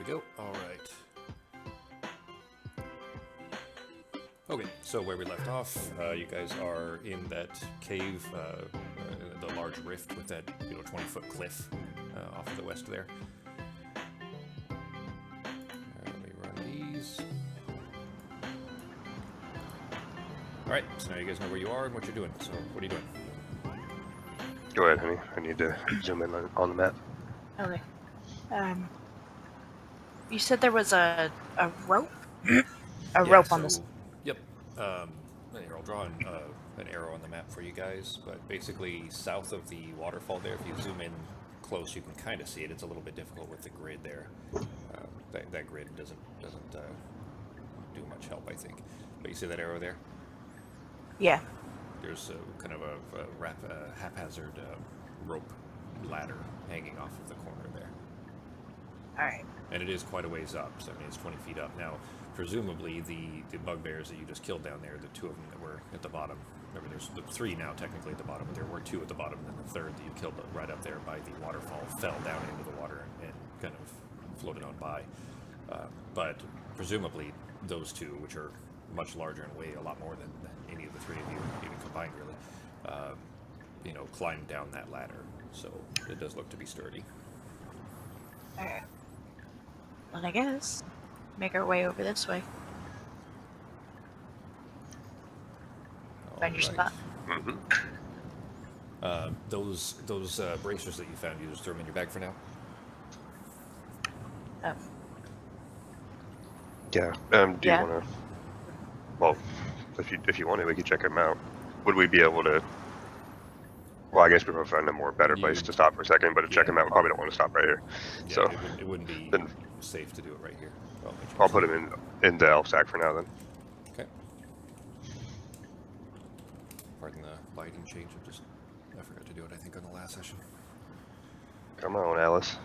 go. All right. Okay, so where we left off, you guys are in that cave, the large rift with that 20-foot cliff off to the west there. Let me run these. All right, so now you guys know where you are and what you're doing. So what are you doing? Go ahead, honey. I need to zoom in on the map. Okay. You said there was a rope? Rope on this. Yep. Here, I'll draw an arrow on the map for you guys, but basically south of the waterfall there, if you zoom in close, you can kind of see it. It's a little bit difficult with the grid there. That grid doesn't do much help, I think. But you see that arrow there? Yeah. There's kind of a haphazard rope ladder hanging off of the corner there. Alright. And it is quite a ways up, so I mean it's 20 feet up. Now, presumably the bugbears that you just killed down there, the two of them that were at the bottom, remember there's the three now technically at the bottom, but there were two at the bottom, and then the third that you killed right up there by the waterfall fell down into the water and kind of floated on by. But presumably those two, which are much larger and weigh a lot more than any of the three of you, even combined really, climbed down that ladder. So it does look to be sturdy. Alright. Well, I guess make our way over this way. Find your spot. Mm-hmm. Those bracers that you found, you just throw them in your bag for now? Oh. Yeah. Do you want to? Well, if you want to, we could check them out. Would we be able to? Well, I guess we would find a more better place to stop for a second, but to check them out, we probably don't want to stop right here. Yeah, so it wouldn't be safe to do it right here. I'll put them in the elf sack for now then. Okay. Pardon the lighting change. I forgot to do it, I think, on the last session. Come on, Alice.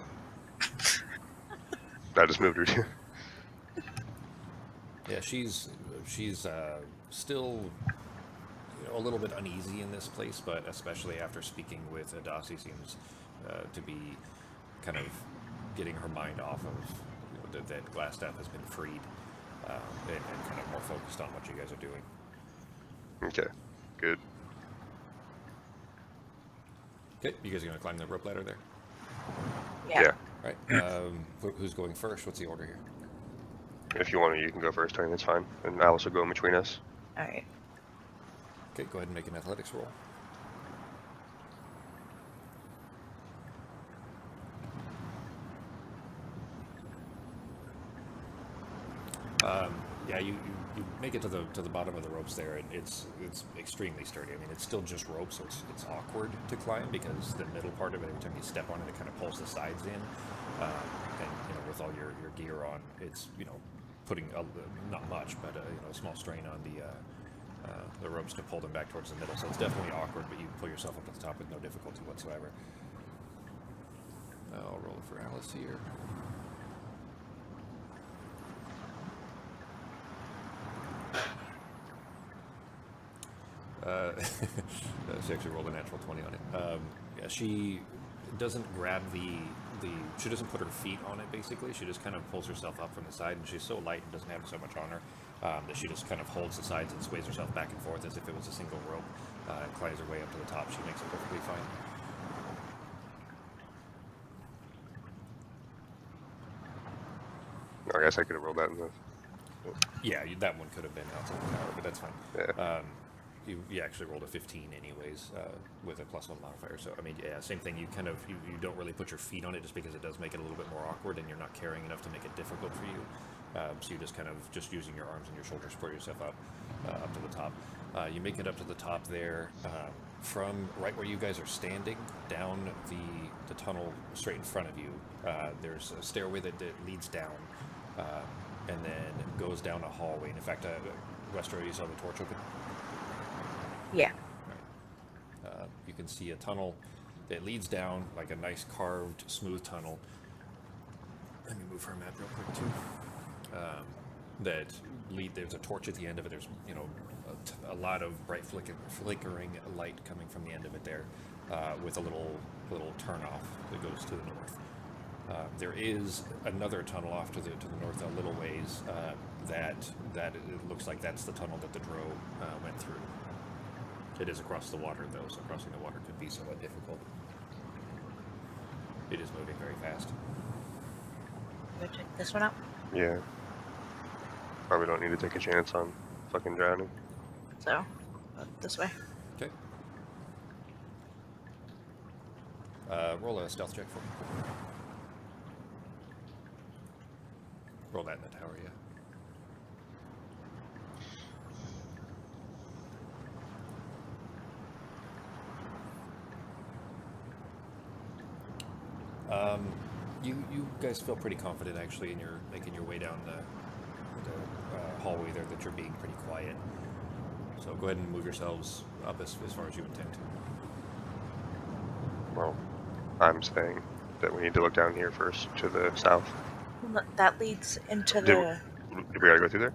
I just moved her. Yeah, she's still a little bit uneasy in this place, but especially after speaking with Adasi, seems to be kind of getting her mind off of that Glassstaff has been freed and kind of more focused on what you guys are doing. Okay, good. Okay, you guys are going to climb the rope ladder there? Yeah. All right, who's going first? What's the order here? If you want to, you can go first, Tony, that's fine. And Alice will go in between us. Alright. Okay, go ahead and make an athletics roll. Yeah, you make it to the bottom of the ropes there, and it's extremely sturdy. I mean, it's still just rope, so it's awkward to climb because the middle part of it, every time you step on it, it kind of pulls the sides in, and with all your gear on, it's putting not much, but a small strain on the ropes to pull them back towards the middle. So it's definitely awkward, but you pull yourself up to the top with no difficulty whatsoever. I'll roll it for Alice here. She actually rolled a natural 20 on it. Yeah, she doesn't grab she doesn't put her feet on it, basically. She just kind of pulls herself up from the side, and she's so light and doesn't have so much on her that she just kind of holds the sides and sways herself back and forth as if it was a single rope and climbs her way up to the top. She makes it perfectly fine. I guess I could have rolled that in the... Yeah, that one could have been outside the tower, but that's fine. Yeah. You actually rolled a 15 anyways with a +1 modifier. So I mean, yeah, same thing. You kind of you don't really put your feet on it just because it does make it a little bit more awkward, and you're not carrying enough to make it difficult for you. So you just kind of using your arms and your shoulders to pull yourself up to the top. You make it up to the top there. From right where you guys are standing, down the tunnel straight in front of you, there's a stairway that leads down, and then goes down a hallway. And in fact, Westro, you saw the torch open? Yeah. Right. You can see a tunnel that leads down, like a nice carved, smooth tunnel. Let me move her map real quick too. There's a torch at the end of it. There's a lot of bright flickering light coming from the end of it there, with a little turn off that goes to the north. There is another tunnel off to the north a little ways that it looks like that's the tunnel that the Drow went through. It is across the water though, so crossing the water could be somewhat difficult. It is moving very fast. Go check this one out. Yeah. Probably don't need to take a chance on fucking drowning. So, this way. Okay. Roll a stealth check for me. Roll that in the tower, yeah. You guys feel pretty confident actually in your making your way down the hallway there that you're being pretty quiet. So go ahead and move yourselves up as far as you intend to. Well, I'm saying that we need to look down here first to the south. That leads into Did the... we gotta go through there?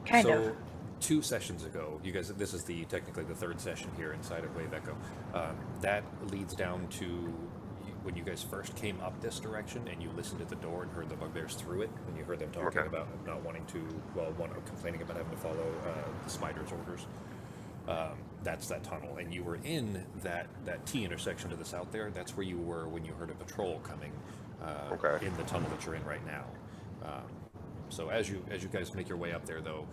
Kind so, of. 2 sessions ago, you guys, this is technically the 3rd session here inside of Wave Echo. That leads down to when you guys first came up this direction and you listened at the door and heard the bugbears through it, when you heard them talking Okay. about not wanting to, complaining about having to follow the spider's orders. That's that tunnel, and you were in that T intersection to the south there. That's where you were when you heard a patrol coming Okay. in the tunnel that you're in right now. So as you guys make your way up there, though,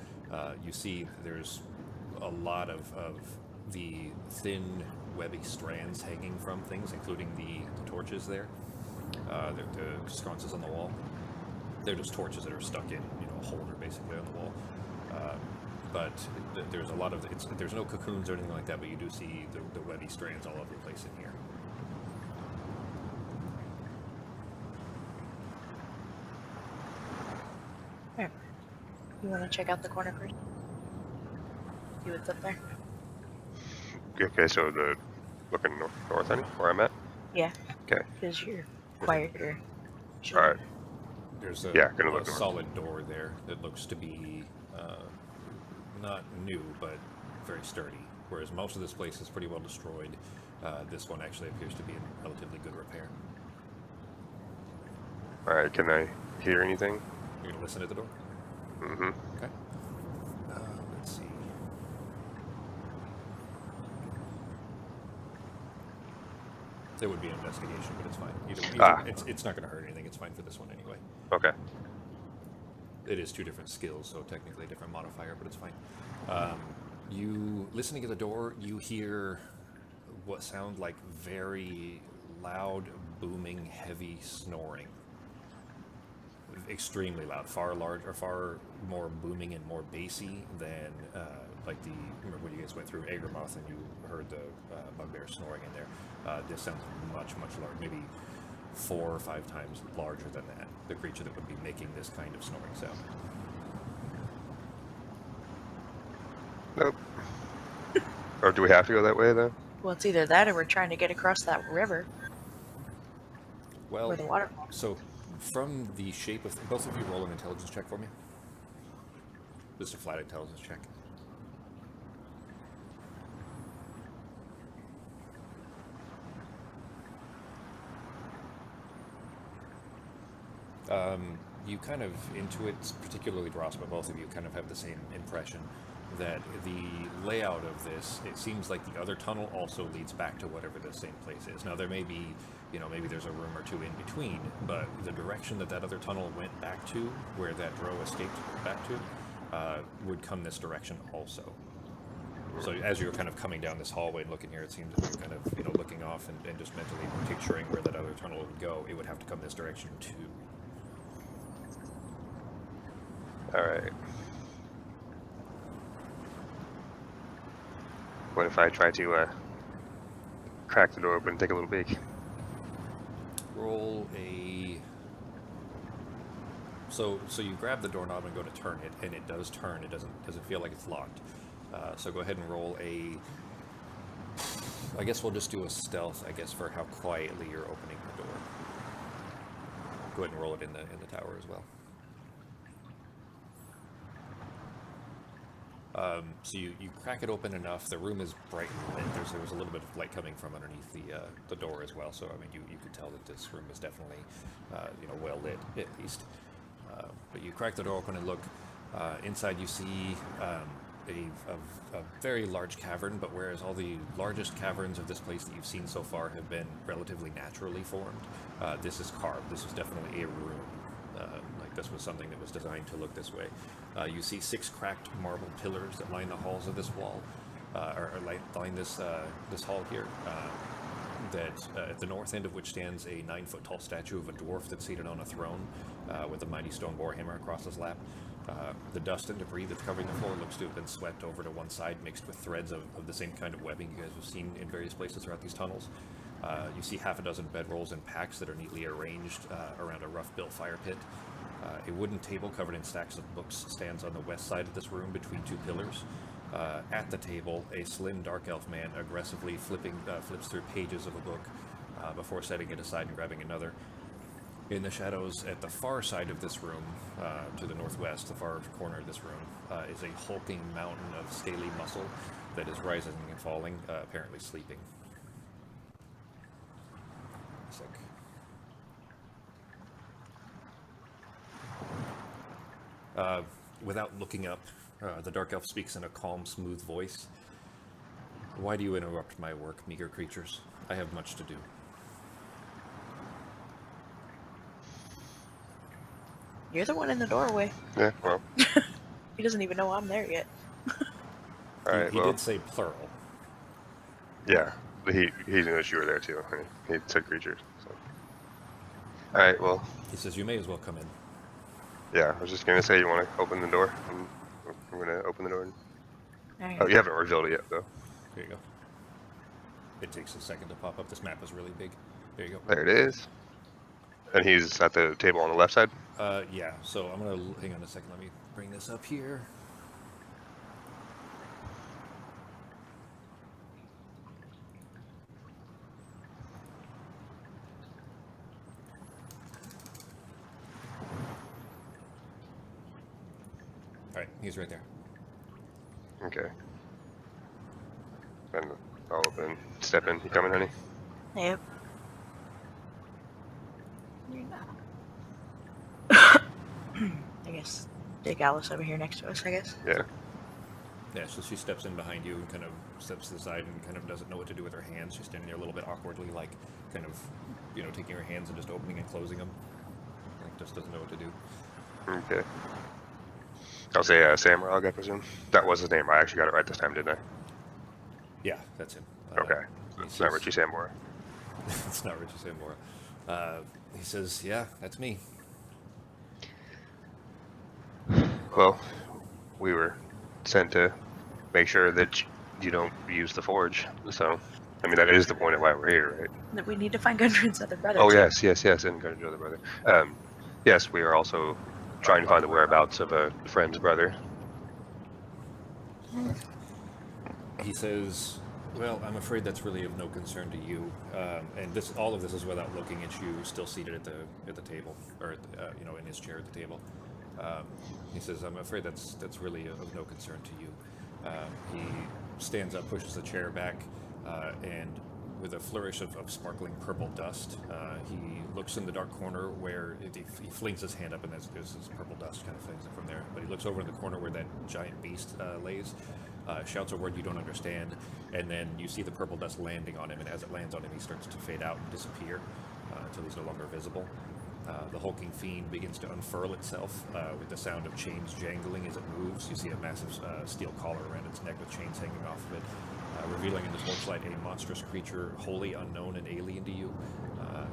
you see there's a lot of the thin, webby strands hanging from things, including the torches there. The sconces on the wall. They're just torches that are stuck in, a holder basically on the wall. But there's a lot of there's no cocoons or anything like that, but you do see the webby strands all over the place in here. Here. You want to check out the corner first? See what's up there? Okay, so looking north, honey, where I'm at? Yeah. Okay. Because you're quieter. Alright. There's a, Gonna look a north. solid door there that looks to be not new, but very sturdy. Whereas most of this place is pretty well destroyed. This one actually appears to be in relatively good repair. Alright, can I hear anything? You're gonna listen at the door? Mm-hmm. Okay. Let's see. There would be an investigation, but it's fine. It's not going to hurt anything. It's fine for this one anyway. Okay. It is 2 different skills, so technically a different modifier, but it's fine. You listening at the door, you hear what sound like very loud, booming, heavy snoring. Extremely loud, far more booming and more bassy than remember when you guys went through Agramoth and you heard the bugbear snoring in there. This sounds much larger, maybe 4 or 5 times larger than that. The creature that would be making this kind of snoring sound. Nope. Or do we have to go that way, though? Well, it's either that or we're trying to get across that river Well, where the waterfall. so from the shape of both of you, roll an intelligence check for me. Just a flat intelligence check. You kind of intuit, particularly Dross, but both of you kind of have the same impression that the layout of this, it seems like the other tunnel also leads back to whatever the same place is. Now there may be, maybe there's a room or 2 in between, but the direction that other tunnel went back to, where that Drow escaped back to, would come this direction also. So as you're kind of coming down this hallway and looking here, it seems that you're kind of, looking off and just mentally picturing where that other tunnel would go. It would have to come this direction too. Alright. What if I try to crack the door open and take a little peek? Roll a... So you grab the doorknob and go to turn it, and it does turn. It doesn't feel like it's locked. So go ahead and roll a... I guess we'll just do a stealth, for how quietly you're opening the door. Go ahead and roll it in the tower as well. So you crack it open enough. The room is brightly lit. There was a little bit of light coming from underneath the door as well. So I mean, you could tell that this room is definitely well lit at least. But you crack the door open and look inside. You see a very large cavern. But whereas all the largest caverns of this place that you've seen so far have been relatively naturally formed, this is carved. This is definitely a room. Like this was something that was designed to look this way. You see 6 cracked marble pillars that line the halls of this wall, or line this hall here. At the north end of which stands a 9-foot tall statue of a dwarf that's seated on a throne with a mighty stone boar-hammer across his lap. The dust and debris that's covering the floor looks to have been swept over to one side, mixed with threads of the same kind of webbing you guys have seen in various places throughout these tunnels. You see half a dozen bedrolls and packs that are neatly arranged around a rough-built fire pit. A wooden table covered in stacks of books stands on the west side of this room between 2 pillars. At the table, a slim dark elf man aggressively flips through pages of a book before setting it aside and grabbing another. In the shadows at the far side of this room, to the northwest, the far corner of this room, is a hulking mountain of scaly muscle that is rising and falling, apparently sleeping. Without looking up, the dark elf speaks in a calm, smooth voice. Why do you interrupt my work, meager creatures? I have much to do. You're the one in the doorway. Yeah, well. He doesn't even know I'm there yet. Alright, he did say plural. Yeah, but he knew you were there too. He said creatures. So. Alright, well. He says you may as well come in. Yeah, I was just gonna say, you want to open the door? And I'm gonna open the door. Right. Oh, you haven't revealed it yet, though. There you go. It takes a second to pop up. This map is really big. There you go. There it is. And he's at the table on the left side? Yeah, so I'm gonna, hang on a second, let me bring this up here. Alright, he's right there. Okay. And I'll open. Step in. You coming, honey? Yep. I guess take Alice over here next to us, I guess. Yeah. Yeah, so she steps in behind you and kind of steps to the side and kind of doesn't know what to do with her hands. She's standing there a little bit awkwardly, like kind of, taking her hands and just opening and closing them. Like just doesn't know what to do. Okay. I'll say Samurag, I presume. That was his name. I actually got it right this time, didn't I? Yeah, that's him. Okay. It's not Richie Sambora. It's not Richie Sambora. He says, yeah, that's me. Well, we were sent to make sure that you don't use the forge. So, I mean, that is the point of why we're here, right? That we need to find Gundren's other brother. Oh, too. yes, and Gundren's other brother. Yes, we are also trying to find the whereabouts of a friend's brother. He says, well, I'm afraid that's really of no concern to you. And all of this is without looking at you, still seated at the table, or in his chair at the table. He says, I'm afraid that's really of no concern to you. He stands up, pushes the chair back, and with a flourish of sparkling purple dust, he looks in the dark corner where he flings his hand up, and there's this purple dust kind of flings it from there. But he looks over in the corner where that giant beast lays, shouts a word you don't understand, and then you see the purple dust landing on him, and as it lands on him, he starts to fade out and disappear until he's no longer visible. The hulking fiend begins to unfurl itself with the sound of chains jangling as it moves. You see a massive steel collar around its neck with chains hanging off of it, revealing in the torchlight a monstrous creature wholly unknown and alien to you,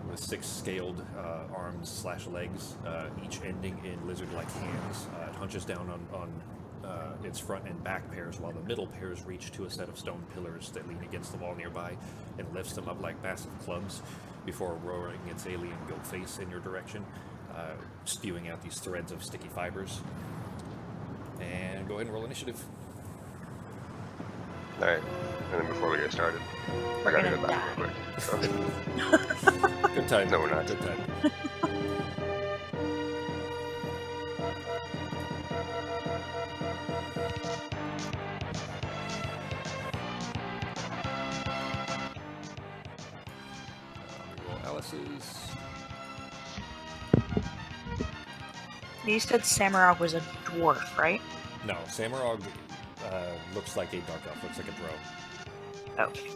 with 6 scaled arms/legs, each ending in lizard-like hands. It hunches down on its front and back pairs, while the middle pairs reach to a set of stone pillars that lean against the wall nearby and lifts them up like massive clubs before roaring its alien goat face in your direction, spewing out these threads of sticky fibers. And go ahead and roll initiative. Alright, and then before we get started, I gotta go back real quick. So. Good time. No, we're not. Good time. bonuses. You said Samurag was a dwarf, right? No, Samurag looks like a dark elf. Looks like a drow. Okay. Heal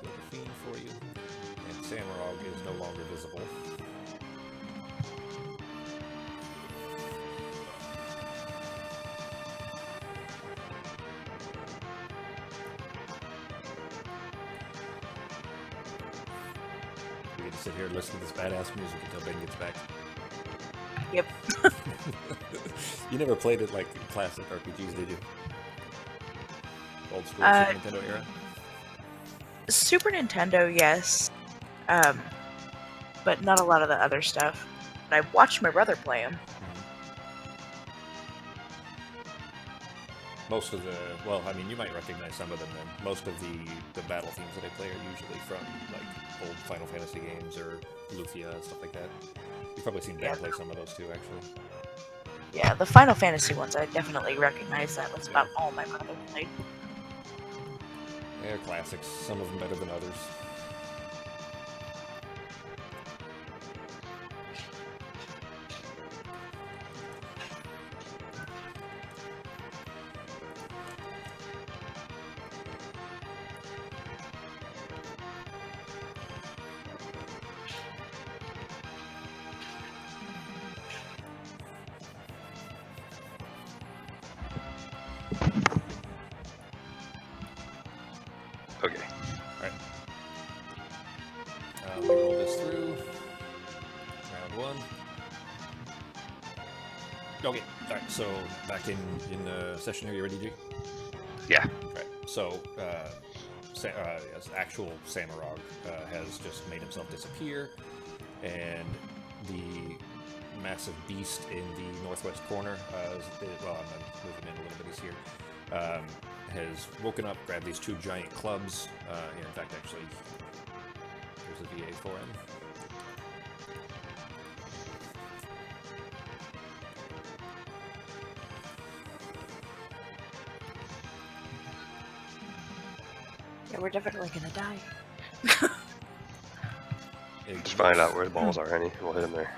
the fiend for you. And Samurag is no longer visible. We get to sit here and listen to this badass music until Ben gets back. Yep. You never played it like classic RPGs, did you? Old school Super Nintendo era? Super Nintendo, yes. But not a lot of the other stuff. But I watched my brother play them. Most of the, well, I mean, you might recognize some of them then. Most of the battle themes that I play are usually from, like, old Final Fantasy games or Lufia and stuff like that. You've probably seen Ben play some of those too, actually. Yeah, the Final Fantasy ones, I definitely recognize. That was about all my brother played. They're classics. Some of them better than others. Okay. Alright. We roll this through. Round one. Okay. Alright, so back in session here. You ready, G? Yeah. Right. So, yes, actual Samurag has just made himself disappear, and the massive beast in the northwest corner, well, I'm moving in a little bit this here, has woken up, grabbed these two giant clubs. In fact, actually, here's a VA for him. Yeah, we're definitely gonna die. Just find out where the balls are, honey. We'll hit them there.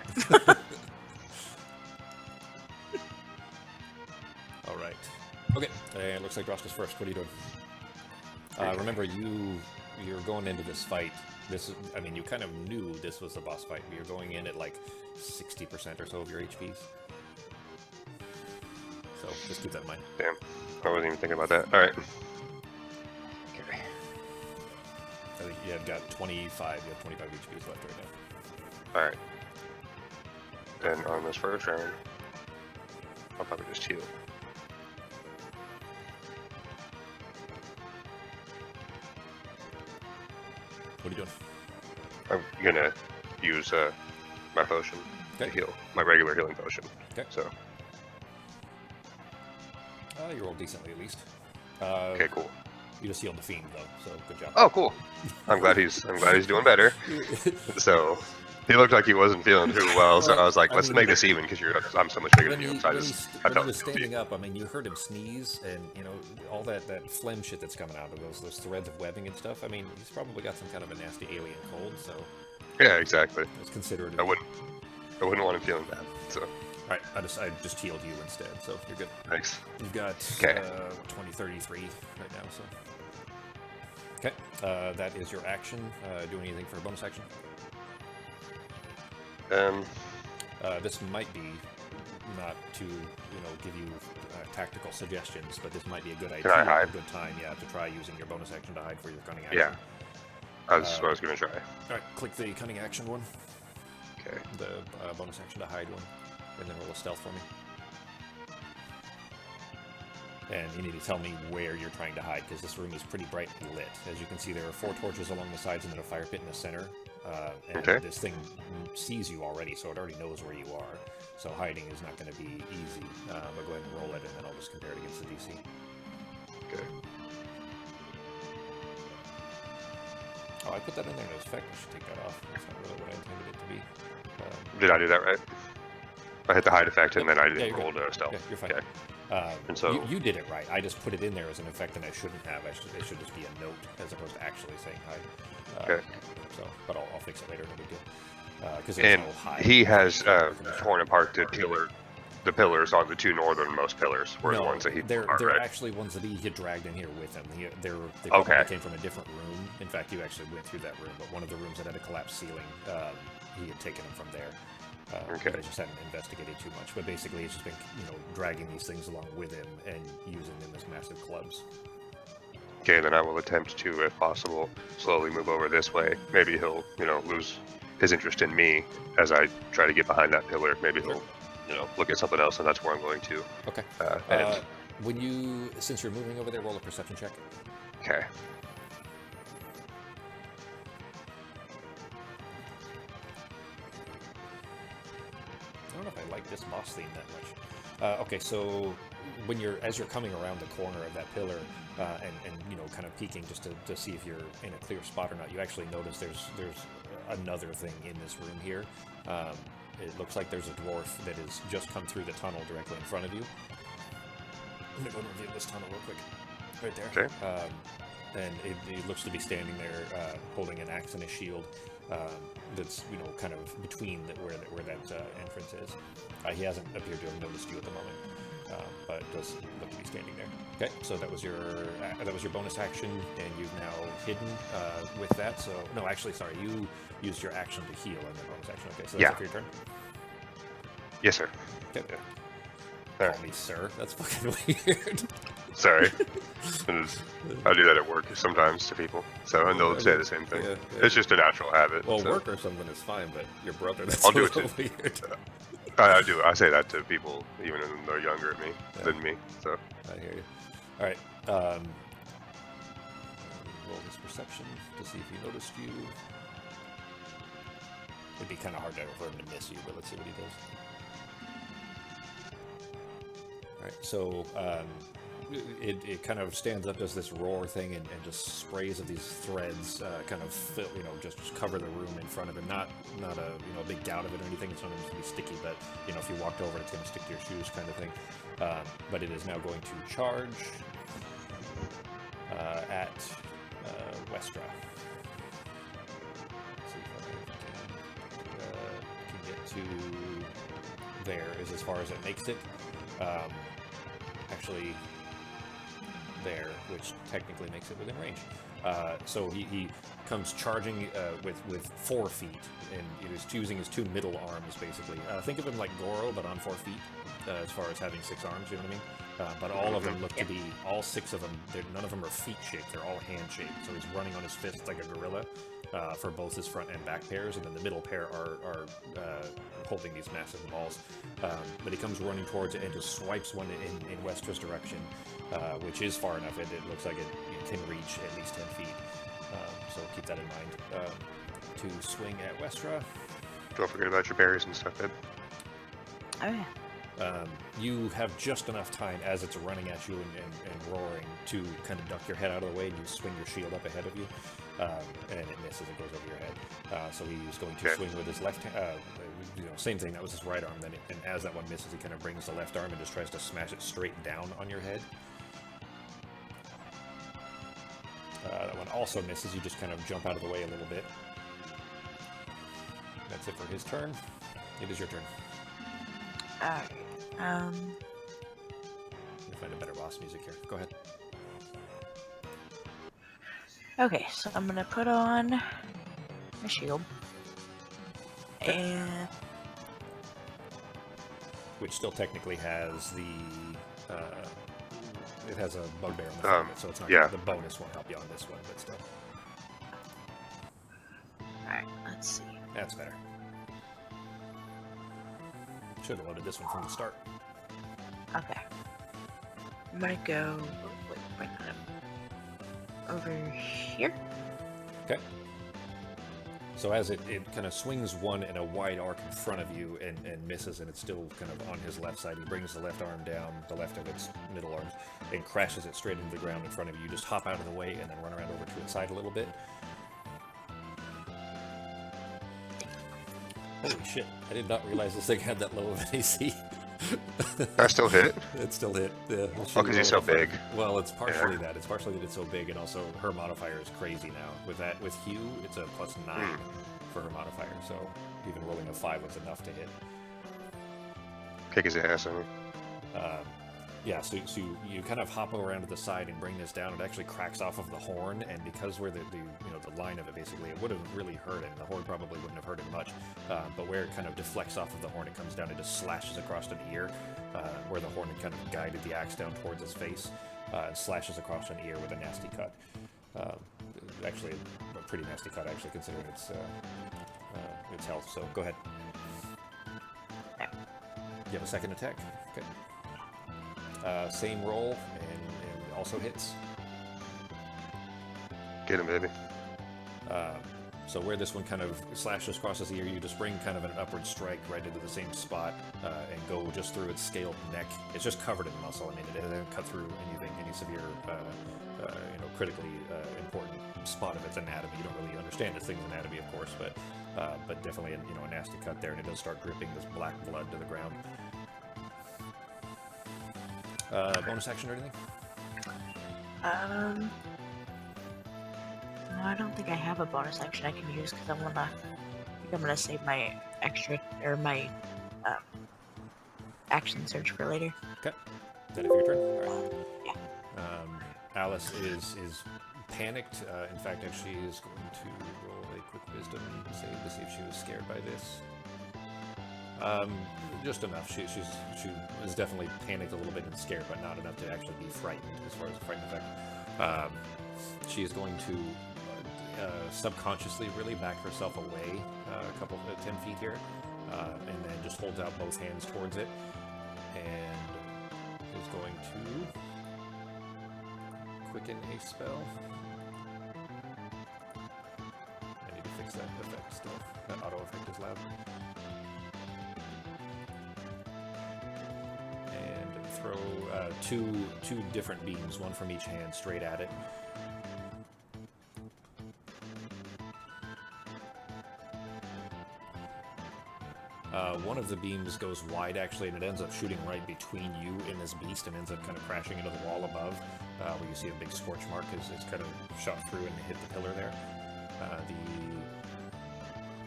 All right. Okay. It looks like Ross is first. What are you doing? Remember, you're going into this fight. I mean, you kind of knew this was the boss fight, but you're going in at like 60% or so of your HPs. So just keep that in mind. Damn. I wasn't even thinking about that. Alright. Okay. I think you have got 25. You have 25 HPs left right now. Alright. Then on this first round, I'll probably just heal. What are you doing? I'm gonna use my potion to heal. My regular healing potion. Okay. So. You rolled decently at least. Okay, cool. You just healed the fiend though, so good job. Oh, cool. I'm glad he's doing better. So he looked like he wasn't feeling too well, so I was like, let's make this even because I'm so much bigger than you. So when he was standing up, I mean, you heard him sneeze, and you know all that phlegm shit that's coming out of those threads of webbing and stuff. I mean, he's probably got some kind of a nasty alien cold, so yeah, exactly. let's consider it. I wouldn't want him feeling bad. So. Alright, I just healed you instead, so you're good. Thanks. You've got 2033 right now, so. Okay, that is your action. Do anything for a bonus action? This might be not to, give you tactical suggestions, but this might be a good idea. Can I hide? A good time, to try using your bonus action to hide for your cunning action. Yeah. That's what I was gonna try. Alright, click the cunning action one. Okay. The bonus action to hide one. And then roll a stealth for me. And you need to tell me where you're trying to hide, because this room is pretty brightly lit. As you can see, there are 4 torches along the sides and then a fire pit in the center. And this thing sees you already, so it already knows where you are. So hiding is not going to be easy. But go ahead and roll it, and then I'll just compare it against the DC. Okay. Oh, I put that in there as effect. I should take that off. That's not really what I intended it to be. Did I do that right? I hit the hide effect, and Yep. then I Yeah, didn't you're roll good. to stealth. Yeah, you're fine. Okay. And So so you did it right. I just put it in there as an effect, and I shouldn't have. It should just be a note as opposed to actually saying hide. Okay. So, but I'll fix it later. No big deal. Because and no hide. he has torn apart the pillars on the two northernmost pillars were the No, ones that he they're tore apart, right? actually ones that he had dragged in here with him. They probably Okay. came from a different room. In fact, you actually went through that room, but one of the rooms that had a collapsed ceiling, he had taken them from there. Okay. I just hadn't investigated too much, but basically it's just been, dragging these things along with him and using them as massive clubs. Okay, then I will attempt to, if possible, slowly move over this way. Maybe he'll, lose his interest in me as I try to get behind that pillar. Maybe he'll, look at something else, and that's where I'm going to. Okay. And Since you're moving over there, roll a perception check. okay. I don't know if I like this boss theme that much. Okay, so as you're coming around the corner of that pillar and kind of peeking just to see if you're in a clear spot or not, you actually notice there's another thing in this room here. It looks like there's a dwarf that has just come through the tunnel directly in front of you. I'm gonna go and reveal this tunnel real quick. Right there. Okay. And it looks to be standing there holding an axe and a shield. That's kind of between where that entrance is. He hasn't appeared to have noticed you at the moment, but does look to be standing there. Okay, so that was your bonus action, and you've now hidden with that. So no, actually, sorry, you used your action to heal on your bonus action. Okay, so that's it for your turn. Yes, sir. Okay. All Call me sir. That's fucking weird. Sorry. I do that at work sometimes to people, so and they'll say the same thing. Yeah. It's just a natural habit. Well, so. work or something is fine, but your brother, that's I'll a do it little too. weird. I do. I say that to people even when they're younger than me. So I hear you. All right. Roll his perception to see if he noticed you. It'd be kind of hard for him to miss you, but let's see what he does. All right. So it kind of stands up, does this roar thing, and just sprays of these threads kind of fill, just cover the room in front of him. Not a big gout of it or anything. It's not going to be sticky, but if you walked over, it's going to stick to your shoes, kind of thing. But it is now going to charge at Westra. Let's see if I can get to there is as far as it makes it. Actually, there, which technically makes it within range. So he comes charging with 4 feet, and he was using his 2 middle arms, basically. Think of him like Goro, but on 4 feet, as far as having 6 arms, you know what I mean? But all of them look to be, all 6 of them, none of them are feet-shaped, they're all hand-shaped. So he's running on his fists like a gorilla for both his front and back pairs, and then the middle pair are holding these massive balls. But he comes running towards it and just swipes one in Westra's direction, which is far enough. It looks like it can reach at least 10 feet. So keep that in mind. To swing at Westra. don't forget about your berries and stuff, babe. Oh yeah. You have just enough time as it's running at you and roaring to kind of duck your head out of the way, and you swing your shield up ahead of you, and it misses. It goes over your head. So he's going to swing with his left hand. Same thing. That was his right arm. Then, and as that one misses, he kind of brings the left arm and just tries to smash it straight down on your head. That one also misses. You just kind of jump out of the way a little bit. That's it for his turn. It is your turn. Alright. Let me find a better boss music here. Go ahead. Okay, so I'm gonna put on my shield. And Which still technically has the it has a bugbear on the front of it, so it's not the bonus won't help you on this one, but still. alright, let's see. That's better. Should have loaded this one from the start. Okay. I'm gonna go over here. Okay. So as it kind of swings one in a wide arc in front of you and misses, and it's still kind of on his left side, he brings the left arm down, the left of its middle arms, and crashes it straight into the ground in front of you. You just hop out of the way and then run around over to its side a little bit. Holy shit! I did not realize this thing had that low of an AC. I still hit it. It still hit. Yeah, Oh, because he's so big. Well, it's partially that. It's partially that it's so big, and also her modifier is crazy now. With Hugh, it's a +9 for her modifier, so even rolling a 5 was enough to hit. Kick his ass, I mean. Yeah, so you kind of hop around to the side and bring this down. It actually cracks off of the horn, and because we're the line of it, basically, it would have really hurt him. The horn probably wouldn't have hurt him much, but where it kind of deflects off of the horn, it comes down and just slashes across an ear, where the horn had kind of guided the axe down towards his face, and slashes across an ear with a nasty cut. Actually, a pretty nasty cut, actually, considering its health. So go ahead. You have a second attack. Okay. Same roll and also hits. Get him, baby. So where this one kind of slashes across his ear, you just bring kind of an upward strike right into the same spot and go just through its scaled neck. It's just covered in muscle. I mean, it doesn't cut through any severe, critically important spot of its anatomy. You don't really understand its thing's anatomy, of course, but definitely a nasty cut there, and it does start dripping this black blood to the ground. Bonus action or anything? No, I don't think I have a bonus action I can use because I'm gonna save my extra or my action surge for later. Okay. Is that it for your turn? All right. Yeah. Alice is panicked. In fact, she is going to roll a quick wisdom save to see if she was scared by this. Just enough. She is definitely panicked a little bit and scared, but not enough to actually be frightened as far as the frightened effect. She is going to subconsciously really back herself away a couple of 10 feet here, and then just holds out both hands towards it, and is going to quicken a spell. I need to fix that effect still. That auto effect is loud. And throw two different beams, one from each hand, straight at it. One of the beams goes wide, actually, and it ends up shooting right between you and this beast and ends up kind of crashing into the wall above, where you see a big scorch mark as it's kind of shot through and hit the pillar there.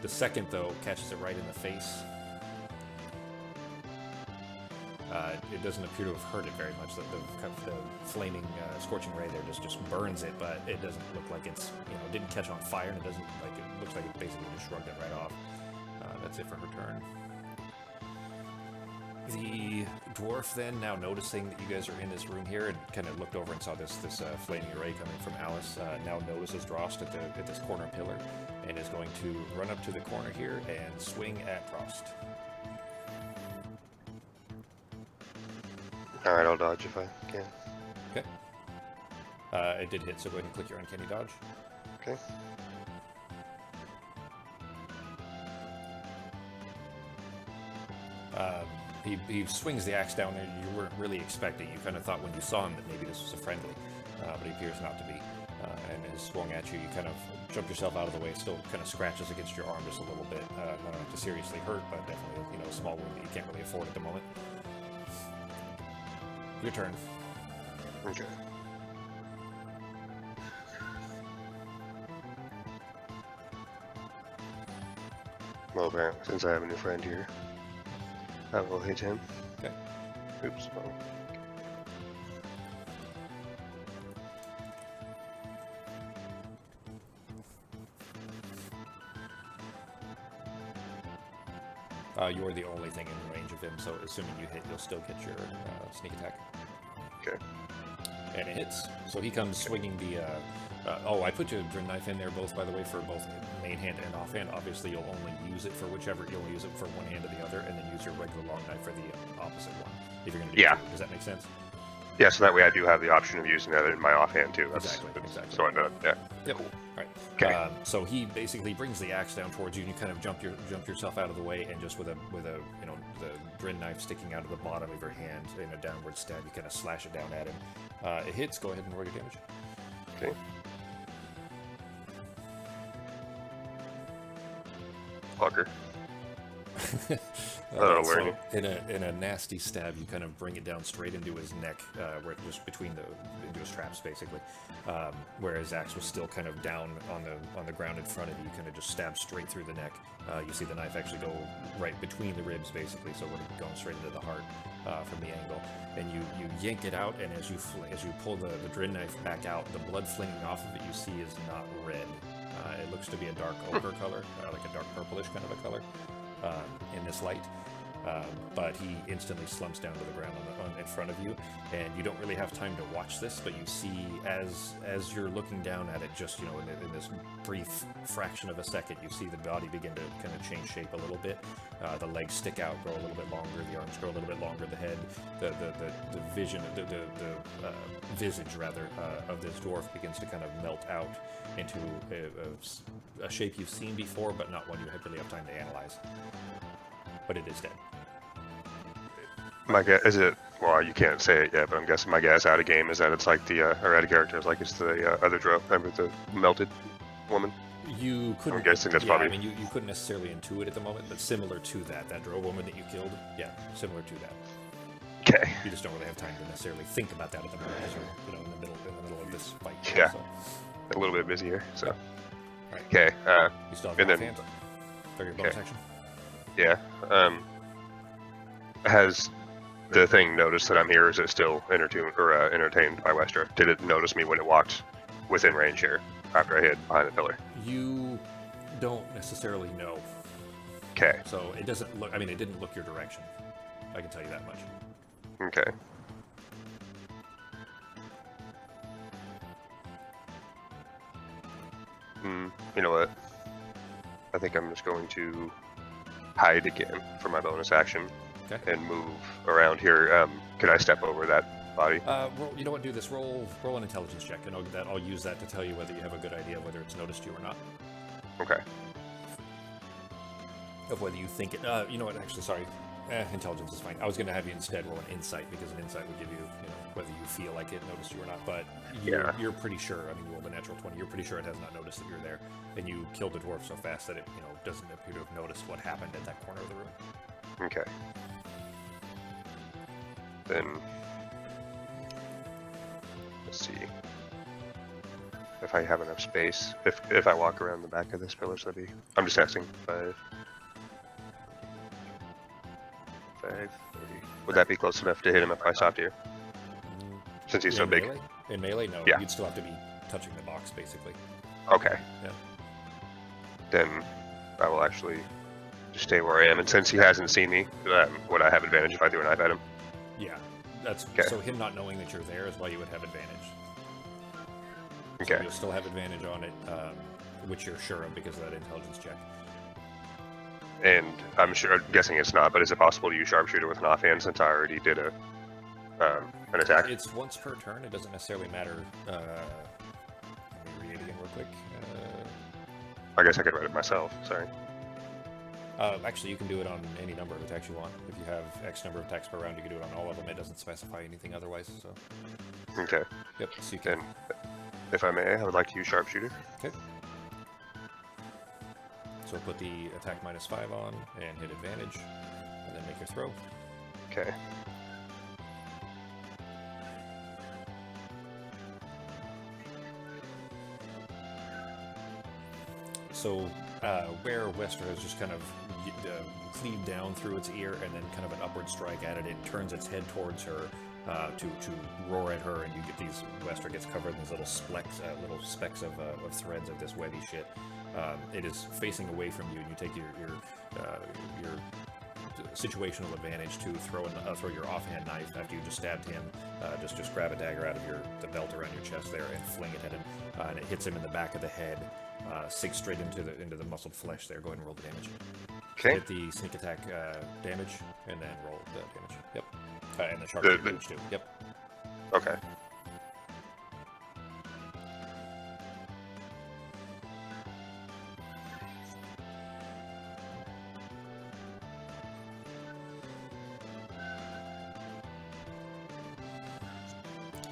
The second, though, catches it right in the face. It doesn't appear to have hurt it very much. The flaming, scorching ray there just burns it, but it doesn't look like it's, it didn't catch on fire, and it doesn't, it looks like it basically just shrugged it right off. That's it for her turn. The dwarf then, now noticing that you guys are in this room here, and kind of looked over and saw this flaming ray coming from Alice, now notices Drost at this corner pillar, and is going to run up to the corner here and swing at Drost. Alright, I'll dodge if I can. Okay. It did hit, so go ahead and click your uncanny dodge. Okay. He swings the axe down there. You weren't really expecting. You kind of thought when you saw him that maybe this was a friendly, but he appears not to be. And as swung at you, you kind of jumped yourself out of the way. It still kind of scratches against your arm just a little bit. Not enough to seriously hurt, but definitely a small wound that you can't really afford at the moment. Your turn. Okay. Well, apparently, since I have a new friend here, I will hit him. Okay. Oops. You're the only thing in range of him, so assuming you hit, you'll still get your sneak attack. Okay. And it hits. So he comes swinging the... I put your knife in there, both, by the way, for both main hand and offhand. Obviously, you'll only use it for whichever... You'll use it for one hand or the other, and then use your regular long knife for the opposite one. If you're going to do two. Does that make sense? Yeah, so that way I do have the option of using that in my offhand, too. Exactly. So I know, yeah. Yep. Cool. All right. Okay. So he basically brings the axe down towards you, and you kind of jump yourself out of the way, and just with a the Drin knife sticking out of the bottom of your hand in a downward stab, you kind of slash it down at him. It hits. Go ahead and roll your damage. Okay. Fucker. Oh, so learning. in a nasty stab, you kind of bring it down straight into his neck, where it just into his traps basically. Where his axe was still kind of down on the ground in front of you. You kind of just stab straight through the neck. You see the knife actually go right between the ribs basically, so it would have gone straight into the heart from the angle. And you yank it out, and as you pull the Drin knife back out, the blood flinging off of it you see is not red. It looks to be a dark ochre color, like a dark purplish kind of a color in this light. But he instantly slumps down to the ground in front of you, and you don't really have time to watch this, but you see as you're looking down at it, just in this brief fraction of a second, you see the body begin to kind of change shape a little bit. The legs stick out, grow a little bit longer. The arms grow a little bit longer. The head, the vision, the visage rather of this dwarf begins to kind of melt out into a shape you've seen before, but not one you really have time to analyze. But it is dead. My guess is it. Well, you can't say it yet, but I'm guessing my guess out of game is that it's like the or out of character is like it's the other drove. Remember the melted woman? You couldn't. I'm guessing that's yeah, probably. I mean, you couldn't necessarily intuit at the moment, but similar to that drow woman that you killed. Yeah, similar to that. Okay. You just don't really have time to necessarily think about that at the moment because you're in the middle of this fight. Yeah. So. A little bit busy here, so. Right. Okay. You still have and your then- hand. For your bonus okay. action. Yeah. Has the thing noticed that I'm here? Or is it still entertained by Westra? Did it notice me when it walked within range here after I hid behind the pillar? You don't necessarily know. Okay. So it doesn't look. I mean, it didn't look your direction. I can tell you that much. Okay. You know what? I think I'm just going to hide again for my bonus action Okay. and move around here. Could I step over that body? Roll, you know what? Do this. Roll an intelligence check, and I'll use that to tell you whether you have a good idea of whether it's noticed you or not. Okay. Of whether you think it. You know what? Actually, sorry. Intelligence is fine. I was going to have you instead roll an insight, because an insight would give you, whether you feel like it noticed you or not. But you're pretty sure. I mean, you rolled a natural 20. You're pretty sure it has not noticed that you're there, and you killed the dwarf so fast that it, doesn't appear to have noticed what happened at that corner of the room. Okay. Then let's see if I have enough space. If I walk around the back of this pillar, so that'd be. I'm just testing. 5, 30. Would that be close enough to hit him if I stopped here? Since he's so big. Melee? In melee, no. Yeah. You'd still have to be touching the box, basically. Okay. Yeah. Then I will actually just stay where I am. And since he hasn't seen me, would I have advantage if I threw a knife at him? Yeah. That's Okay. so him not knowing that you're there is why you would have advantage. Okay. So you'll still have advantage on it, which you're sure of because of that intelligence check. And I'm guessing it's not, but is it possible to use sharpshooter with an offhand since I already did an attack? It's once per turn. It doesn't necessarily matter. Let me read it again real quick. I guess I could write it myself. Sorry. Actually, you can do it on any number of attacks you want. If you have X number of attacks per round, you can do it on all of them. It doesn't specify anything otherwise. So. Okay. Yep. So you can. Then, if I may, I would like to use sharpshooter. Okay. So put the attack -5 on and hit advantage, and then make your throw. Okay. So where Wester has just kind of cleaved down through its ear and then kind of an upward strike at it, it turns its head towards her to roar at her, and you get these. Wester gets covered in these little specks of threads of this webby shit. It is facing away from you, and you take your situational advantage to throw your offhand knife after you just stabbed him. Just grab a dagger out of the belt around your chest there and fling it at him, and it hits him in the back of the head, sinks straight into the muscled flesh there. Go ahead and roll the damage. Okay. Hit the sneak attack damage, and then roll the damage. Yep. And the sharpshooter damage too. Yep. Okay.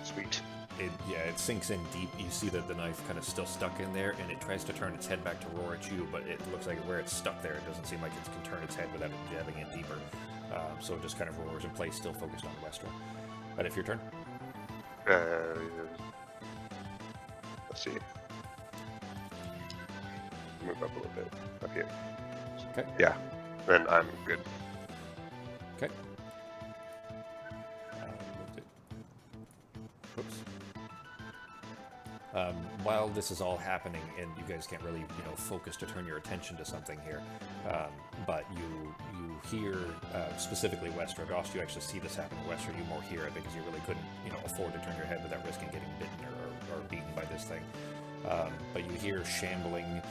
Sweet. it sinks in deep. You see that the knife kind of still stuck in there, and it tries to turn its head back to roar at you, but it looks like where it's stuck there, it doesn't seem like it can turn its head without it jabbing in deeper. So it just kind of roars in place, still focused on Westra. But if your turn. Let's see. Move up a little bit. Up here. Okay. Yeah. Then I'm good. Okay. Moved it. Whoops. While this is all happening, and you guys can't really, focus to turn your attention to something here, but you hear specifically Westra. Gost, you actually see this happen. Westra, you more hear it because you really couldn't, afford to turn your head without risking getting bitten or beaten by this thing. But you hear shambling,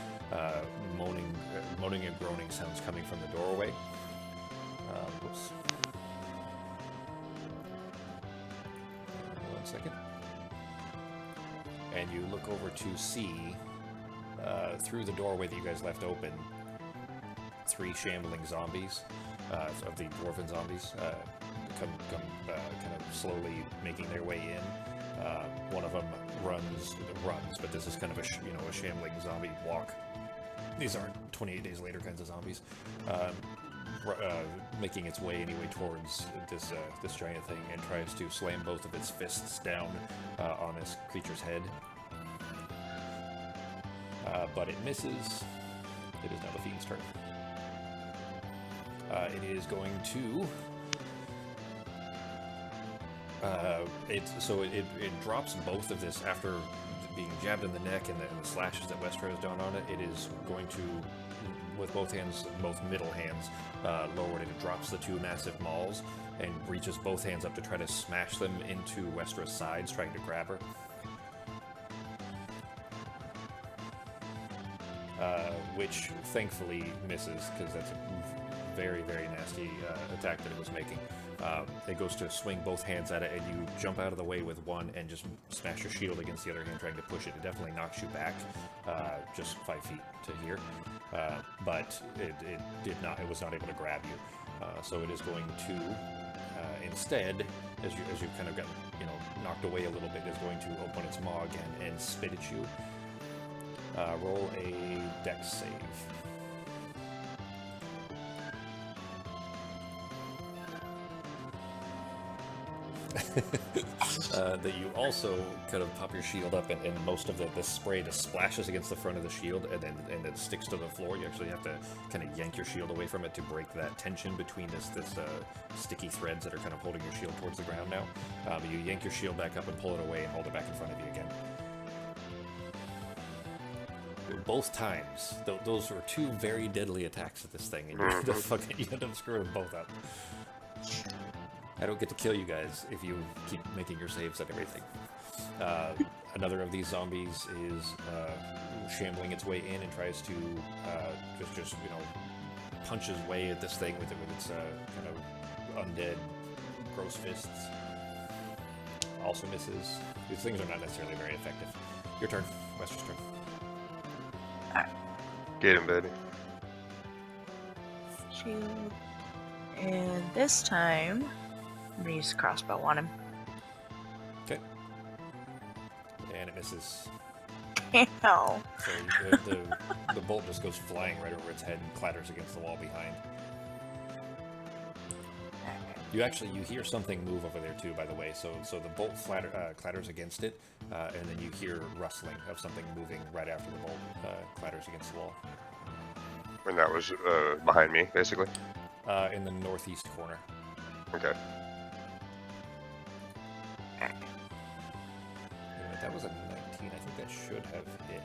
moaning and groaning sounds coming from the doorway. Whoops. 1 second. And you look over to see, through the doorway that you guys left open, 3 shambling zombies, of the dwarven zombies, come kind of slowly making their way in. One of them runs, but this is kind of a shambling zombie walk. These aren't 28 Days Later kinds of zombies. Making its way anyway towards this giant thing, and tries to slam both of its fists down on this creature's head. But it misses. It is now the fiend's turn. It is going to. It drops both of this after being jabbed in the neck and the slashes that Westra has done on it. It is going to, with both hands, both middle hands lowered, it drops the 2 massive mauls and reaches both hands up to try to smash them into Westra's sides, trying to grab her. Which thankfully misses, because that's a very, very nasty attack that it was making. It goes to swing both hands at it, and you jump out of the way with one and just smash your shield against the other hand, trying to push it. It definitely knocks you back just 5 feet to here. But it was not able to grab you. So it is going to, instead, as you kind of got, knocked away a little bit, is going to open its maw again and spit at you. Roll a dex save. That you also kind of pop your shield up, and most of the spray just splashes against the front of the shield and then sticks to the floor. You actually have to kind of yank your shield away from it to break that tension between this sticky threads that are kind of holding your shield towards the ground now. But you yank your shield back up and pull it away and hold it back in front of you again. Both times, those were 2 very deadly attacks at this thing, and you end up screwing both up. I don't get to kill you guys if you keep making your saves and everything. Another of these zombies is shambling its way in and tries to just punch his way at this thing with its kind of undead gross fists. Also misses. These things are not necessarily very effective. Your turn. Wester's turn. Get him, baby. Shield. And this time, I'm gonna use a crossbow on him. Okay. And it misses. Ow. So the bolt just goes flying right over its head and clatters against the wall behind. You hear something move over there too, by the way. So the bolt clatters against it, and then you hear rustling of something moving right after the bolt clatters against the wall. And that was behind me, basically? In the northeast corner. Okay. That was a 19. I think that should have hit.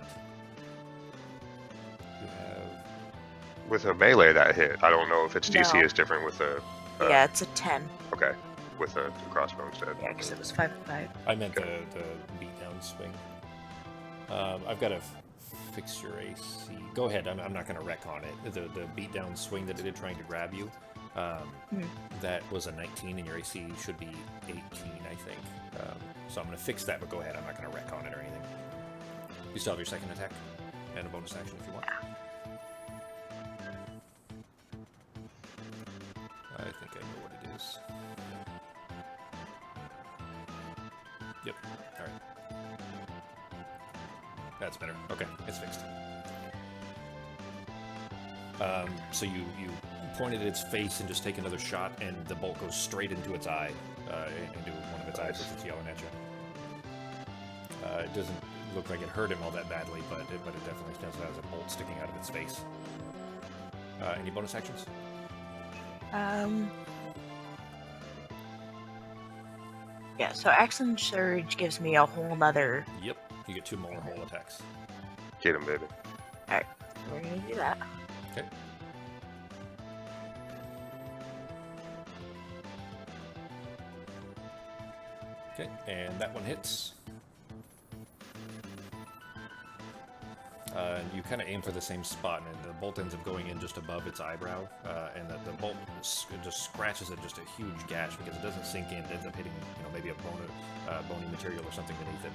You have... With a melee, that hit. I don't know if its DC No. is different with a... Yeah, it's a 10. Okay. With a crossbow instead. Yeah, because it was 5-5. I meant the beatdown swing. I've got to fix your AC. Go ahead. I'm not going to wreck on it. The beatdown swing that it did trying to grab you, that was a 19, and your AC should be 18, I think. So I'm going to fix that, but go ahead. I'm not going to wreck on it or anything. You still have your second attack and a bonus action if you want. I think I know what it is. Yep. All right. That's better. Okay, it's fixed. So you pointed at its face and just take another shot, and the bolt goes straight into its eye, into one of its eyes as it's yelling at you. It doesn't look like it hurt him all that badly, but it definitely still has a bolt sticking out of its face. Any bonus actions? Yeah, so Action Surge gives me a whole nother. Yep, you get 2 more whole attacks. Get him, baby. Alright, we're gonna do that. Okay. Okay, and that one hits. And you kind of aim for the same spot, and the bolt ends up going in just above its eyebrow, and the bolt just scratches it just a huge gash because it doesn't sink in. It ends up hitting, maybe a bony material or something beneath it,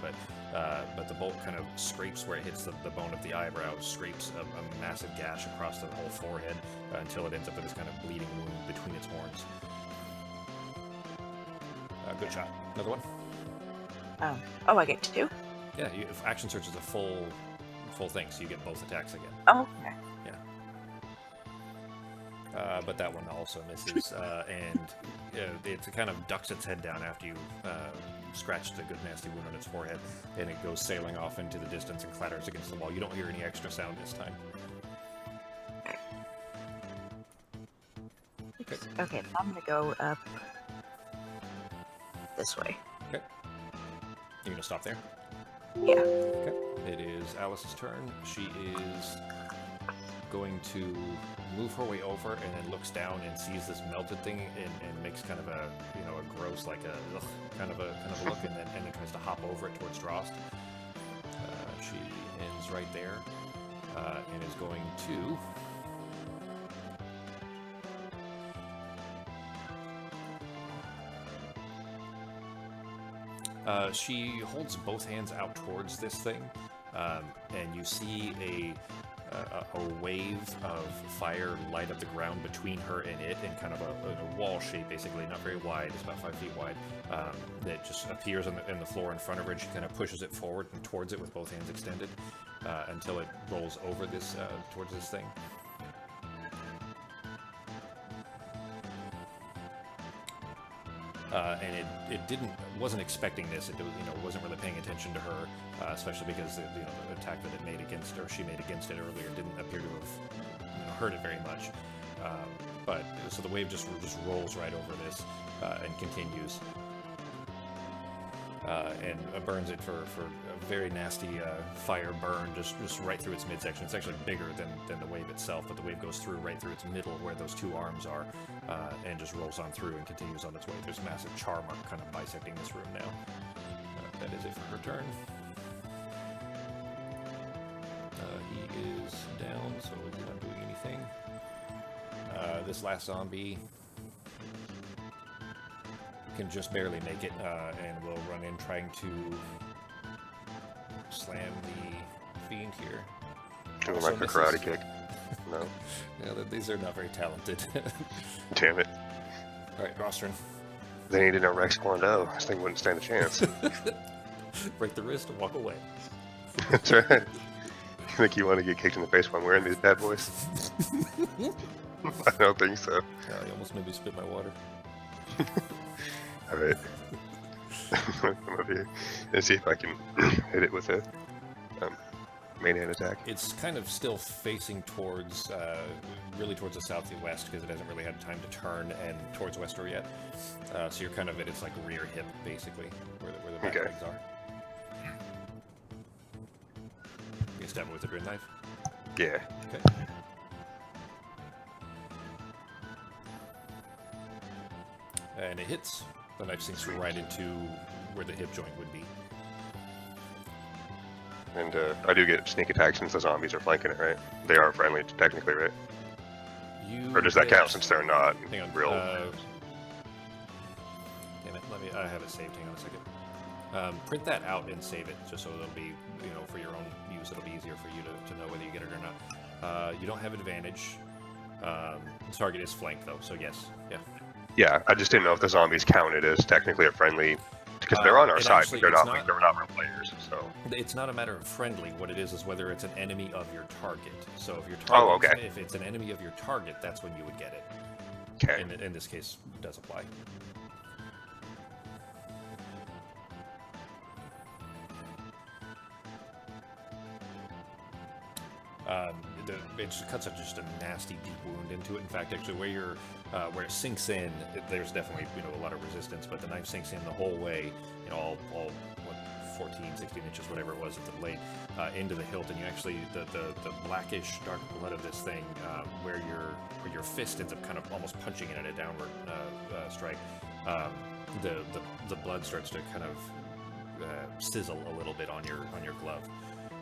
but the bolt kind of scrapes where it hits the bone of the eyebrow, scrapes a massive gash across the whole forehead until it ends up with this kind of bleeding wound between its horns. Good shot. Another one? Oh, I get 2? Yeah, if Action Search is a full thing, so you get both attacks again. Oh, okay. Yeah. But that one also misses, and it kind of ducks its head down after you scratched a good nasty wound on its forehead, and it goes sailing off into the distance and clatters against the wall. You don't hear any extra sound this time. Okay, I'm gonna go up this way. Okay. You're gonna stop there? Yeah. Okay. It is Alice's turn. She is going to move her way over and then looks down and sees this melted thing and makes kind of a a gross, like a ugh, kind of a look, and then tries to hop over it towards Drost. She ends right there and is going to she holds both hands out towards this thing, and you see a wave of fire light up the ground between her and it, in kind of a wall shape, basically, not very wide, it's about 5 feet wide, that just appears on the floor in front of her, and she kind of pushes it forward and towards it with both hands extended until it rolls over this towards this thing. And it wasn't expecting this. It wasn't really paying attention to her, especially because the attack that it made against, or she made against it earlier, didn't appear to have hurt it very much. But so the wave just rolls right over this and continues, and burns it for a very nasty fire burn, just right through its midsection. It's actually bigger than the wave itself, but the wave goes through right through its middle where those 2 arms are, and just rolls on through and continues on its way. There's a massive char mark kind of bisecting this room now. That is it for her turn. He is down, so he's not doing anything. This last zombie can just barely make it, and will run in trying to slam the fiend here. Oh, like a karate kick. No. Yeah, these are not very talented. Damn it. Alright, Rostron. They need to know Rex Kwando. This thing wouldn't stand a chance. Break the wrist and walk away. That's right. You think you want to get kicked in the face while I'm wearing these bad boys? I don't think so. You almost made me spit my water. Alright. I'm over here and see if I can hit it with a main hand attack. It's kind of still facing towards, really towards the southwest, because it hasn't really had time to turn and towards Westro yet. So you're kind of at its like rear hip, basically, where the back legs are. You can stab it with a grid knife? Yeah. Okay. And it hits. The knife sinks right into where the hip joint would be. And I do get sneak attack since the zombies are flanking it, right? They are friendly, technically, right? Or does that count since they're not real? Damn it, I have it saved, hang on a second. Print that out and save it, just so it'll be, for your own use, it'll be easier for you to know whether you get it or not. You don't have advantage. The target is flanked, though, so yes, yeah. Yeah, I just didn't know if the zombies counted as technically a friendly Because they're on our it side, actually- but it's they're not real players. So It's not a matter of friendly. What it is whether it's an enemy of your target. So if your Oh, target, okay. if it's an enemy of your target, that's when you would get it. okay. In this case, it does apply. It cuts just a nasty deep wound into it. In fact, actually, where it sinks in, there's definitely a lot of resistance, but the knife sinks in the whole way, all what 14, 16 inches, whatever it was at the blade, into the hilt, and you actually the blackish dark blood of this thing, where your fist ends up kind of almost punching it at a downward strike. The blood starts to kind of sizzle a little bit on your glove.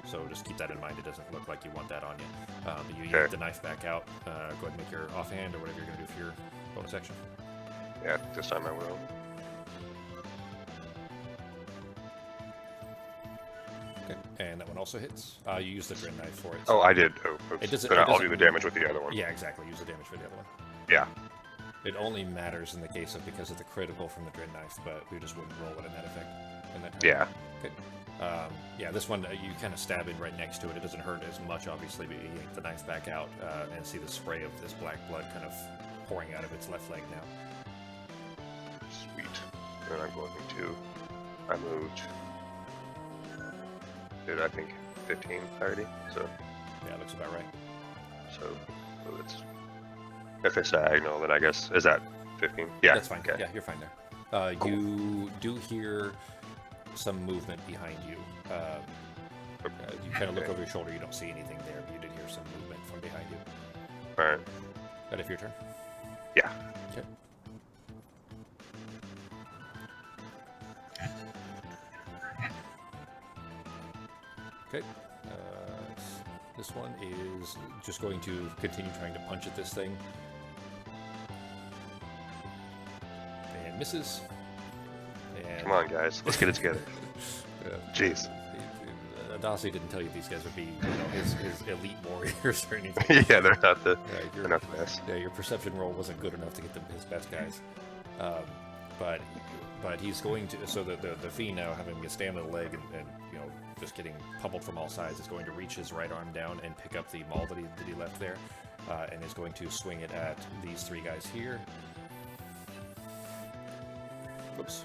So just keep that in mind. It doesn't look like you want that on you. But you get the knife back out. Go ahead and make your offhand or whatever you're going to do for your bonus action. Yeah, this time I will. Okay, and that one also hits. You use the Dren knife for it. Oh, I did. Oh, oops. It doesn't- Then it I'll do doesn't- the damage with the other one. Yeah, exactly. Use the damage for the other one. Yeah. It only matters in the case of because of the critical from the Dren knife, but we just wouldn't roll it in that effect. In that time. Yeah. Okay. Yeah, this one you kind of stab in right next to it. It doesn't hurt as much, obviously, but you yank the knife back out and see the spray of this black blood kind of pouring out of its left leg now. Sweet. Then I'm going to. I moved. Did I think 15 already? So. Yeah, looks about right. So it's. If it's diagonal, then I guess is that 15? Yeah. That's fine. Okay. Yeah, you're fine there. Cool. You do hear some movement behind you. You kind of look over your shoulder. You don't see anything there, but you did hear some movement from behind you. All right. That if your turn? Yeah. Okay. Okay. This one is just going to continue trying to punch at this thing. And misses. And Come on, guys. Let's get it together. Jeez. Adasi didn't tell you these guys would be his elite warriors or anything. Yeah, they're not the. Yeah, They're not the best. yeah, your perception roll wasn't good enough to get them his best guys. But he's going to. So the fiend now having a stamina leg and just getting pummeled from all sides is going to reach his right arm down and pick up the maul that he left there, and is going to swing it at these three guys here. Whoops.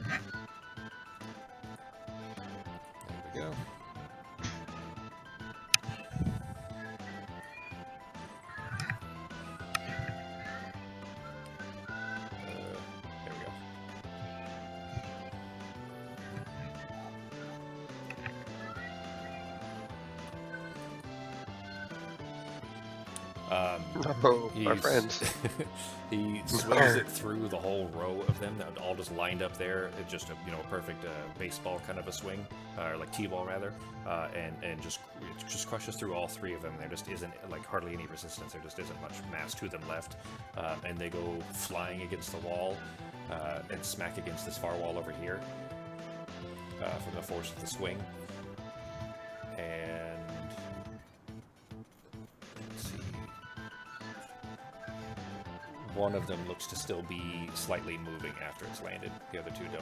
There we go. There we go. Oh, our friends. He swings it through the whole row of them that all just lined up there. It's just a perfect baseball kind of a swing, or like t-ball rather, and just crushes through all three of them. There just isn't like hardly any resistance. There just isn't much mass to them left, and they go flying against the wall and smack against this far wall over here from the force of the swing. And let's see. One of them looks to still be slightly moving after it's landed. The other two don't.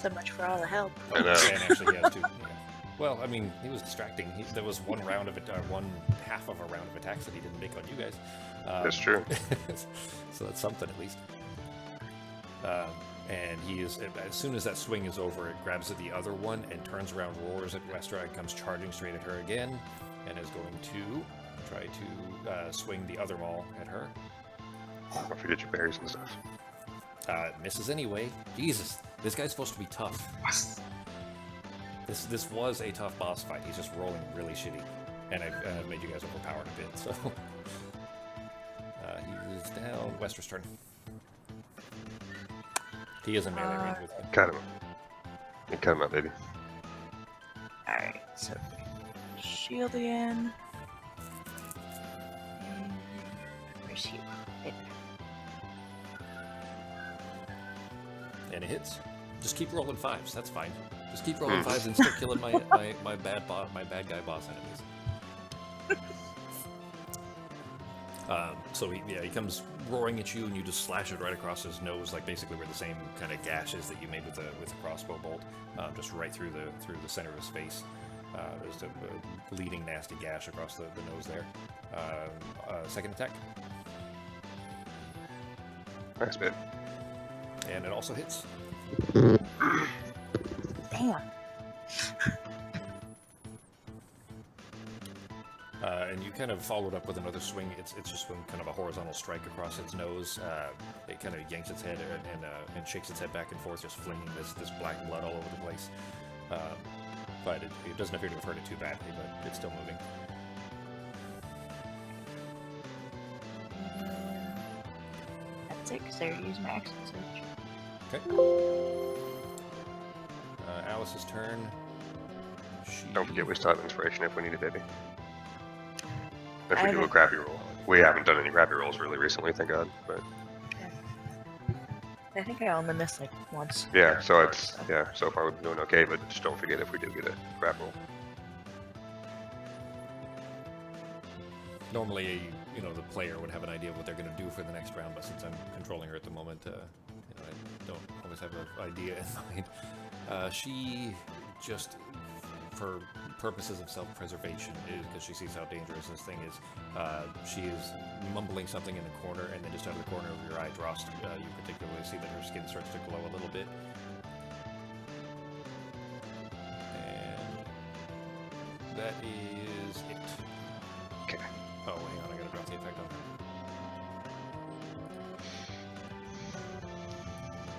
So much for all the help. I know. And actually, he has two. Yeah. Well, I mean, he was distracting. There was one half of a round of attacks that he didn't make on you guys. That's true. So that's something at least. And he is, as soon as that swing is over, it grabs at the other one and turns around, roars at Westra, and comes charging straight at her again, and is going to try to swing the other maul at her. Don't forget your berries and stuff. Misses anyway. Jesus, this guy's supposed to be tough. This was a tough boss fight. He's just rolling really shitty, and I've made you guys overpowered a bit. So he is down. Westra's turn. He is in melee range with him. Cut him. You cut him up, baby. Alright, so shield again. And where's he? Right there. And it hits. Just keep rolling fives. That's fine. Just keep rolling fives and start killing my bad guy boss enemies. So he comes roaring at you, and you just slash it right across his nose, like basically where the same kind of gashes that you made with the crossbow bolt, just right through the center of his face. There's a bleeding, nasty gash across the nose there. Second attack, Nice bit. and it also hits. Damn. And you kind of followed up with another swing. It's just been kind of a horizontal strike across its nose. It kind of yanks its head and shakes its head back and forth, just flinging this black blood all over the place. But it doesn't appear to have hurt it too badly, but it's still moving. That's it, because I already used my action surge. Okay. Alice's turn. Don't forget we still have inspiration if we need it, baby. If I we do a haven't- crappy roll. We haven't done any crappy rolls really recently, thank God. But I think I only missed like once. yeah, so so far we've been doing okay, but just don't forget if we do get a crap roll. Normally, the player would have an idea of what they're going to do for the next round, but since I'm controlling her at the moment, I don't always have an idea in mind. She just, for purposes of self-preservation, is because she sees how dangerous this thing is. She is mumbling something in the corner, and then just out of the corner of your eye, Drost, you particularly see that her skin starts to glow a little bit. And that is it. Okay. Oh, hang on, I gotta drop the effect on her.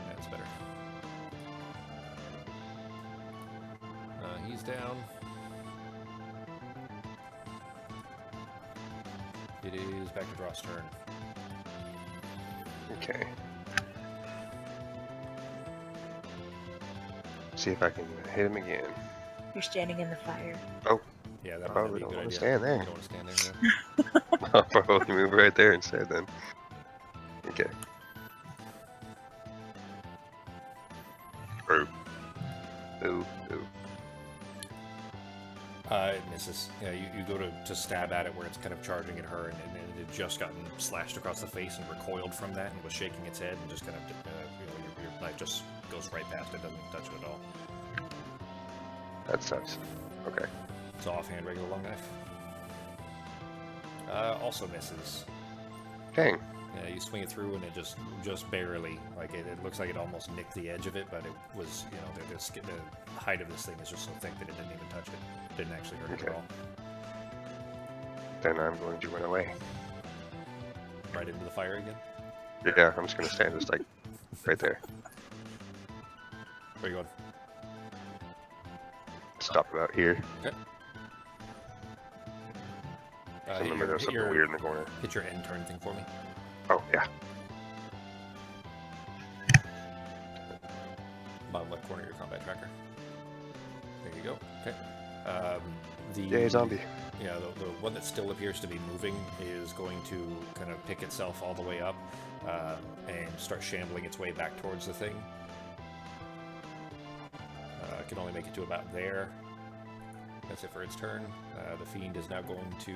That's better. He's down. It is back to Draw's turn. Okay. See if I can hit him again. You're standing in the fire. Oh, Yeah, I that'd probably be a don't good want to idea. stand You there. don't want to stand there, yeah. I'll probably move right there instead then. Okay. Ooh. Ooh. Ooh. It misses. Yeah, you go to stab at it where it's kind of charging at her, and it had just gotten slashed across the face and recoiled from that and was shaking its head and just kind of, your knife just goes right past it, doesn't touch it at all. That sucks. Okay. It's offhand, regular long knife. Also misses. Dang. Yeah, you swing it through and it just barely, like it looks like it almost nicked the edge of it, but it was, the height of this thing is just so thick that it didn't even touch it. Didn't actually hurt it at Okay. all. Then I'm going to run away. Right into the fire again. Yeah, I'm just going to stand just like right there. Where are you going? Stop about here. Okay. So remember there's something weird in the corner. Hit your end turn thing for me. Oh, yeah. Bottom left corner of your combat tracker. There you go. Okay. Yay, zombie. Yeah, the one that still appears to be moving is going to kind of pick itself all the way up and start shambling its way back towards the thing. It can only make it to about there. That's it for its turn. The fiend is now going to,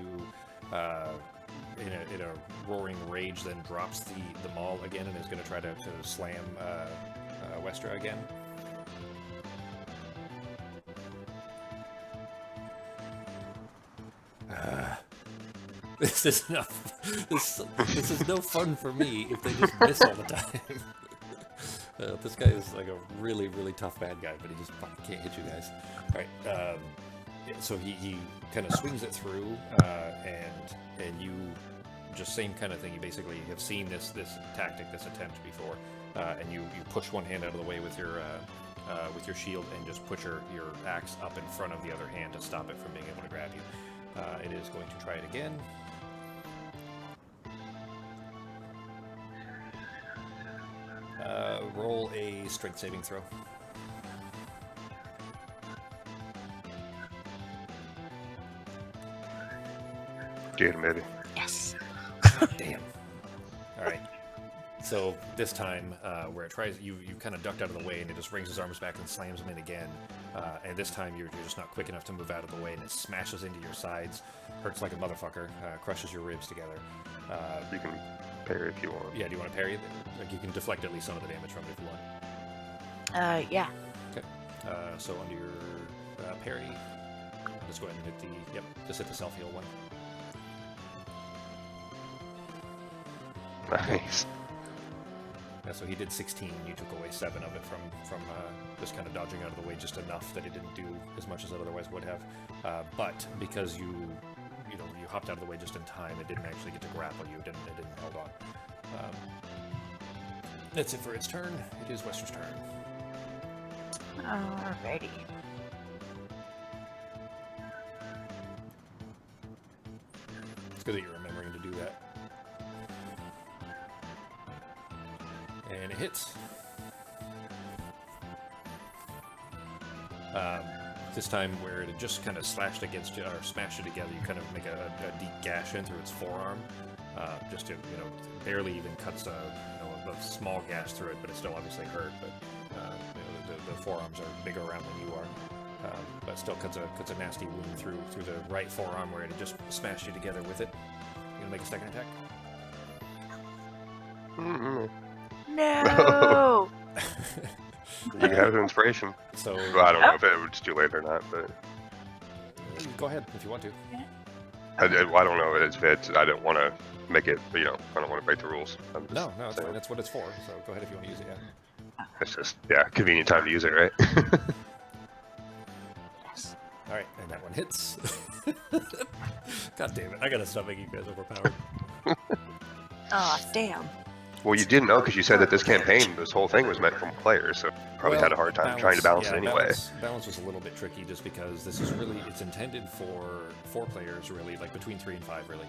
in a roaring rage, then drops the maul again and is going to try to slam Westra again. This is this is no fun for me if they just miss all the time. This guy is like a really, really tough bad guy, but he just fucking can't hit you guys. All right, so he kind of swings it through, and you just same kind of thing. You basically have seen this tactic, this attempt before, and you push one hand out of the way with your shield and just put your axe up in front of the other hand to stop it from being able to grab you. It is going to try it again. Roll a strength saving throw. Get him, baby. Yes. Damn. All right. So this time, where it tries, you kind of ducked out of the way, and it just rings his arms back and slams him in again. And this time you're just not quick enough to move out of the way, and it smashes into your sides, hurts like a motherfucker, crushes your ribs together. You can parry if you want. Yeah, do you want to parry it? Like, you can deflect at least some of the damage from it if you want. Yeah. Okay. So under your parry, just go ahead and hit the, yep, just hit the self-heal one. Nice. Yeah, so he did 16, you took away 7 of it from just kind of dodging out of the way just enough that it didn't do as much as it otherwise would have. But because you hopped out of the way just in time, it didn't actually get to grapple you, it didn't hold on. That's it for its turn. It is Wester's turn. Alrighty. It's good that you're remembering to do that. And it hits. This time where it just kind of slashed against you, or smashed it together, you kind of make a deep gash in through its forearm. Just to, barely even cuts a small gash through it, but it still obviously hurt. But the forearms are bigger around than you are. But still cuts a nasty wound through the right forearm where it just smashed you together with it. You gonna make a second attack? No! You can have an inspiration. So Well, I don't know if it's too late or not, but go ahead if you want to. I don't know if it's. I don't want to make it. I don't want to break the rules. I'm just No, it's saying. fine. That's what it's for. So go ahead if you want to use it. Yeah. It's just convenient time to use it, right? Yes. All right, and that one hits. God damn it! I gotta stop making you guys overpowered. Aw, damn. Well, you didn't know because you said that this campaign, this whole thing was meant for players, so probably had a hard time trying to balance it anyway. Balance was a little bit tricky just because this is really, it's intended for 4 players really, like between 3 and 5 really,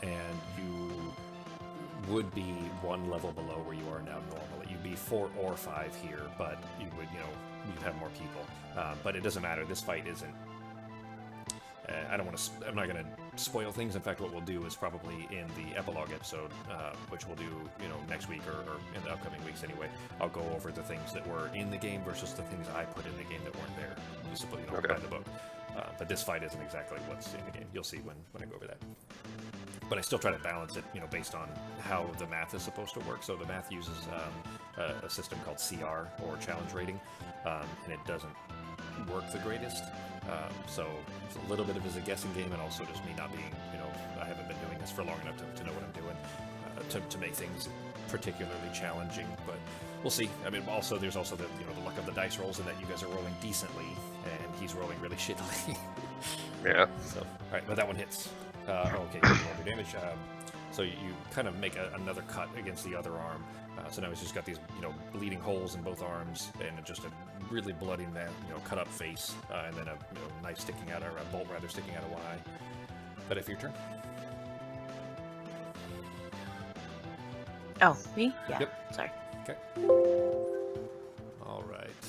and you would be 1 level below where you are now normally. You'd be 4 or 5 here, but you would, you'd have more people. But it doesn't matter. This fight isn't. I'm not going to spoil things. In fact, what we'll do is probably in the epilogue episode, which we'll do, next week or in the upcoming weeks anyway, I'll go over the things that were in the game versus the things I put in the game that weren't there, just by the book. But this fight isn't exactly what's in the game. You'll see when I go over that. But I still try to balance it, based on how the math is supposed to work. So the math uses a system called CR, or challenge rating, and it doesn't work the greatest. So it's a little bit of a guessing game, and also just me not being, I haven't been doing this for long enough to know what I'm doing, to make things particularly challenging. But we'll see. I mean, also there's also the the luck of the dice rolls, and that you guys are rolling decently, and he's rolling really shittily. Yeah. So all right, but that one hits. Okay, you roll your damage. So you kind of make another cut against the other arm. So now he's just got these, bleeding holes in both arms, and just a really bloody, cut up face, and then a knife sticking out, or a bolt rather sticking out of one eye. But if your turn. Oh, me? Yeah. Yep. Sorry. Okay. All right.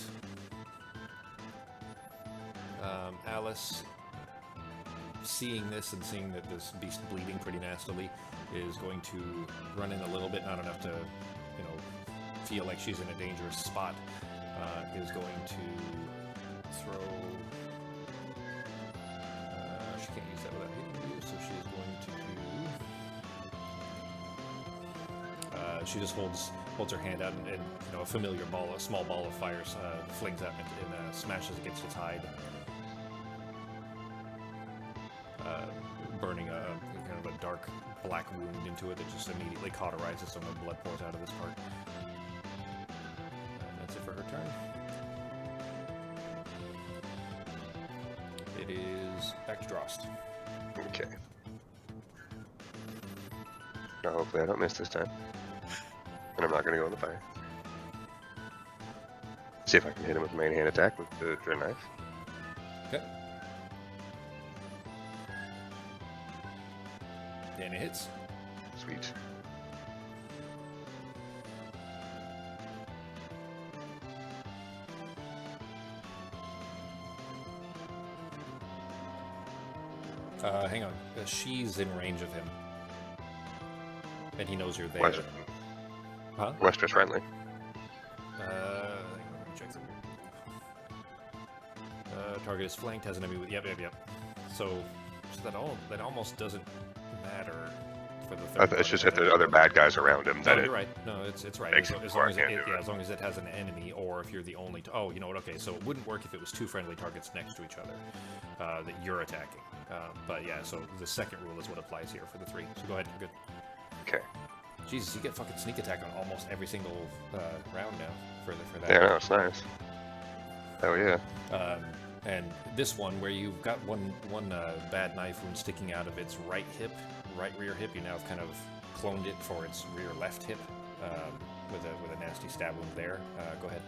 Alice, seeing this and seeing that this beast bleeding pretty nastily, is going to run in a little bit, not enough to, feel like she's in a dangerous spot. Is going to throw. She can't use that without hitting you, so she's going to. She just holds her hand out, and a familiar ball, a small ball of fire, flings out and smashes against its hide, burning a kind of a dark black wound into it that just immediately cauterizes, so no blood pours out of this part. That's it for her turn. It is back to Drost. Okay. Now hopefully I don't miss this time. And I'm not going to go in the fire. See if I can hit him with a main hand attack with the dread knife. Okay. And it hits. Sweet. Hang on. She's in range of him. And he knows you're there. Why is it? Huh? Wester's friendly. Check the target is flanked, has an enemy with. Yep. So that almost doesn't matter for the third. It's just if there's other bad guys around him. No, you're right. No, it's right. makes As it long more as handy, right? as long as it has an enemy, or if you're the only. Oh, you know what? Okay, so it wouldn't work if it was two friendly targets next to each other that you're attacking. But yeah, so the second rule is what applies here for the 3. So go ahead, you're good. Okay. Jesus, you get fucking sneak attack on almost every single round now for that. Yeah, no, it's nice. Hell yeah. And this one, where you've got one bad knife wound sticking out of its right rear hip, you now have kind of cloned it for its rear left hip with a nasty stab wound there. Go ahead.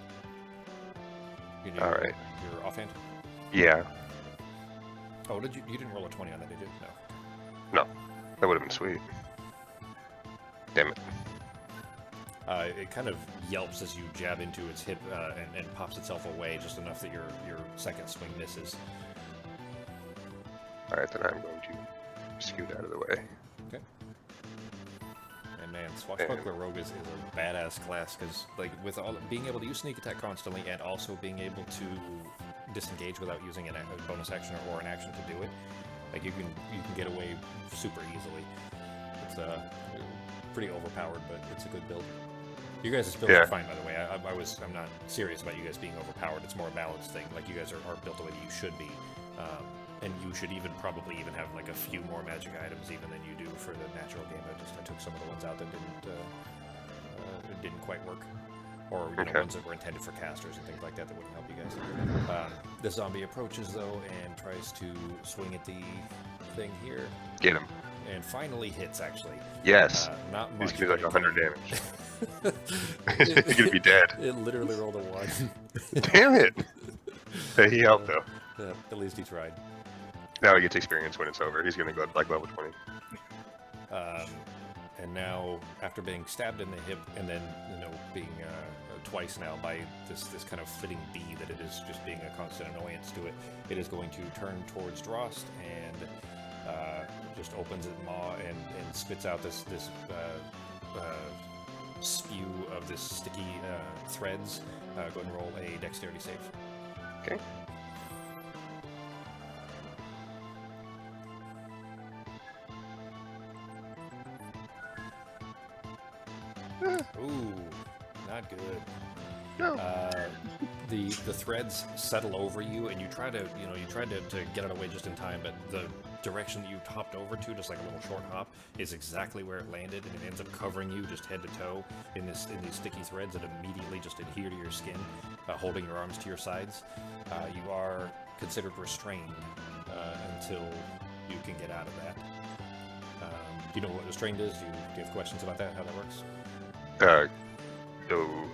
You do All right. Your offhand. Yeah. Oh, you didn't roll a 20 on that, did you? No. That would have been sweet. Damn it. It kind of yelps as you jab into its hip and pops itself away just enough that your second swing misses. Alright, then I'm going to scoot out of the way. Okay. And man, Swashbuckler Rogue is a badass class because, like, with all being able to use sneak attack constantly and also being able to disengage without using a bonus action or an action to do it, like you can get away super easily. It's pretty overpowered, but it's a good build. You guys' build are fine, by the way. I'm not serious about you guys being overpowered. It's more a balance thing. Like, you guys are built the way that you should be. And you should probably even have like a few more magic items even than you do for the natural game. I took some of the ones out that didn't quite work, or ones that were intended for casters and things like that wouldn't help you guys. The zombie approaches though and tries to swing at the thing here. Get him. And finally hits, actually. Yes. Not much. He's gonna be like 100 damage. He's gonna be dead. It literally rolled a 1. Damn it! Hey, he helped though. Yeah, at least he tried. Now he gets experience when it's over. He's gonna go like level 20. And now, after being stabbed in the hip, and then being twice now by this kind of flitting bee that it is just being a constant annoyance to it, it is going to turn towards Drost and just opens its maw and spits out this spew of this sticky threads. Go ahead and roll a dexterity save. Okay. Ooh, not good. No. The threads settle over you, and you try to get out of the way just in time, but the direction that you hopped over to, just like a little short hop, is exactly where it landed, and it ends up covering you just head to toe in these sticky threads that immediately just adhere to your skin, holding your arms to your sides. You are considered restrained until you can get out of that. Do you know what restrained is? Do you have questions about that? How that works?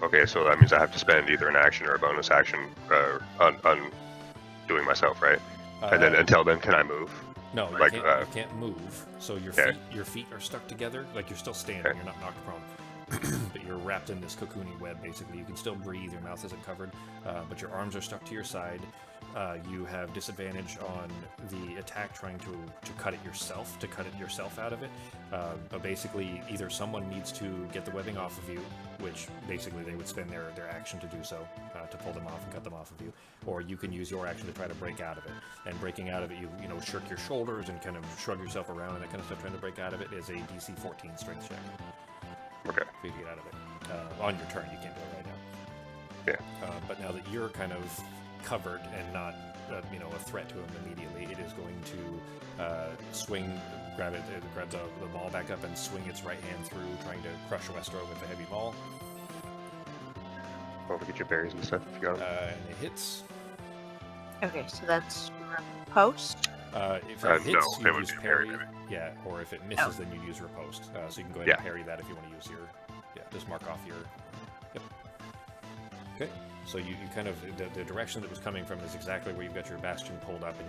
Okay, so that means I have to spend either an action or a bonus action on doing myself, right? And then until then, can I move? No, you can't move. So your feet are stuck together, like you're still standing. You're not knocked prone, but you're wrapped in this cocoony web. Basically, you can still breathe. Your mouth isn't covered, but your arms are stuck to your side. You have disadvantage on the attack trying to cut it yourself out of it. But basically, either someone needs to get the webbing off of you, which basically they would spend their action to do so, to pull them off and cut them off of you, or you can use your action to try to break out of it. And breaking out of it, you shirk your shoulders and kind of shrug yourself around and that kind of stuff. Trying to break out of it is a DC 14 strength check. Okay. For you to get out of it. On your turn, you can't do it right now. Yeah. But now that you're kind of covered and not a threat to him immediately, it is going to grab the ball back up and swing its right hand through, trying to crush Westro with the heavy ball. Oh, get your berries and stuff if you got them. And it hits. Okay, so that's riposte. If it hits, no, you use parry. Yeah, or if it misses, then you use riposte. So you can go ahead and parry that if you want to use your. Yeah, just mark off your. Yep. Okay. So you kind of, the direction that was coming from is exactly where you've got your bastion pulled up, and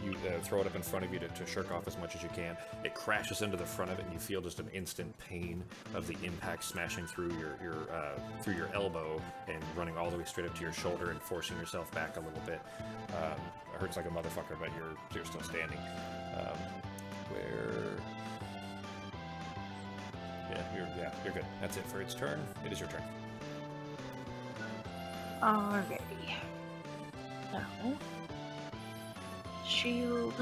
you throw it up in front of you to shirk off as much as you can. It crashes into the front of it, and you feel just an instant pain of the impact smashing through your elbow and running all the way straight up to your shoulder and forcing yourself back a little bit. It hurts like a motherfucker, but you're still standing. You're good. That's it for its turn. It is your turn. Alrighty. So, shield.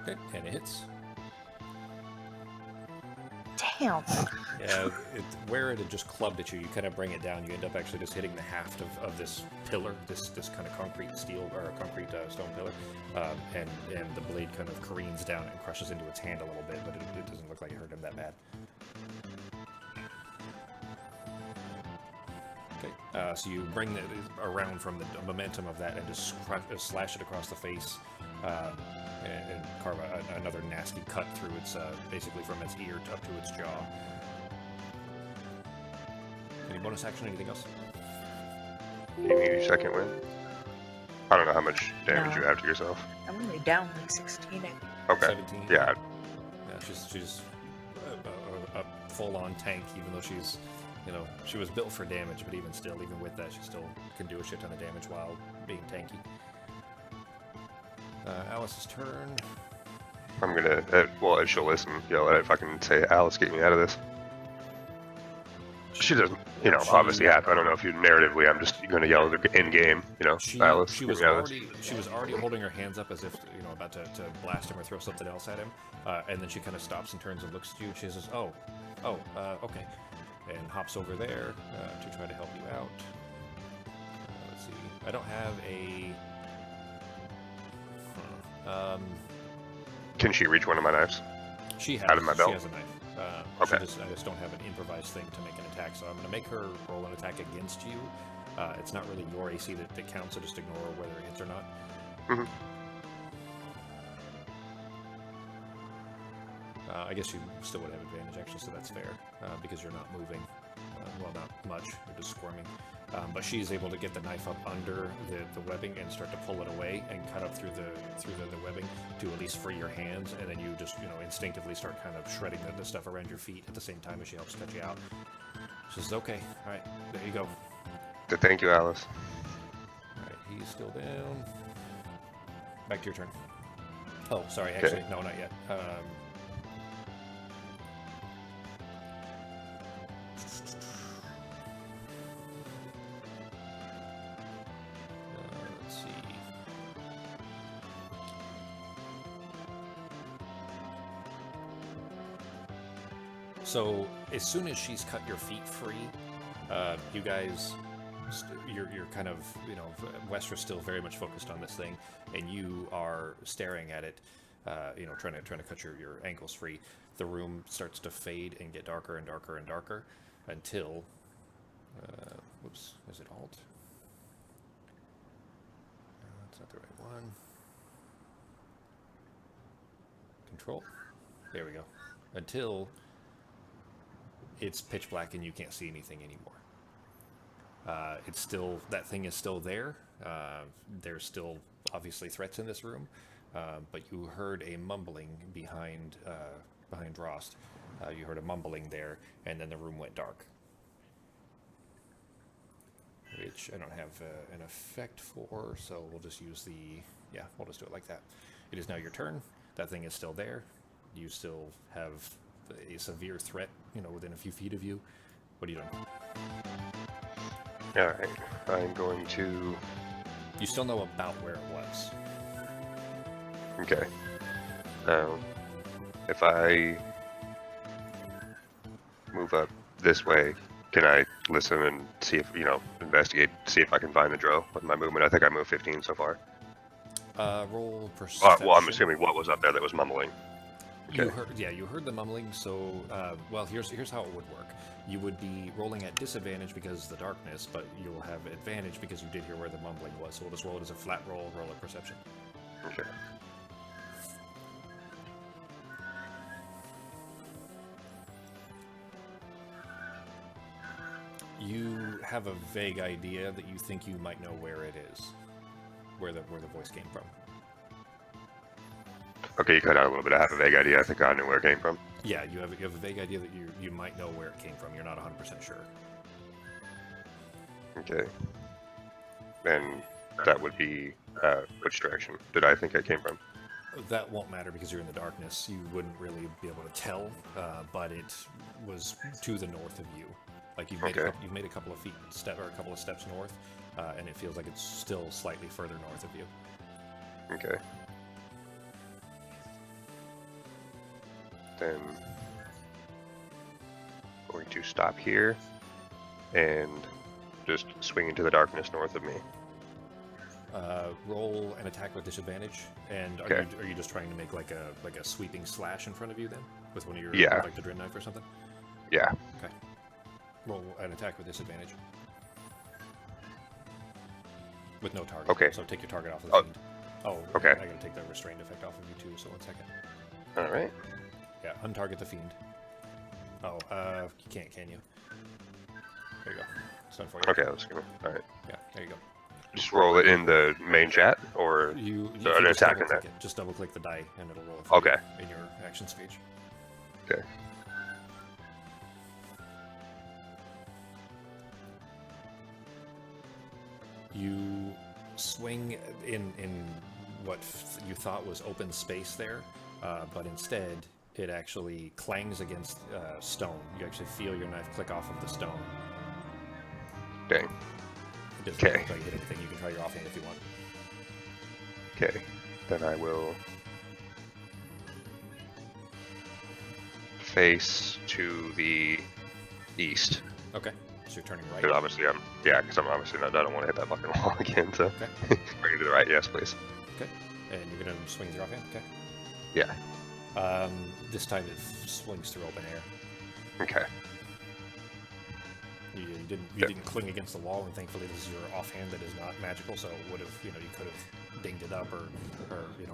Okay, and it hits. Damn. Yeah, where it had just clubbed at you, you kind of bring it down. You end up actually just hitting the haft of this pillar, this kind of concrete steel or concrete stone pillar, and the blade kind of careens down and crushes into its hand a little bit, but it doesn't look like it hurt him that bad. Okay, so you bring it around from the momentum of that and just slash it across the face. And carve another nasty cut through its, basically from its ear up to its jaw. Any bonus action, anything else? You need your second win? I don't know how much damage No. you have to yourself. I'm only down like 16. Okay. 17? Yeah. Yeah, she's a full-on tank, even though she's, she was built for damage, but even still, even with that, she still can do a shit ton of damage while being tanky. Alice's turn. I'm gonna, well, if she'll listen, yell at it if I can say, Alice, get me out of this. She doesn't, obviously have. I don't know if you narratively, I'm just gonna yell at her in game, Alice, She get was me out of this. she was already holding her hands up as if, about to blast him or throw something else at him. And then she kind of stops and turns and looks at you. And she says, okay. And hops over there to try to help you out. Let's see. I don't have a... Can she reach one of my knives? She has. Out of my belt? She has a knife. Okay. I just don't have an improvised thing to make an attack, so I'm going to make her roll an attack against you. It's not really your AC that counts, so just ignore whether it hits or not. Mm-hmm. I guess you still would have advantage, actually, so that's fair, because you're not moving. Well, not much. You're just squirming. But she's able to get the knife up under the webbing and start to pull it away and cut up through the webbing to at least free your hands, and then you just instinctively start kind of shredding the stuff around your feet at the same time as she helps cut you out. She says, "Okay, all right, there you go." Good, thank you, Alice. All right, he's still down. Back to your turn. Oh, sorry. Actually, no, not yet. Let's see. So as soon as she's cut your feet free, you guys, you're kind of, Westra's still very much focused on this thing, and you are staring at it, trying to cut your ankles free. The room starts to fade and get darker and darker and darker until, whoops, is it Alt? That's not the right one. Control. There we go. Until it's pitch black and you can't see anything anymore. It's still, that thing is still there. There's still obviously threats in this room, but you heard a mumbling behind Rost. You heard a mumbling there, and then the room went dark. Which I don't have an effect for, so we'll just use we'll just do it like that. It is now your turn. That thing is still there. You still have a severe threat, within a few feet of you. What are you doing? Alright, I'm going to... You still know about where it was. Okay. If I move up this way, can I listen and see if, investigate, see if I can find the drill with my movement? I think I moved 15 so far. Roll perception. Well, I'm assuming what was up there that was mumbling. Okay. You heard the mumbling, so, here's how it would work. You would be rolling at disadvantage because of the darkness, but you'll have advantage because you did hear where the mumbling was, so we'll just roll it as a flat roll at perception. Okay. You have a vague idea that you think you might know where it is, where the voice came from. Okay, you cut out a little bit. I have a vague idea. I think I knew where it came from. Yeah, you have a vague idea that you might know where it came from. You're not 100% sure. Okay. And that would be which direction did I think it came from? That won't matter because you're in the darkness. You wouldn't really be able to tell, but it was to the north of you. Like you've made, Okay. you've made a couple of a couple of steps north, and it feels like it's still slightly further north of you. Okay. Then going to stop here and just swing into the darkness north of me. Roll an attack with disadvantage, and Okay. are you just trying to make like a sweeping slash in front of you then, with one of your Yeah. like the dread knife or something? Yeah. Okay. Roll an attack with disadvantage. With no target. Okay. So take your target off of the Oh, fiend. Oh, okay. I gotta take the restrained effect off of you too. So 1 second. All right. Yeah, untarget the fiend. Oh, you can't, can you? There you go. It's done for you. Okay, that's good. All right. Yeah, there you go. Just roll it in the main chat, or You So if an you just attack in double-click there. it, just double click the die and it'll roll it for Okay. you in your action speech. okay. You swing in what you thought was open space there, but instead it actually clangs against stone. You actually feel your knife click off of the stone. Dang. It doesn't Okay. look like you hit anything. You can try your offhand if you want. Okay. Then I will face to the east. Okay, so you're turning right. Because obviously because I'm obviously not, I don't want to hit that fucking wall again, so Okay. bring it to the right, yes please. Okay, and you're gonna swing with your offhand. Okay. Yeah. This time it swings through open air. Okay. You didn't cling against the wall, and thankfully this is your offhand that is not magical, so it would have, you could have dinged it up or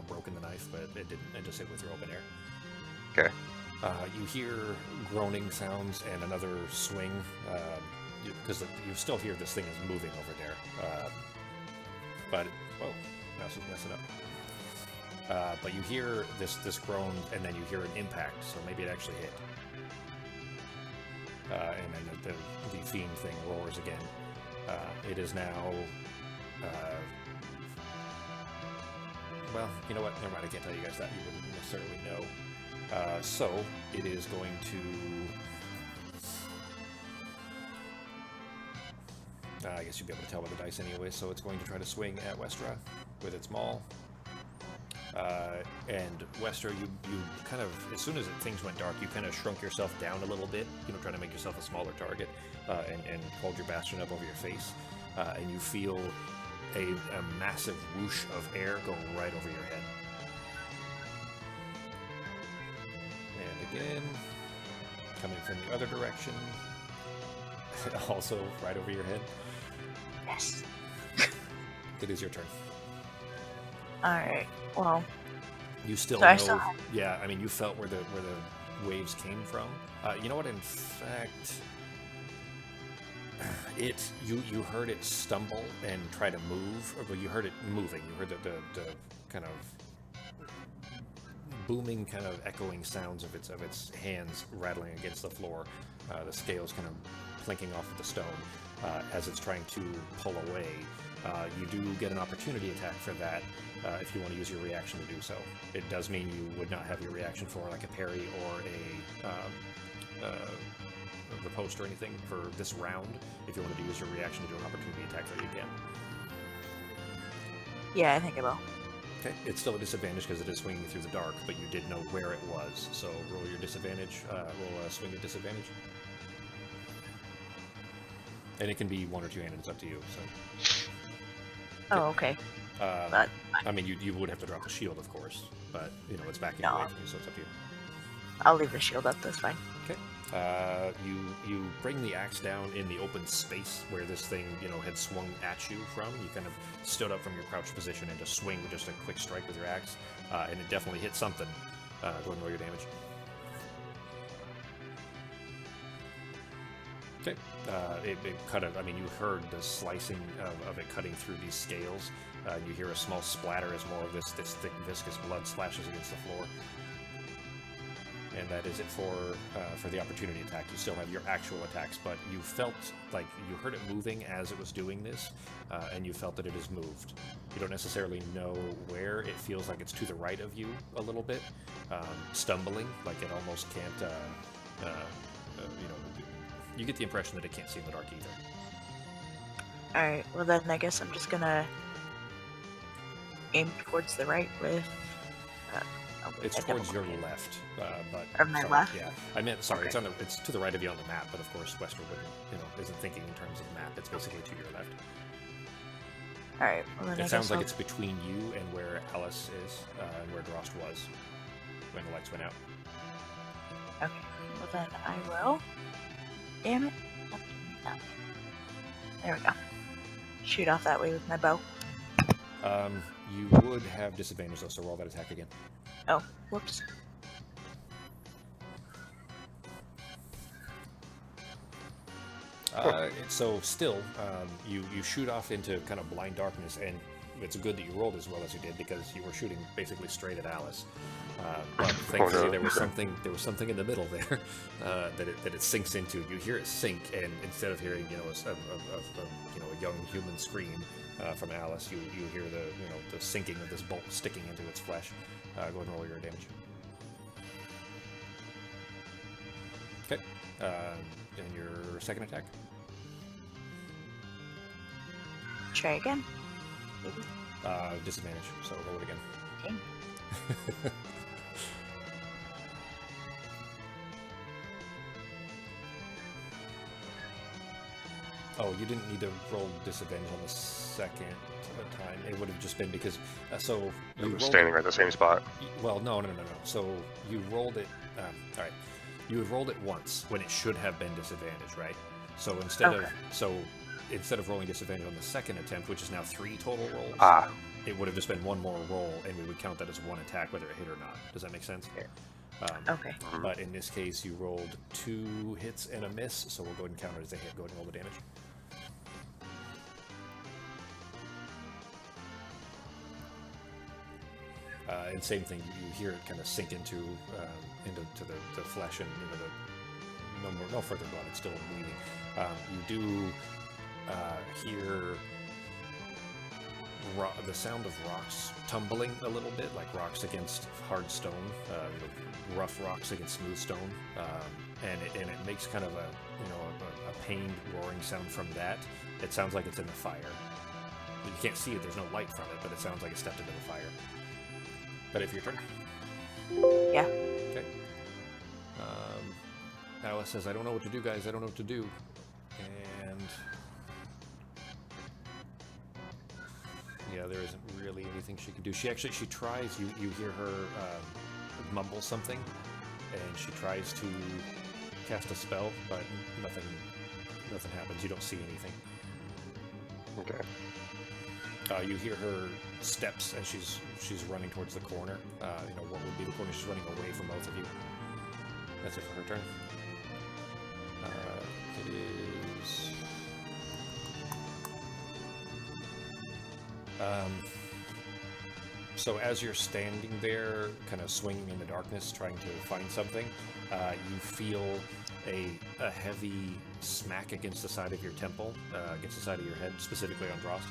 broken the knife, but it didn't. It just hit with your open air. Okay. You hear groaning sounds and another swing, because you still hear this thing is moving over there. But whoa, mouse is messing up. But you hear this groan, and then you hear an impact, so maybe it actually hit. And then the fiend thing roars again. It is now. Well, you know what? Never mind. I can't tell you guys that. You wouldn't necessarily know. So it is going to. I guess you'll be able to tell by the dice anyway. So it's going to try to swing at Westra with its maul. And Wester, you kind of, as soon as things went dark, you kind of shrunk yourself down a little bit, trying to make yourself a smaller target, and hold your bastion up over your face, and you feel a massive whoosh of air go right over your head. And again, coming from the other direction, also right over your head. Yes. It is your turn. Alright, well, You still So I know, still have- yeah. I mean, you felt where the waves came from. You know what? In fact, you heard it stumble and try to move. Well, you heard it moving. You heard the kind of booming, kind of echoing sounds of its hands rattling against the floor. The scales kind of clinking off of the stone as it's trying to pull away. You do get an opportunity attack for that if you want to use your reaction to do so. It does mean you would not have your reaction for like a parry or a riposte or anything for this round. If you wanted to use your reaction to do an opportunity attack, that you can. yeah, I think I will. Okay, it's still a disadvantage because it is swinging through the dark, but you did know where it was. So roll your disadvantage. Roll a swing at disadvantage. And it can be one or two-handed. It's up to you. So. Oh, okay. But I mean, you would have to drop the shield, of course, but it's backing No. away from you, so it's up to you. I'll leave the shield up, that's fine. Okay. You bring the axe down in the open space where this thing, had swung at you from. You kind of stood up from your crouched position and just swing with just a quick strike with your axe, and it definitely hit something. Go ahead and roll your damage. Okay. It cut it. I mean, you heard the slicing of it cutting through these scales. You hear a small splatter as more of this thick, viscous blood splashes against the floor. and that is it for the opportunity attack. You still have your actual attacks, but you felt like you heard it moving as it was doing this, and you felt that it has moved. You don't necessarily know where. It feels like it's to the right of you a little bit, stumbling, like it almost can't. You get the impression that it can't see in the dark either. Alright, well then I guess I'm just gonna aim towards the right with... It's towards your left, but... Or my sorry, left? Yeah, I meant, sorry, Okay. it's to the right of you on the map, but of course Wester wouldn't, isn't thinking in terms of map. It's basically to your left. Alright, well then I It guess sounds like I'll- it's between you and where Alice is, and where Drost was when the lights went out. Okay, well then I will... Damn it. No. There we go. Shoot off that way with my bow. You would have disadvantage though, so roll that attack again. Oh, whoops. So still, you shoot off into kind of blind darkness, and it's good that you rolled as well as you did because you were shooting basically straight at Alice. But thankfully there was something in the middle there that it sinks into. You hear it sink, and instead of hearing a young human scream from Alice, you hear the sinking of this bolt sticking into its flesh. Go ahead and roll your damage. Okay, and your second attack. Try again. Maybe. Disadvantage, so roll it again. Dang. Oh, you didn't need to roll disadvantage on the second time. It would have just been because so you I'm rolled, standing right at the same spot. well, no. So you rolled it. All right, you had rolled it once when it should have been disadvantage, right? So instead of rolling disadvantage on the second attempt, which is now 3 total rolls, it would have just been one more roll, and we would count that as one attack, whether it hit or not. Does that make sense? Okay. But in this case, you rolled 2 hits and a miss, so we'll go ahead and count it as a hit. Go ahead and roll the damage. And same thing, you hear it kind of sink into the flesh, and no further blood. It's still bleeding. You do hear the sound of rocks tumbling a little bit, like rocks against hard stone, rough rocks against smooth stone, and it makes kind of a pained roaring sound from that. It sounds like it's in the fire. You can't see it, there's no light from it, but it sounds like it stepped into the fire. But if your turn. Yeah. Okay. Alice says, I don't know what to do, guys. I don't know what to do. And yeah, there isn't really anything she can do. She tries. You hear her mumble something, and she tries to cast a spell, but nothing happens. You don't see anything. Okay. You hear her steps as she's running towards the corner. What would be the corner? She's running away from both of you. That's it for her turn. It is. So as you're standing there, kind of swinging in the darkness, trying to find something, you feel a heavy smack against the side of your temple, against the side of your head, specifically on Drost.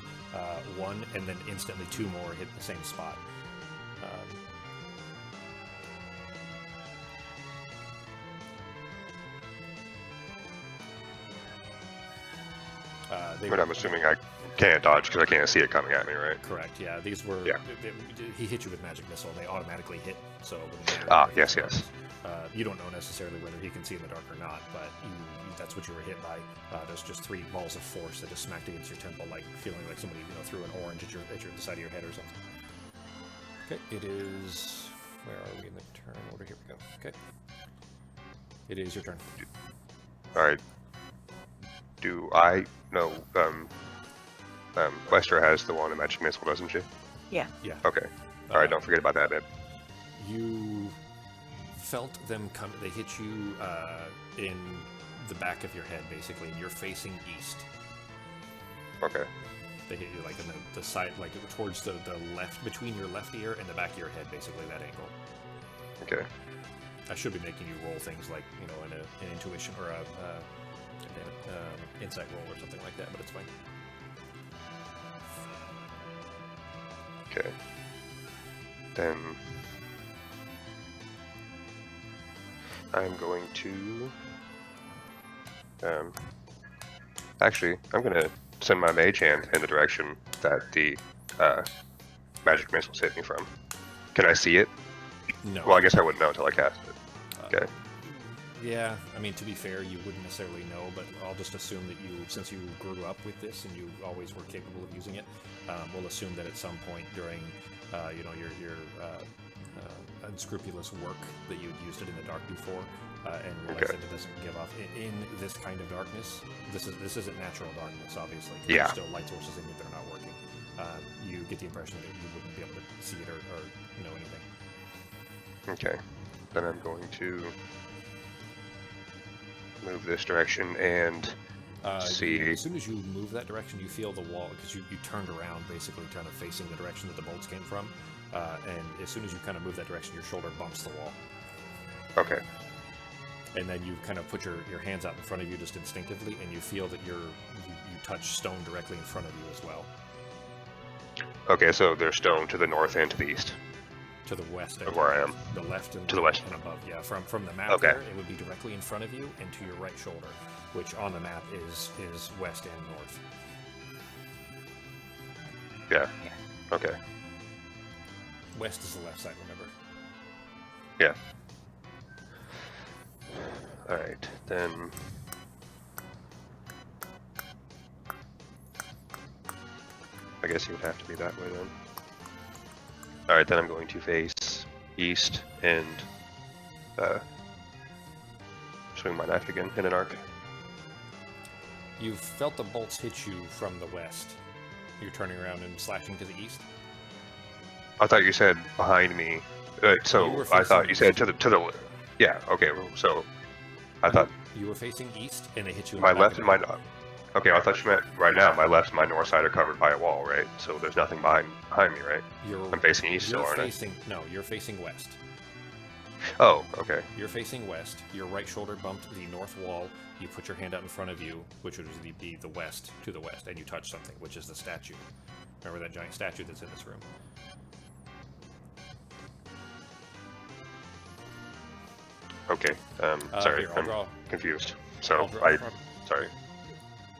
1, and then instantly 2 more hit the same spot. But I'm assuming I can't dodge because I can't see it coming at me, right? Correct, yeah. These were... Yeah. He hit you with Magic Missile, and they automatically hit, so... Yes. You don't know necessarily whether he can see in the dark or not, but that's what you were hit by. There's just 3 balls of force that just smacked against your temple, like feeling like somebody threw an orange at the side of your head or something. Okay, it is... Where are we in the turn order? Here we go. Okay. It is your turn. Alright. Do I know, Wester has the one in Magic Missile, doesn't she? Yeah. Yeah. Okay. Alright, don't forget about that bit. You felt them come. They hit you in the back of your head, basically, and you're facing east. Okay. They hit you like in the side, like towards the left, between your left ear and the back of your head, basically that angle. Okay. I should be making you roll things like, you know, an intuition or a insight roll or something like that, but it's fine. Okay. Then I'm going to actually I'm gonna send my mage hand in the direction that the magic missiles hit me from. Can I see it? No. Well, I guess I wouldn't know until I cast it. Okay. Yeah, I mean, to be fair, you wouldn't necessarily know, but I'll just assume that you, since you grew up with this and you always were capable of using it, we'll assume that at some point during, you know, your unscrupulous work that you'd used it in the dark before, and realized that it doesn't give off in this kind of darkness. This isn't natural darkness, obviously. 'Cause there's still light sources in it that are not working. You get the impression that you wouldn't be able to see it or know anything. Okay. Then I'm going to move this direction and see. As soon as you move that direction, you feel the wall, because you turned around basically kind of facing the direction that the bolts came from, and as soon as you kind of move that direction, your shoulder bumps the wall. Okay. And then you kind of put your hands out in front of you just instinctively, and you feel that you touch stone directly in front of you as well. Okay, so there's stone to the north and to the east. To the west. Of where I am. The left and to the west and above. Yeah, from the map there, it would be directly in front of you and to your right shoulder, which on the map is west and north. Yeah. Okay. West is the left side, remember? Yeah. Alright, then I guess he would have to be that way then. Alright, then I'm going to face east and swing my knife again in an arc. You've felt the bolts hit you from the west. You're turning around and slashing to the east? I thought you said behind me. So I thought you said to the yeah, okay, so I thought you were facing east and it hit you in my the left back and my okay, I thought you meant right now my left and my north side are covered by a wall, right? So there's nothing behind me, right? I'm facing east still, aren't I? No, you're facing west. Oh, okay. You're facing west. Your right shoulder bumped the north wall. You put your hand out in front of you, which would be the west, to the west, and you touch something, which is the statue. Remember that giant statue that's in this room? Okay. Sorry, here, I'm confused. So sorry.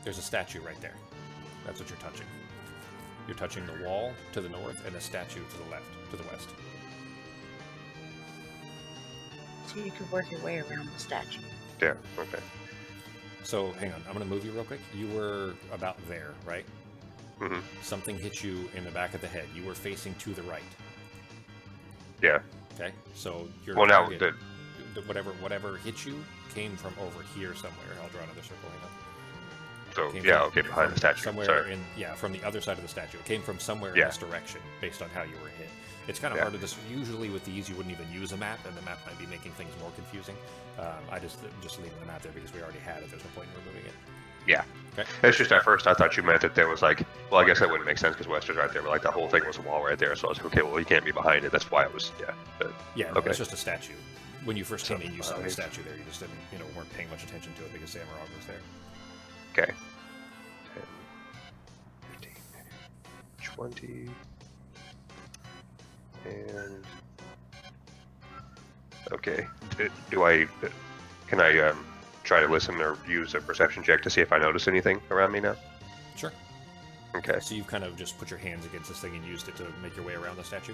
There's a statue right there. That's what you're touching. You're touching the wall to the north and a statue to the left, to the west. So you could work your way around the statue. Yeah, okay. So, hang on. I'm going to move you real quick. You were about there, right? Mm-hmm. Something hit you in the back of the head. You were facing to the right. Yeah. Okay? So, your target, whatever hit you came from over here somewhere. I'll draw another circle. Hang on. So, yeah, okay, behind the statue. Somewhere from the other side of the statue. It came from somewhere in this direction, based on how you were hit. It's kind of hard to usually with these, you wouldn't even use a map, and the map might be making things more confusing. I just leaving the map there because we already had it. There's no point in removing it. Yeah. Okay. It's just at first I thought you meant that there was like, well, I guess that wouldn't make sense because West is right there, but like the whole thing was a wall right there. So I was like, okay, well, you can't be behind it. That's why it was, No, it's just a statue. When you first came in, you saw the statue there. You just didn't, weren't paying much attention to it because Samarog was there. Okay. 10, 15, 20. And okay, can I try to listen or use a perception check to see if I notice anything around me now? Sure. Okay. So you've kind of just put your hands against this thing and used it to make your way around the statue?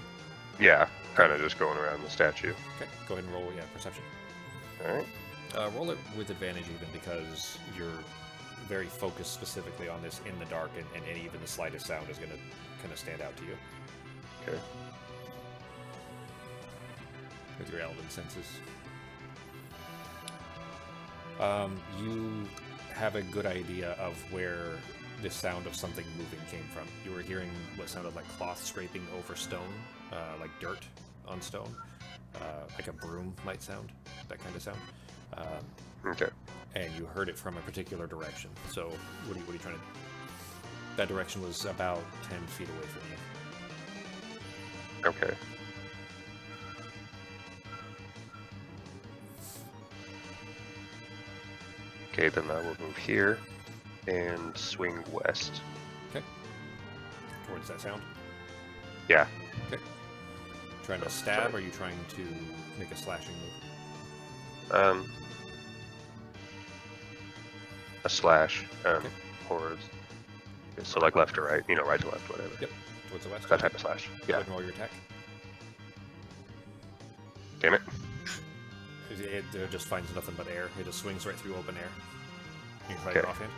Yeah, kind of just going around the statue. Okay, go ahead and roll, perception. Alright. Roll it with advantage even because you're very focused specifically on this in the dark and even the slightest sound is going to kind of stand out to you. Okay. With your elven senses. You have a good idea of where the sound of something moving came from. You were hearing what sounded like cloth scraping over stone, like dirt on stone, like a broom might sound, that kind of sound. Okay. And you heard it from a particular direction. So what are you trying to... That direction was about 10 feet away from you. Okay. Okay, then I will move here and swing west. Okay. Towards that sound. Yeah. Okay. Trying to stab, or are you trying to make a slashing move? A slash. Okay. Or so like left to right, you know, right to left, whatever. Yep. Towards the west. That type of slash. Go Yeah. ahead and roll your attack. Damn it. It just finds nothing but air. It just swings right through open air. You can try Okay. your offhand.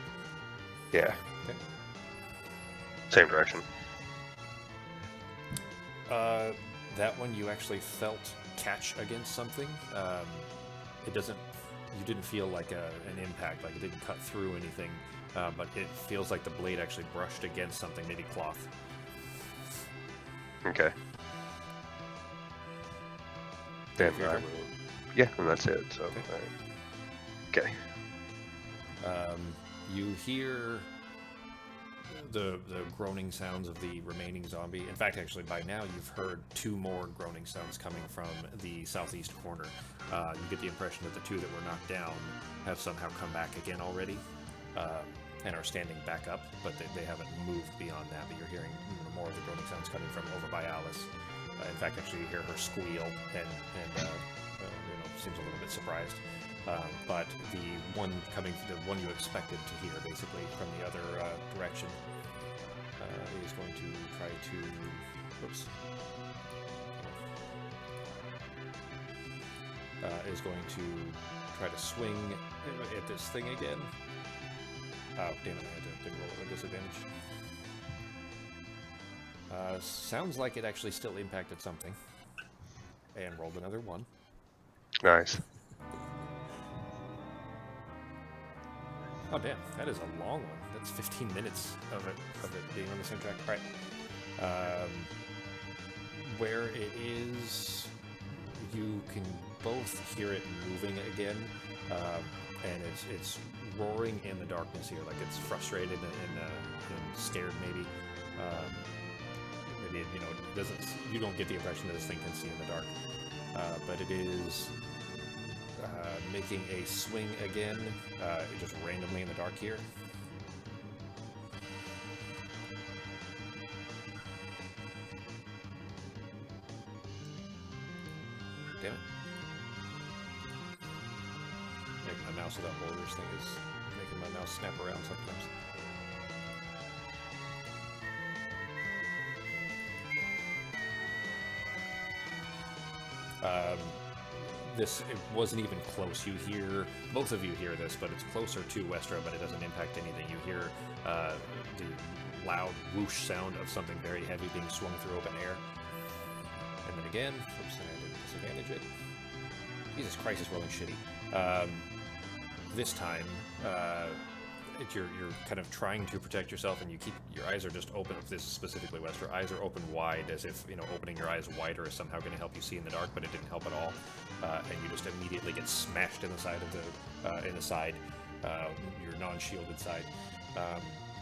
Yeah. Okay. Same direction. That one you actually felt catch against something. It doesn't. You didn't feel like an impact, like it didn't cut through anything, but it feels like the blade actually brushed against something, maybe cloth. Okay. Then Your I turn? will. Yeah, and that's it. So. Okay. Okay. You hear the groaning sounds of the remaining zombie. In fact, actually, by now you've heard 2 more groaning sounds coming from the southeast corner. You get the impression that the 2 that were knocked down have somehow come back again already, and are standing back up, but they haven't moved beyond that. But you're hearing more of the groaning sounds coming from over by Alice. In fact, actually, you hear her squeal, and seems a little bit surprised. But the one you expected to hear, basically from the other direction, is going to try to. Whoops. Is going to try to swing at this thing again. Oh, damn it! I did roll it with disadvantage. Sounds like it actually still impacted something, and rolled another 1. Nice. Oh damn, that is a long one. That's 15 minutes of it being on the same track. All right. Where it is, you can both hear it moving again, and it's roaring in the darkness here, like it's frustrated and scared maybe. Maybe it doesn't. You don't get the impression that this thing can see in the dark, but it is. Making a swing again, just randomly in the dark here. Damn it. Making my mouse without borders thing is making my mouse snap around sometimes. It wasn't even close. You hear, both of you hear this, but it's closer to Westra, but it doesn't impact anything. You hear the loud whoosh sound of something very heavy being swung through open air. And then again, oops, I didn't disadvantage it. Jesus Christ, it's rolling shitty. This time, you're kind of trying to protect yourself, and your eyes are just open. This is specifically Westra. Eyes are open wide, as if opening your eyes wider is somehow going to help you see in the dark, but it didn't help at all. And you just immediately get smashed in the side of your non-shielded side,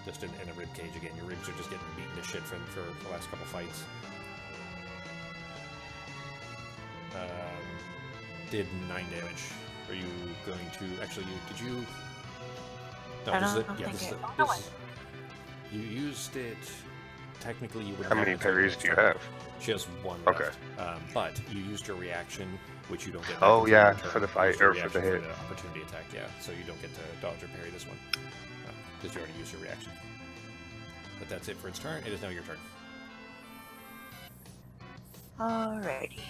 just in the rib cage again. Your ribs are just getting beaten to shit for the last couple fights. Did 9 damage. Are you going to actually? Did you? No, I this is don't it. Yeah, think this is it- it. no, This is- You used it. Technically, you would. How many parries do you have? She has 1 Okay. left. But you used your reaction, which you don't get. back Oh, until yeah, your turn. for the You fight, used your or for the reaction hit. opportunity attack. Yeah, so you don't get to dodge or parry this one because you already used your reaction. But that's it for its turn. It is now your turn. Alrighty.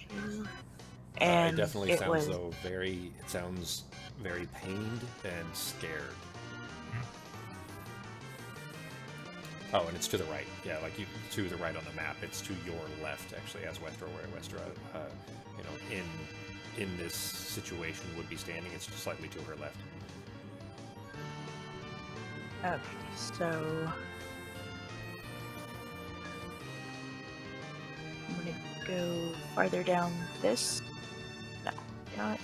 It And definitely it sounds was though very. It sounds very pained and scared. Oh, and it's to the right. Yeah, like to the right on the map. It's to your left, actually, as Westra, where Westra, in this situation would be standing. It's just slightly to her left. okay. So I'm gonna go farther down this. No, you know what?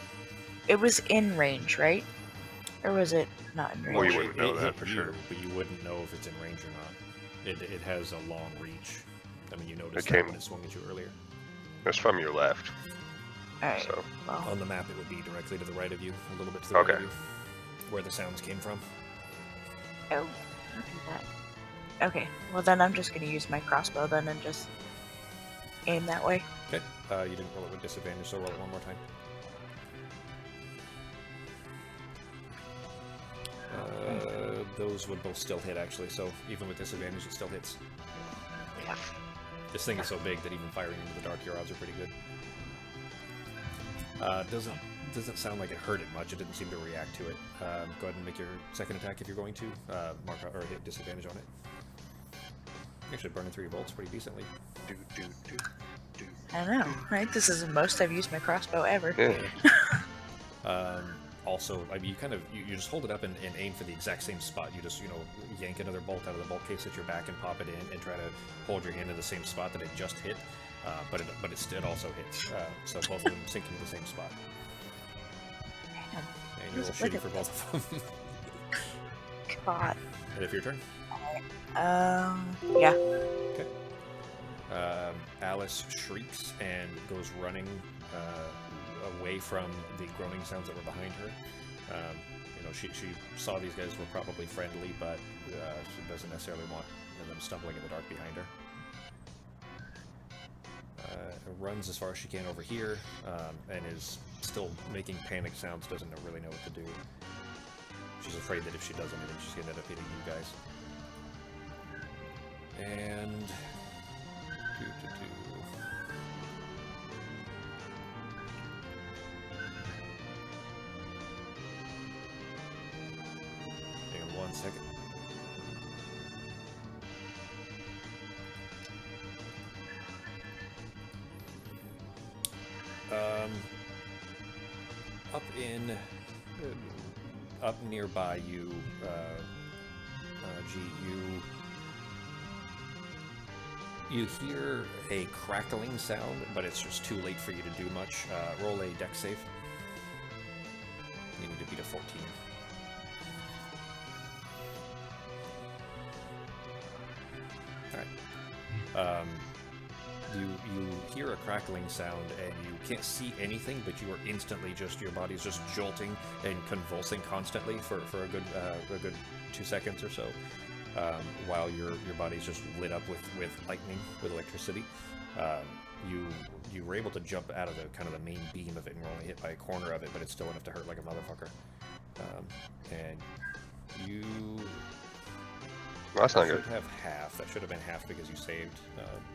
It was in range, right? Or was it not in range? Well, you wouldn't know It that hit for you, sure. but you wouldn't know if it's in range or not. It has a long reach. I mean, you noticed It that came- when it swung at you earlier. It's from your left. Alright. So Well, On the map, it would be directly to the right of you, a little bit to the right of you, where the sounds came from. oh, I'll do that. Okay. Well, then I'm just gonna use my crossbow then and just aim that way. Okay. You didn't roll it with disadvantage, so roll it one more time. Those would both still hit, actually, so even with disadvantage, it still hits. Yeah. This thing is so big that even firing into the dark, your odds are pretty good. Doesn't sound like it hurt it much. It didn't seem to react to it. Go ahead and make your second attack if you're going to. Mark out, or hit disadvantage on it. Actually, burning through your bolts pretty decently. I know, right? This is the most I've used my crossbow ever. yeah. Also, I mean, you just hold it up and aim for the exact same spot. You just, yank another bolt out of the bolt case at your back and pop it in and try to hold your hand in the same spot that it just hit. But it also hits. So both of them sink into the same spot. Man, And you roll shitty for both of them. God. And if your turn. Yeah. Okay. Alice shrieks and goes running away from the groaning sounds that were behind her. She saw these guys were probably friendly, but she doesn't necessarily want them stumbling in the dark behind her. Runs as far as she can over here, and is still making panic sounds, doesn't really know what to do. She's afraid that if she does anything, she's going to end up hitting you guys. And... Hang on 1 second. Up nearby you, G, you hear a crackling sound, but it's just too late for you to do much. Roll a dex save. You need to beat a 14. Alright. You hear a crackling sound and you can't see anything, but you are instantly your body's just jolting and convulsing constantly for a good 2 seconds or so, while your body's just lit up with lightning, with electricity. You were able to jump out of the main beam of it and were only hit by a corner of it, but it's still enough to hurt like a motherfucker. And you... Well, that's not good. Have half. That should have been half because you saved.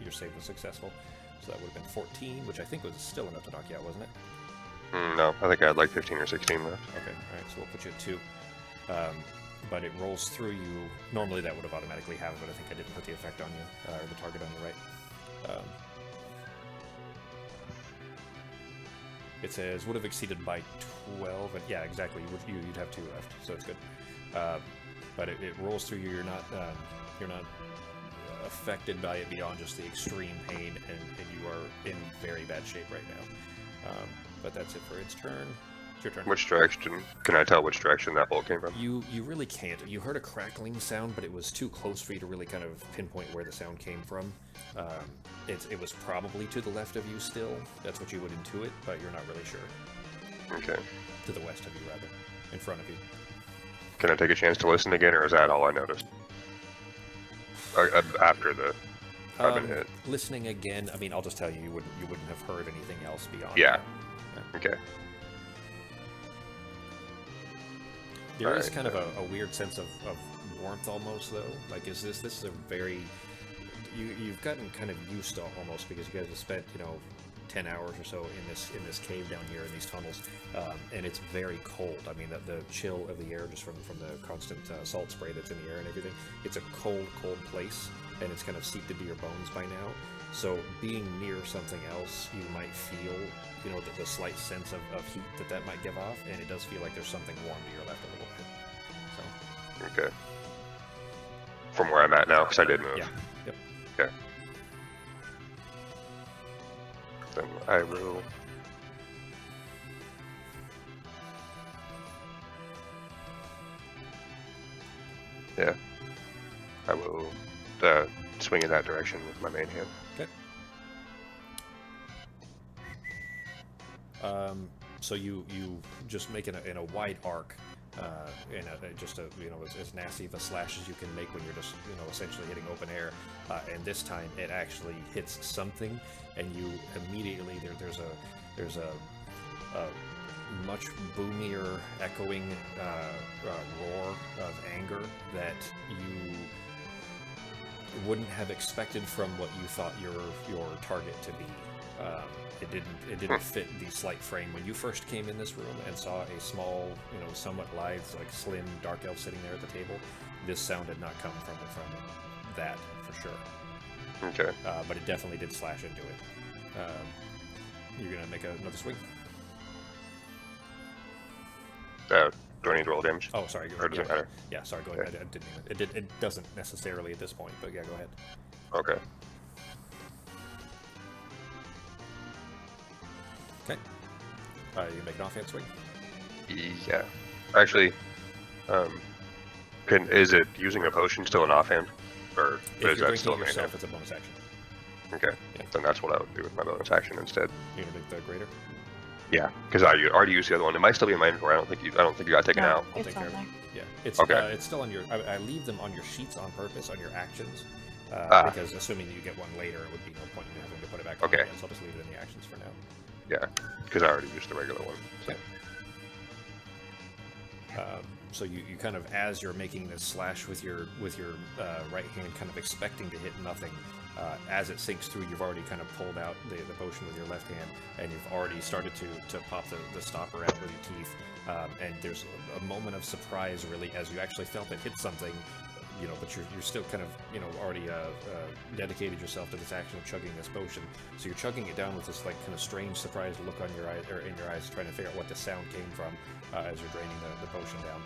Your save was successful, so that would have been 14, which I think was still enough to knock you out, wasn't it? No, I think I had like 15 or 16 left. Okay, all right. So we'll put you at 2. But it rolls through you. Normally that would have automatically happened, but I think I didn't put the effect on you, or the target on you right. It says would have exceeded by 12, and yeah, exactly. You'd have 2 left, so it's good. But it rolls through you. You're not affected by it beyond just the extreme pain, and you are in very bad shape right now. But that's it for its turn. It's your turn. Which direction? Can I tell which direction that bolt came from? You really can't. You heard a crackling sound, but it was too close for you to really kind of pinpoint where the sound came from. It was probably to the left of you still. That's what you would intuit, but you're not really sure. Okay. To the west of you, rather. In front of you. Can I take a chance to listen again, or is that all I noticed? After I've been hit. Listening again, I mean, I'll just tell you, you wouldn't have heard anything else beyond Yeah. that. Okay. There is kind of a weird sense of warmth almost, though. Like, this is a very... You've gotten kind of used to almost, because you guys have spent, 10 hours or so in this cave down here in these tunnels, and it's very cold. I mean, the chill of the air just from the constant salt spray that's in the air and everything. It's a cold place, and it's kind of seeped into your bones by now. So being near something else, you might feel, the slight sense of heat that might give off, and it does feel like there's something warm to your left a little bit. So. Okay. From where I'm at now, because I did move. Yeah. Yep. Okay. Then I will... Yeah. I will swing in that direction with my main hand. Okay. So you just make in a wide arc, just as nasty of a slash as you can make when you're just essentially hitting open air, and this time it actually hits something, and you immediately there's a much boomier, echoing roar of anger that you wouldn't have expected from what you thought your target to be. It didn't fit the slight frame. When you first came in this room and saw a small, somewhat lithe, like slim dark elf sitting there at the table, this sound did not come from that for sure. Okay. But it definitely did slash into it. You're gonna make another swing. Do I need to roll damage? Oh, sorry. Or does it matter? Yeah, sorry. Go ahead. It doesn't necessarily at this point, but yeah, go ahead. Okay. Okay. You make an offhand swing. Yeah. Actually, is it using a potion still an offhand, or If is you're that still a drinking main yourself, hand? it's a bonus action. Okay. Yeah. Then that's what I would do with my bonus action instead. You're gonna make the greater. Yeah, because I already used the other one. It might still be in my inventory. I don't think you got taken No, out. I'll it's take on care of there. it. Yeah, it's Okay. It's still on your. I leave them on your sheets on purpose on your actions, because assuming that you get one later, it would be no point in having to put it back on Okay. again. So I'll just leave it in the actions for now. Yeah, because I already used the regular one. So. So you kind of, as you're making this slash with your right hand, kind of expecting to hit nothing. As it sinks through, you've already kind of pulled out the potion with your left hand, and you've already started to pop the stopper out with your teeth. And there's a moment of surprise, really, as you actually felt it hit something, but you're still kind of, already dedicated yourself to this action of chugging this potion. So you're chugging it down with this like kind of strange, surprised look on your eye, or in your eyes, trying to figure out what the sound came from as you're draining the potion down.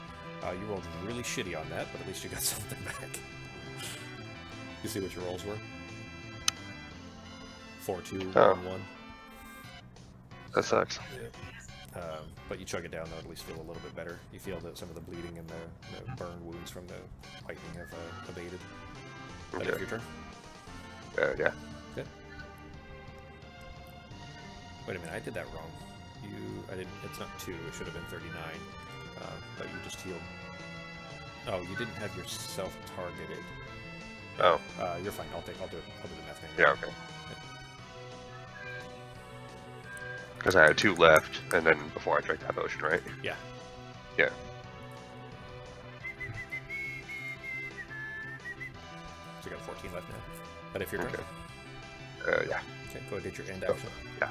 You rolled really shitty on that, but at least you got something back. You see what your rolls were? 4, 2, 1, 1. That sucks. But you chug it down, though, at least feel a little bit better. You feel that some of the bleeding and the burn wounds from the lightning have abated. Okay. That is your turn? Yeah. Good. Wait a minute, I did that wrong. It's not 2, it should have been 39. But you just healed. Oh, you didn't have yourself targeted. Oh. You're fine, I'll do the math. Yeah, okay. Because I had 2 left, and then before I drank that potion, right? Yeah. Yeah. So you got 14 left now. But if you're Okay. turn. Yeah. Okay, go ahead, did your end action. Yeah.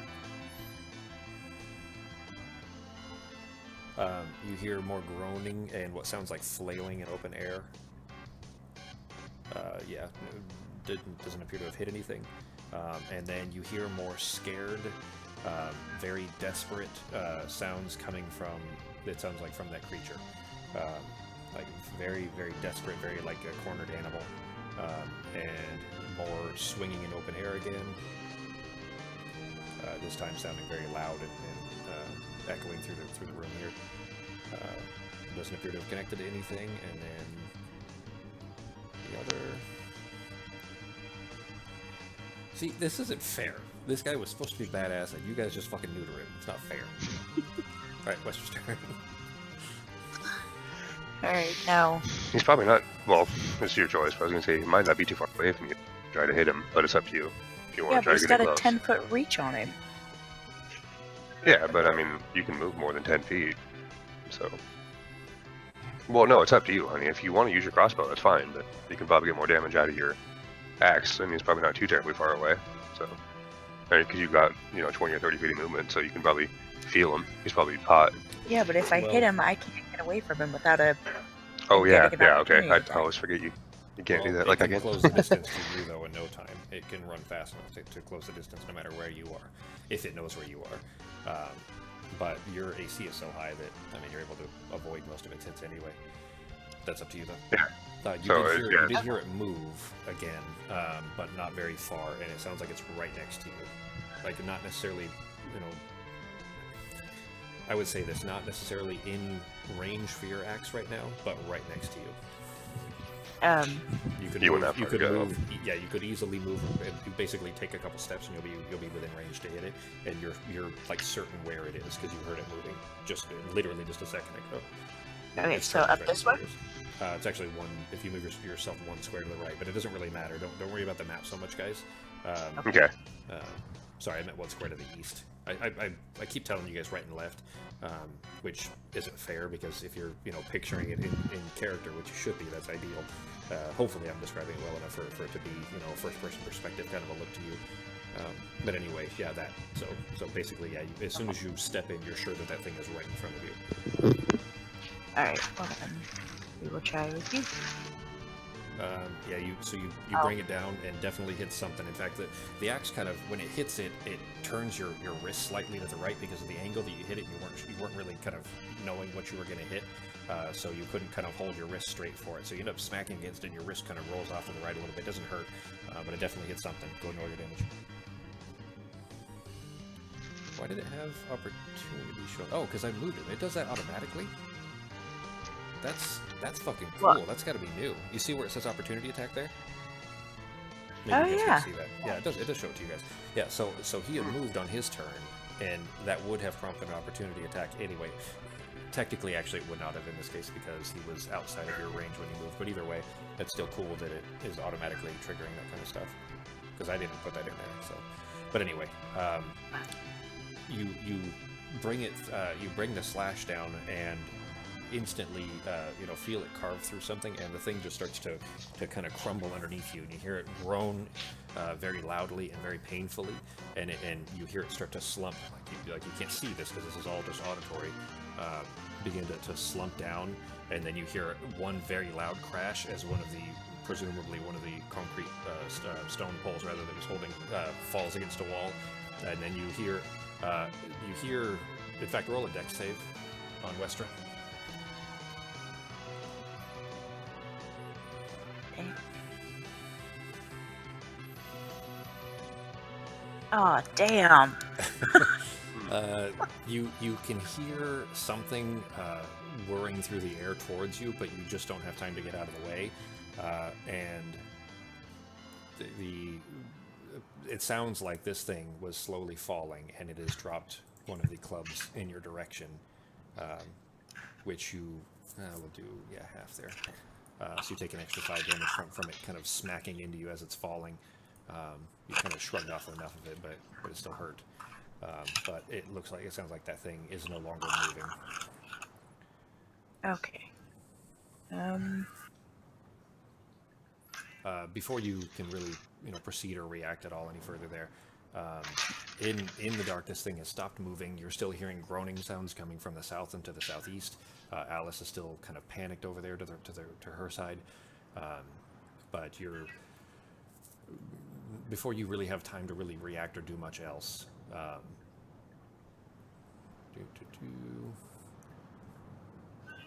You hear more groaning and what sounds like flailing in open air. Yeah, doesn't appear to have hit anything. And then you hear more scared, very desperate sounds coming from, it sounds like from that creature. Like very, very desperate, very like a cornered animal. And more swinging in open air again. This time sounding very loud and echoing through the room here. Doesn't appear to have connected to anything, and then the other. See, this isn't fair. This guy was supposed to be badass, and you guys just fucking neuter him. It's not fair. Alright, Wester's turn. Alright, now. He's probably not. Well, it's your choice. But I was gonna say he might not be too far away from you. Try to hit him, but it's up to you. If you want Yeah, to try but to he's get got him a close. 10-foot reach on him. Yeah, but I mean, you can move more than 10 feet. So. Well, no, it's up to you, honey. If you want to use your crossbow, that's fine. But you can probably get more damage out of your axe. I mean, it's probably not too terribly far away. So. Because you've got 20 or 30 feet of movement, so you can probably feel him. He's probably hot. Yeah, but if I Well- hit him, I can't get away from him without a. Oh yeah, getting an yeah, okay. opportunity I always forget you. You can't do Well, that like I it can can. close the distance to you, though, in no time. It can run fast enough to close the distance no matter where you are, if it knows where you are. But your AC is so high that, I mean, you're able to avoid most of its hits anyway. That's up to you, though. Yeah. You, So, did yeah. you did hear it move again, but not very far, and it sounds like it's right next to you. Like, not necessarily, I would say this, not necessarily in range for your axe right now, but right next to you. You could You move, wouldn't have you far to could go. move. Yeah, you could easily move. And you basically take a couple steps, and you'll be within range to hit it, and you're like certain where it is because you heard it moving just literally just a second ago. Okay, It's so totally up right this where way? it is. It's actually one. If you move yourself one square to the right, but it doesn't really matter. Don't worry about the map so much, guys. Okay. Sorry, I meant one square to the east. I keep telling you guys right and left, which isn't fair because if you're picturing it in character, which you should be, that's ideal. Hopefully, I'm describing it well enough for it to be a first-person perspective kind of a look to you. But anyway, yeah, that. So basically, yeah, as soon as you step in, you're sure that thing is right in front of you. Alright, well then, we will try with you. Yeah, you bring it down and definitely hits something. In fact, the axe kind of, when it hits it, it turns your wrist slightly to the right because of the angle that you hit it. And you weren't really kind of knowing what you were going to hit, so you couldn't kind of hold your wrist straight for it. So you end up smacking against it, and your wrist kind of rolls off to the right a little bit. It doesn't hurt, but it definitely hits something. Go and roll your damage. Why did it have opportunity show? Oh, because I moved it. It does that automatically. That's fucking cool. What? That's got to be new. You see where it says opportunity attack there? Oh, you guys yeah. can see that. Yeah, it does show it to you guys. Yeah, so he had moved on his turn, and that would have prompted an opportunity attack anyway. Technically, actually, it would not have in this case because he was outside of your range when he moved. But either way, it's still cool that it is automatically triggering that kind of stuff. Because I didn't put that in there. So, but anyway, you bring it, you bring the slash down and instantly feel it carve through something, and the thing just starts to kind of crumble underneath you, and you hear it groan very loudly and very painfully, and you hear it start to slump, like you can't see this because this is all just auditory, begin to slump down, and then you hear one very loud crash as presumably one of the concrete stone poles rather that was holding falls against a wall, and then you hear in fact, roll a dex save on Westra. Oh, damn. You can hear something whirring through the air towards you, but you just don't have time to get out of the way. And it sounds like this thing was slowly falling, and it has dropped one of the clubs in your direction, which you will do half there. So you take an extra 5 damage from it kind of smacking into you as it's falling. You kind of shrugged off enough of it, but it still hurt. But it sounds like that thing is no longer moving. Okay. Before you can really, proceed or react at all any further there, in the dark, this thing has stopped moving. You're still hearing groaning sounds coming from the south and to the southeast. Alice is still kind of panicked over there to her side, but before you really have time to really react or do much else.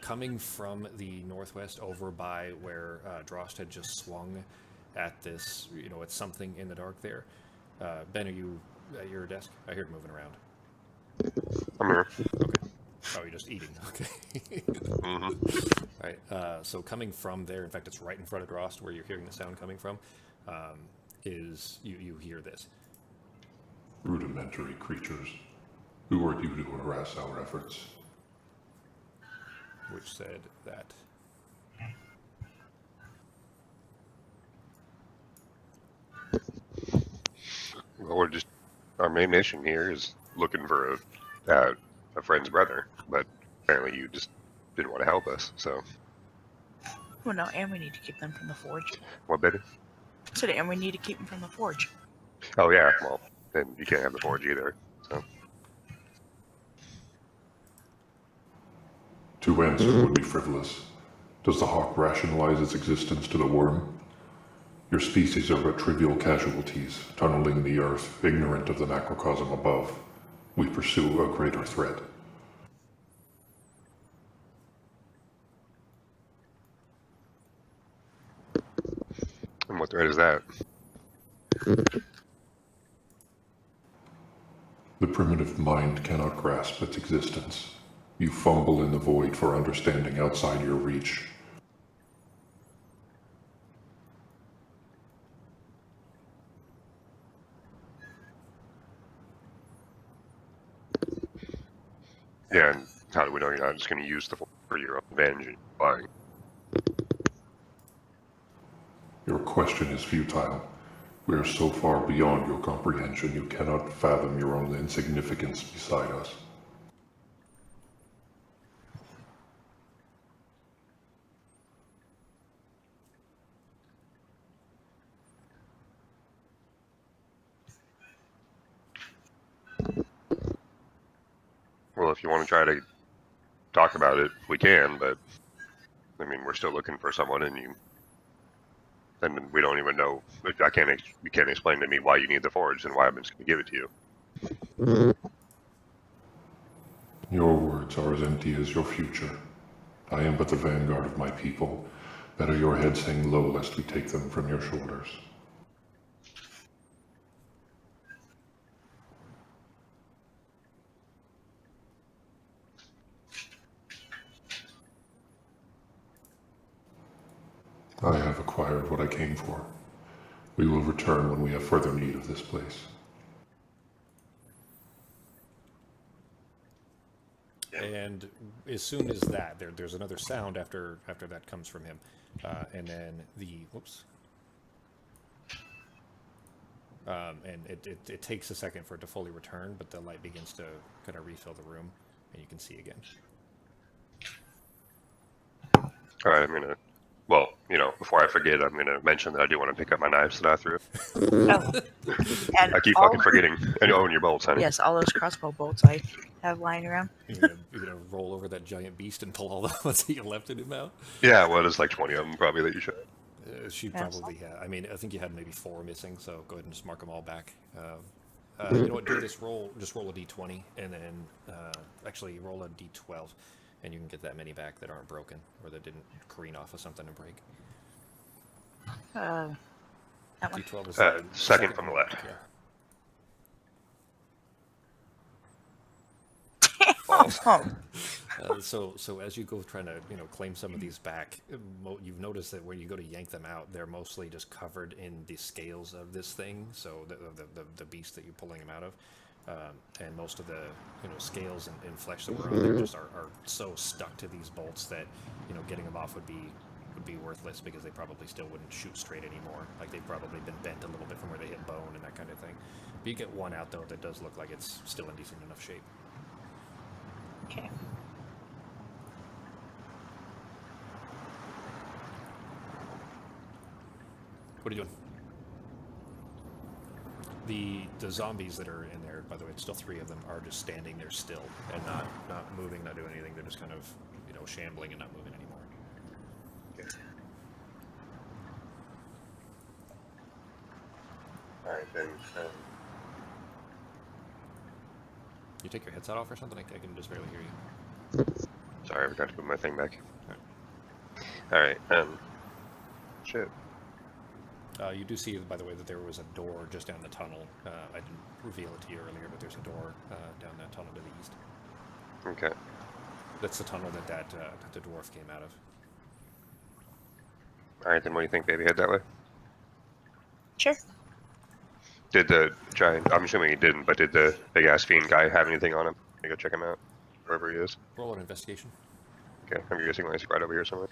Coming from the northwest over by where Drost had just swung at this, it's something in the dark there. Ben, are you at your desk? I heard moving around. I'm here. Okay. Oh, you're just eating. Okay. Mm-hmm. All right. So coming from there, in fact, it's right in front of Drost where you're hearing the sound coming from, is you hear this. Rudimentary creatures. Who are you to harass our efforts? Which said that. Well, our main mission here is looking for a friend's brother, but apparently you just didn't want to help us, so. Well, no, and we need to keep them from the forge. What, baby? So, and we need to keep them from the forge. Oh, yeah, well, then you can't have the forge either, so. To answer would be frivolous. Does the hawk rationalize its existence to the worm? Your species are but trivial casualties, tunneling the earth, ignorant of the macrocosm above. We pursue a greater threat. And what threat is that? The primitive mind cannot grasp its existence. You fumble in the void for understanding outside your reach. Yeah, and how do we know you're not just going to use the Force for your own advantage and flying? Your question is futile. We are so far beyond your comprehension you cannot fathom your own insignificance beside us. Well, if you want to try to talk about it, we can, but I mean, we're still looking for someone, and we don't even know. You can't explain to me why you need the forge and why I'm just going to give it to you. Your words are as empty as your future. I am but the vanguard of my people. Better your heads hang low lest we take them from your shoulders. I have acquired what I came for. We will return when we have further need of this place. And as soon as that, there's another sound after that comes from him, and then and it takes a second for it to fully return, but the light begins to kind of refill the room, and you can see again. All right, well, before I forget, I'm going to mention that I do want to pick up my knives that I threw. Oh. And I keep fucking forgetting. And your bolts, honey. Yes, all those crossbow bolts I have lying around. You're gonna roll over that giant beast and pull all the ones that you left in him out? Yeah, well, there's like 20 of them probably that you should. She probably had. I mean, I think you had maybe 4 missing, so go ahead and just mark them all back. You know what? Do this roll. Just roll a d20, and then actually roll a d12, and you can get that many back that aren't broken or that didn't careen off of something and break. That one. D12 is second from the left. Yeah. So as you go trying to claim some of these back, you've noticed that when you go to yank them out, they're mostly just covered in the scales of this thing. So the beast that you're pulling them out of, and most of the scales and flesh that were on there just are so stuck to these bolts that getting them off would be worthless, because they probably still wouldn't shoot straight anymore. Like they've probably been bent a little bit from where they hit bone and that kind of thing. But you get one out though that does look like it's still in decent enough shape. Okay. What are you doing? The zombies that are in there, by the way, it's still 3 of them, are just standing there still and not moving, not doing anything. They're just kind of shambling and not moving anymore. Okay. All right, then. You take your headset off or something? I can just barely hear you. Sorry, I forgot to put my thing back. All right. Shit. You do see, by the way, that there was a door just down the tunnel. I didn't reveal it to you earlier, but there's a door down that tunnel to the east. Okay. That's the tunnel that the dwarf came out of. All right, then what do you think, baby? Head that way? Sure. Did the giant... I'm assuming he didn't, but did the big-ass fiend guy have anything on him? Can you go check him out? Wherever he is. Roll an investigation. Okay, I'm guessing he's right over here somewhere.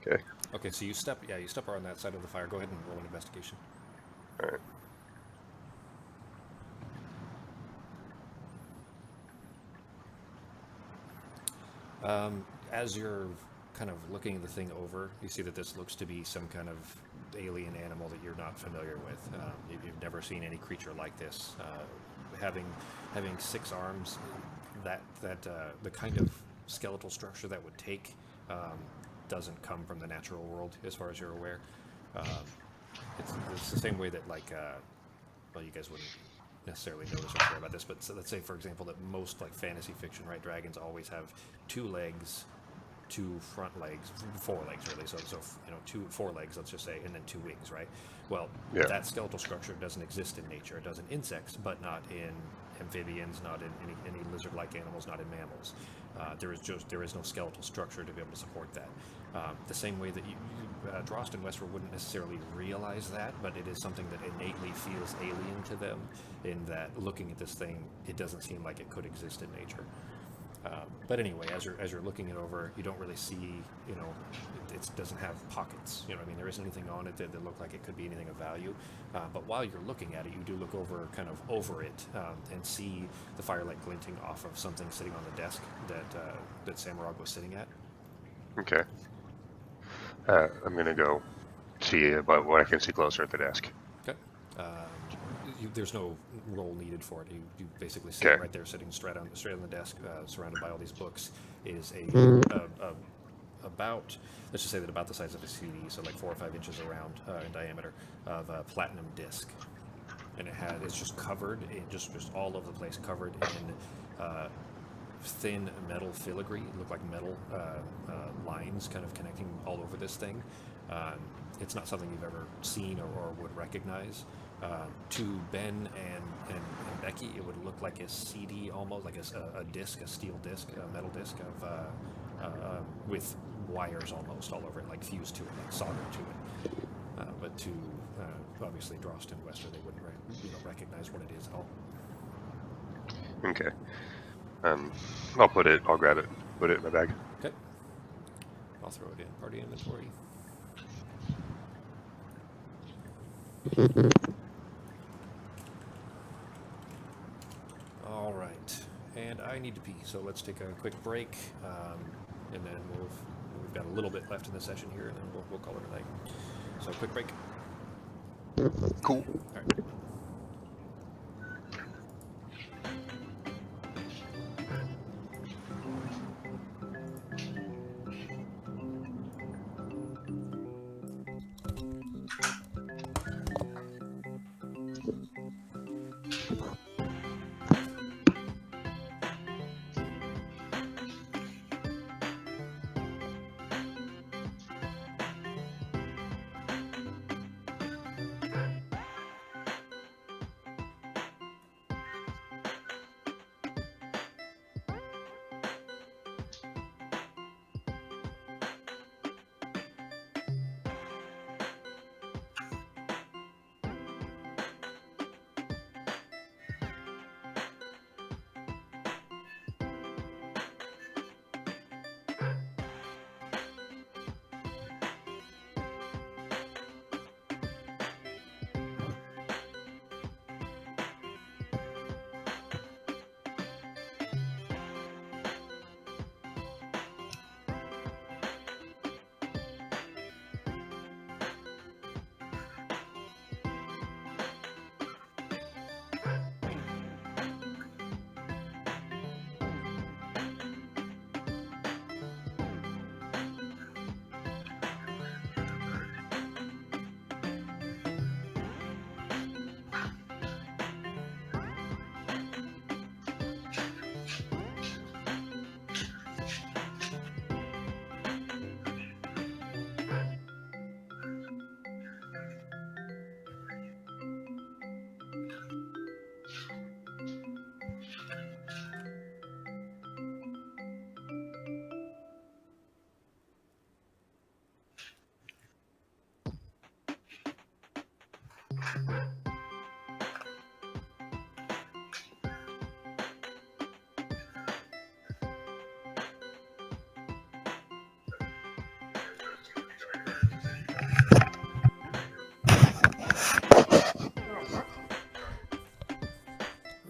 Okay. Okay, so you step on that side of the fire. Go ahead and roll an investigation. All right. As you're kind of looking the thing over, you see that this looks to be some kind of alien animal that you're not familiar with. You've never seen any creature like this. Having 6 arms, the kind of skeletal structure that would take doesn't come from the natural world, as far as you're aware. It's the same way that, like, well, you guys wouldn't necessarily notice or care about this, but so let's say, for example, that most like fantasy fiction, right, dragons always have 2 legs, 2 front legs, 4 legs really. So 4 legs, let's just say, and then 2 wings, right? Well, yeah. That skeletal structure doesn't exist in nature. It does in insects, but not in amphibians, not in any lizard-like animals, not in mammals. There is no skeletal structure to be able to support that. The same way that Drost and Westward wouldn't necessarily realize that, but it is something that innately feels alien to them, in that looking at this thing, it doesn't seem like it could exist in nature. But anyway, as you're looking it over, you don't really see, you know, it doesn't have pockets. You know, I mean, there isn't anything on it that look like it could be anything of value. But while you're looking at it, you do look kind of over it, and see the firelight glinting off of something sitting on the desk that Samurag was sitting at. Okay. I'm gonna go see about what I can see closer at the desk. Okay. There's no roll needed for it. You basically sit right there, sitting straight on the desk, surrounded by all these books. Is about, let's just say that about the size of a CD, so like 4 or 5 inches around in diameter, of a platinum disc, and it's just covered in just all over the place, covered in thin metal filigree. It looked like metal lines kind of connecting all over this thing. It's not something you've ever seen or would recognize. To Ben and Becky, it would look like a CD, almost like a disc, a steel disc, a metal disc of with wires almost all over it, like fused to it, like soldered to it. But to obviously Drost and Wester, they wouldn't recognize what it is at all. Okay. I'll grab it, put it in my bag. Okay. I'll throw it in party inventory. All right, and I need to pee, so let's take a quick break, and then we've got a little bit left in the session here, and then we'll call it a night. So quick break. Cool. All right.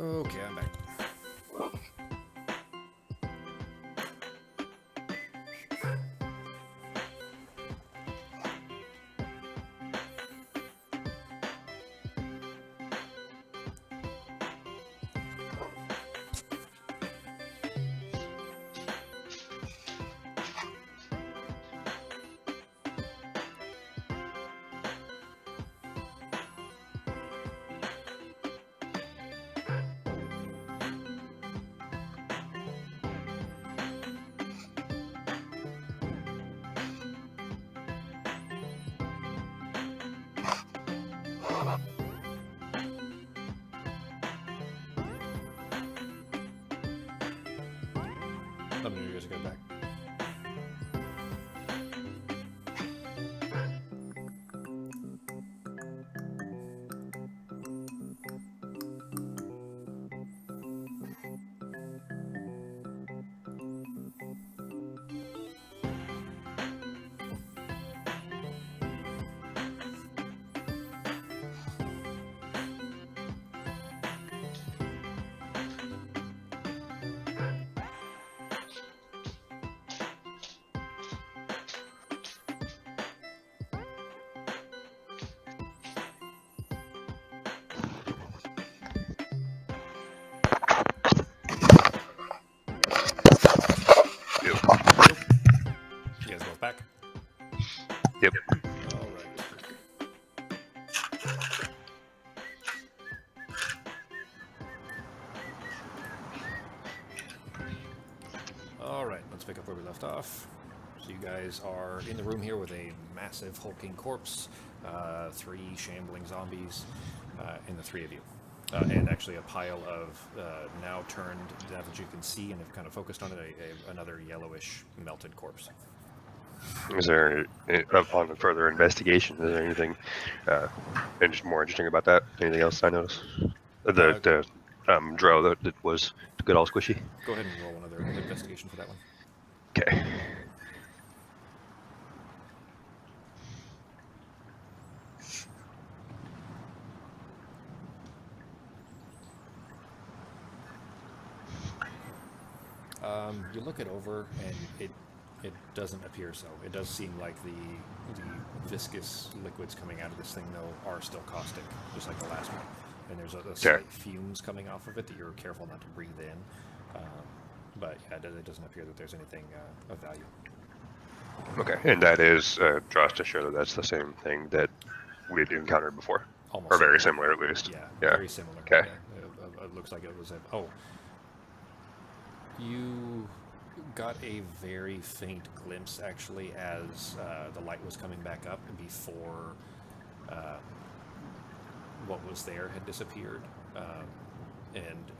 Okay, I'm back. Let me know you guys get back. You guys both back? Yep. Alright. Alright, let's pick up where we left off. So you guys are in the room here with a massive hulking corpse, 3 shambling zombies, and the 3 of you. And actually a pile of now turned, now that you can see and have kind of focused on it, another yellowish melted corpse. Is there, upon further investigation, is there anything more interesting about that? Anything else I noticed? The drow that was good old squishy. Go ahead and roll another investigation for that one. Okay. You look it over, and it doesn't appear so. It does seem like the viscous liquids coming out of this thing, though, are still caustic, just like the last one. And there's a slight fumes coming off of it that you're careful not to breathe in. But yeah, it doesn't appear that there's anything of value. Okay, and that is draws to show that that's the same thing that we'd encountered before, Almost or very similar at least. Yeah, Yeah. very similar. Okay. Yeah, it looks like it was you got a very faint glimpse, actually, as the light was coming back up before what was there had disappeared, and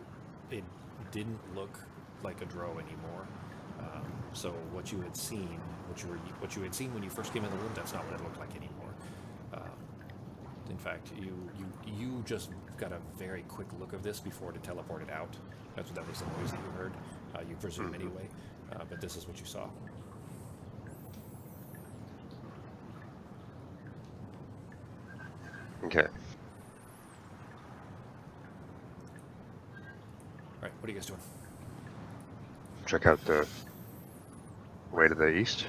it didn't look like a drow anymore. So what you had seen, what you had seen when you first came in the room, that's not what it looked like anymore. In fact, you just got a very quick look of this before it teleported out. That was the noise that you heard. You presume anyway, but this is what you saw. Okay. Right, what are you guys doing? Check out the way to the east.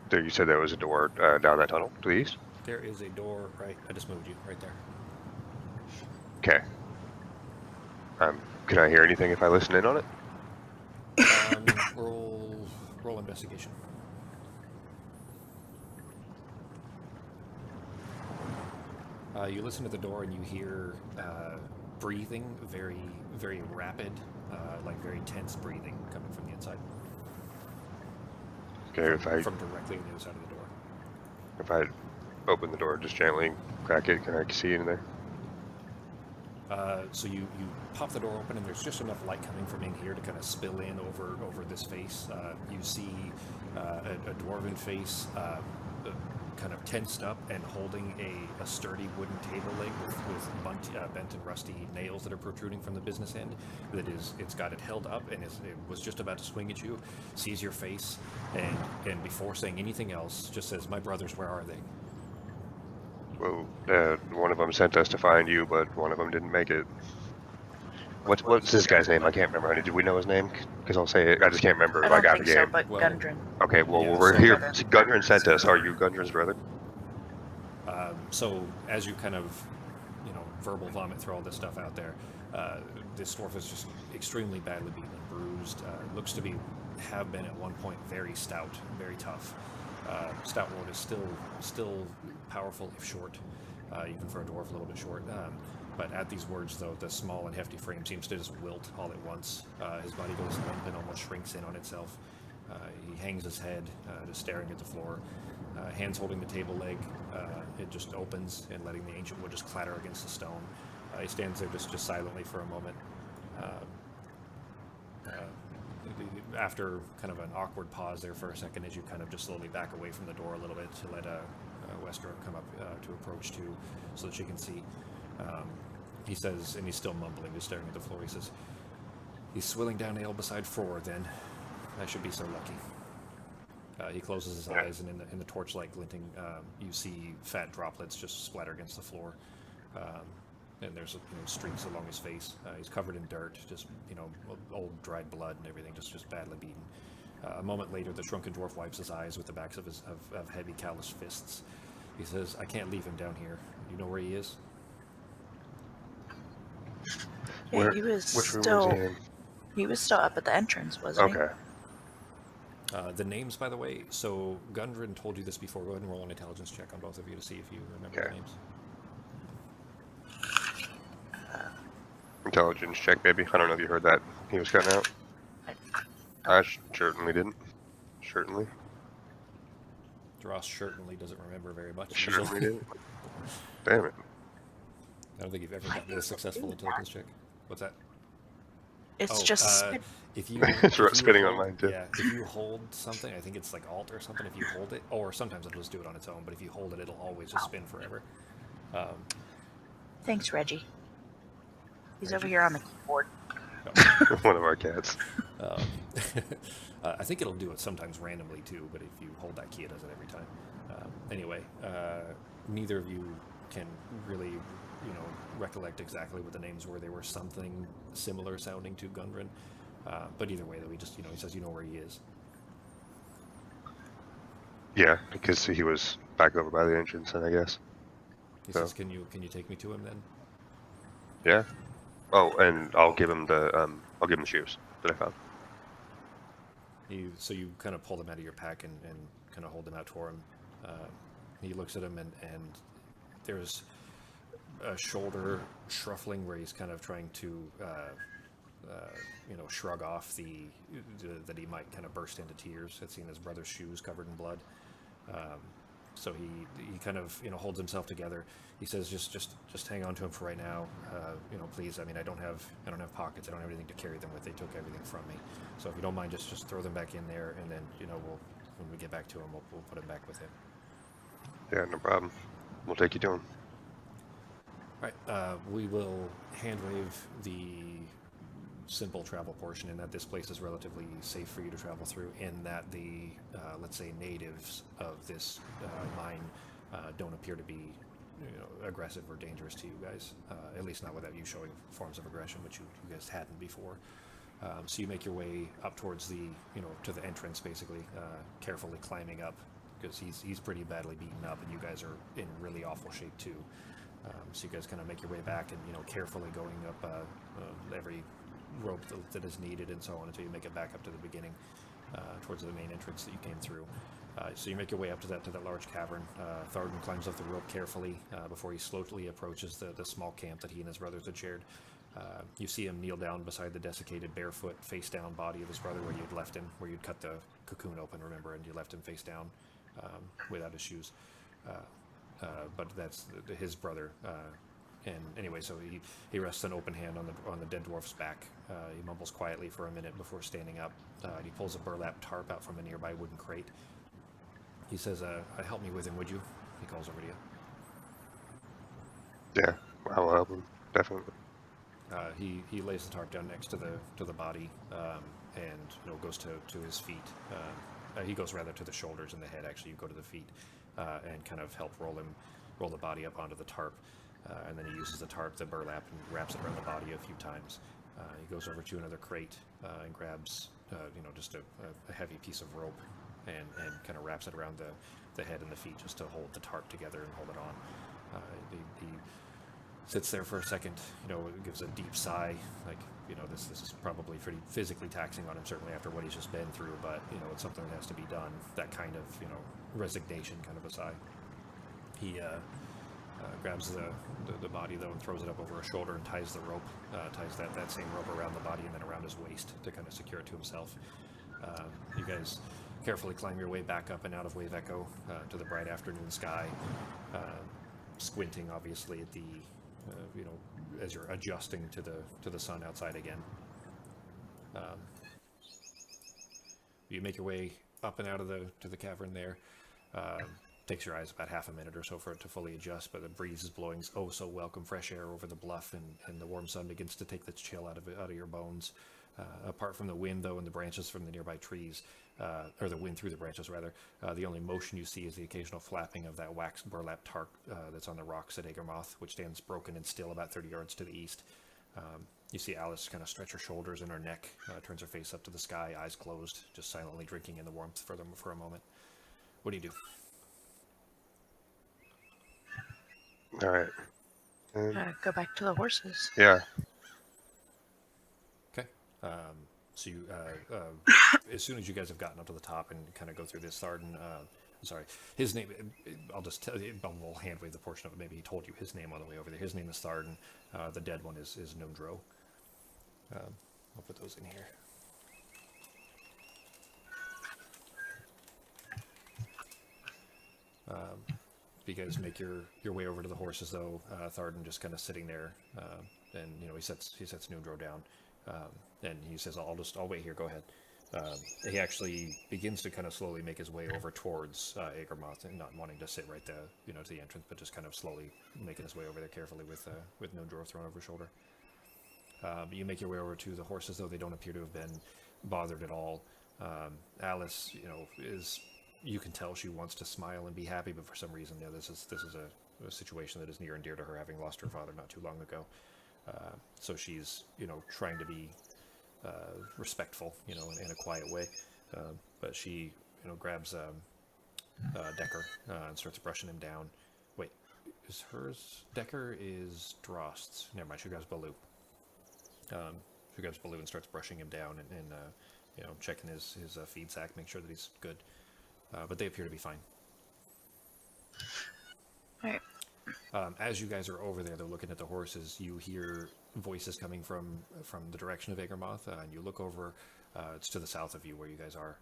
There, you said there was a door down that tunnel to the east? There is a door, right? I just moved you, right there. Okay. Can I hear anything if I listen in on it? Roll investigation. You listen to the door and you hear breathing, very, very rapid, like very tense breathing coming from the inside. Okay, from directly on the other side of the door. if I open the door, just gently crack it, can I see in there? So you pop the door open, and there's just enough light coming from in here to kind of spill in over this face. You see a dwarven face, kind of tensed up and holding a sturdy wooden table leg with bent and rusty nails that are protruding from the business end. It's got it held up, and it was just about to swing at you. Sees your face, and before saying anything else, just says, "My brothers, where are they?" Well, one of them sent us to find you, but one of them didn't make it. What's this guy's name? I can't remember. Did we know his name? Because I'll say it. I just can't remember I if I don't got think the so, game. but Well, Gundren. Okay, well, Yeah, we're so- here. Gundren sent us. Are you Gundren's brother? So as you kind of, verbal vomit, throw all this stuff out there, this dwarf is just extremely badly beaten and bruised. Looks to have been at one point very stout, very tough. Stout Lord is still powerful if short, even for a dwarf, a little bit short. But at these words, though, the small and hefty frame seems to just wilt all at once. His body goes limp and almost shrinks in on itself. He hangs his head, just staring at the floor. Hands holding the table leg, it just opens and letting the ancient wood just clatter against the stone. He stands there just silently for a moment. After kind of an awkward pause there for a second, as you kind of just slowly back away from the door a little bit to let Westro come up to approach too, so that she can see. He says, and he's still mumbling, just staring at the floor. He says, "He's swilling down ale beside Fror, then. I should be so lucky." He closes his eyes, and in the torchlight glinting, you see fat droplets just splatter against the floor. And there's streaks along his face. He's covered in dirt, just old dried blood and everything, just badly beaten. A moment later, the shrunken dwarf wipes his eyes with the backs of his heavy, calloused fists. He says, "I can't leave him down here. You know where he is?" Yeah, he was Which room still was he in? He was still up at the entrance, wasn't Okay. The names, by the way, so Gundren told you this before. Go ahead and roll an intelligence check on both of you to see if you remember Okay. the names. Intelligence check, baby. I don't know if you heard that. He was cutting out. he? I certainly didn't. Certainly. Dross certainly doesn't remember very much. Certainly usually. didn't. Damn it. I don't think you've ever gotten a successful intelligence check. What's that? It's Oh, just if you It's if you spinning on hold- mine, too. Yeah, if you hold something, I think it's like Alt or something. If you hold it, or sometimes it'll just do it on its own. But if you hold it, it'll always just spin forever. thanks, Reggie. He's over here on the keyboard. One of our cats. I think it'll do it sometimes randomly too, but if you hold that key, it does it every time. Anyway, neither of you can really, recollect exactly what the names were. They were something similar sounding to Gundren, but either way, though, he just, he says you know where he is. Yeah, because he was back over by the entrance, and I guess. He So- says, "Can you take me to him then?" Yeah. Oh, and I'll give him the shoes that I found. So you kind of pull them out of your pack and kind of hold them out for him. He looks at them and there's a shoulder shuffling where he's kind of trying to, shrug off that he might kind of burst into tears at seeing his brother's shoes covered in blood. So he kind of holds himself together. He says, just hang on to him for right now. Please. I mean, I don't have pockets. I don't have anything to carry them with. They took everything from me. So if you don't mind, just throw them back in there, and then when we get back to him, we'll put him back with him. Yeah, no problem. We'll take you to him. All right. We will hand wave the simple travel portion in that this place is relatively safe for you to travel through, in that the let's say natives of this mine don't appear to be aggressive or dangerous to you guys, at least not without you showing forms of aggression, which you guys hadn't before. So you make your way up towards the to the entrance, basically, carefully climbing up, because he's pretty badly beaten up and you guys are in really awful shape too. So you guys kind of make your way back and carefully going up every rope that is needed and so on until you make it back up to the beginning, towards the main entrance that you came through. So you make your way up to that large cavern. Thorn climbs up the rope carefully before he slowly approaches the small camp that he and his brothers had shared. You see him kneel down beside the desiccated, barefoot, face-down body of his brother where you'd left him, where you'd cut the cocoon open, remember, and you left him face down without his shoes. But that's his brother. And anyway, so he rests an open hand on the dead dwarf's back. He mumbles quietly for a minute before standing up. He pulls a burlap tarp out from a nearby wooden crate. He says, help me with him, would you? He calls over to you. Yeah, I'll help him. Definitely. He lays the tarp down next to the body, and goes to his feet. He goes rather to the shoulders and the head. Actually, you go to the feet and kind of help roll the body up onto the tarp. And then he uses the tarp, the burlap, and wraps it around the body a few times. He goes over to another crate and grabs, just a heavy piece of rope and kind of wraps it around the head and the feet just to hold the tarp together and hold it on. He sits there for a second, gives a deep sigh, like, this is probably pretty physically taxing on him, certainly after what he's just been through, but, it's something that has to be done, that kind of, resignation kind of a sigh. He grabs the body, though, and throws it up over his shoulder and ties the rope, ties that same rope around the body and then around his waist to kind of secure it to himself. You guys carefully climb your way back up and out of Wave Echo to the bright afternoon sky, squinting, obviously, at the, as you're adjusting to the sun outside again. You make your way up and out of the cavern there. Takes your eyes about half a minute or so for it to fully adjust, but the breeze is blowing oh so welcome fresh air over the bluff, and the warm sun begins to take the chill out of your bones. Apart from the wind, though, and the branches from the nearby trees, or the wind through the branches, rather, the only motion you see is the occasional flapping of that waxed burlap tarp that's on the rocks at Agermoth, which stands broken and still about 30 yards to the east. You see Alice kind of stretch her shoulders and her neck, turns her face up to the sky, eyes closed, just silently drinking in the warmth for a moment. What do you do? All right. Go back to the horses. Yeah. Okay. So you, as soon as you guys have gotten up to the top and kind of go through this, Tharden, sorry, his name, I'll just tell you, we'll hand wave the portion of it. Maybe he told you his name on the way over there. His name is Tharden. The dead one is Nundro. I'll put those in here. You guys make your way over to the horses, though. Tharden just kind of sitting there, and he sets Nundro down, and he says, "I'll wait here. Go ahead." He actually begins to kind of slowly make his way over towards Agermoth, and not wanting to sit right there, to the entrance, but just kind of slowly making his way over there carefully with Nundro thrown over his shoulder. You make your way over to the horses, though. They don't appear to have been bothered at all. Alice, is. You can tell she wants to smile and be happy, but for some reason, this is a situation that is near and dear to her, having lost her father not too long ago. So she's, trying to be respectful, in a quiet way. But she, grabs Decker and starts brushing him down. Wait, is hers? Decker is Drost's. Never mind, she grabs Baloo. She grabs Baloo and starts brushing him down and checking his feed sack, make sure that he's good. But they appear to be fine. All right. As you guys are over there, they're looking at the horses. You hear voices coming from the direction of Agermoth, and you look over. It's to the south of you where you guys are,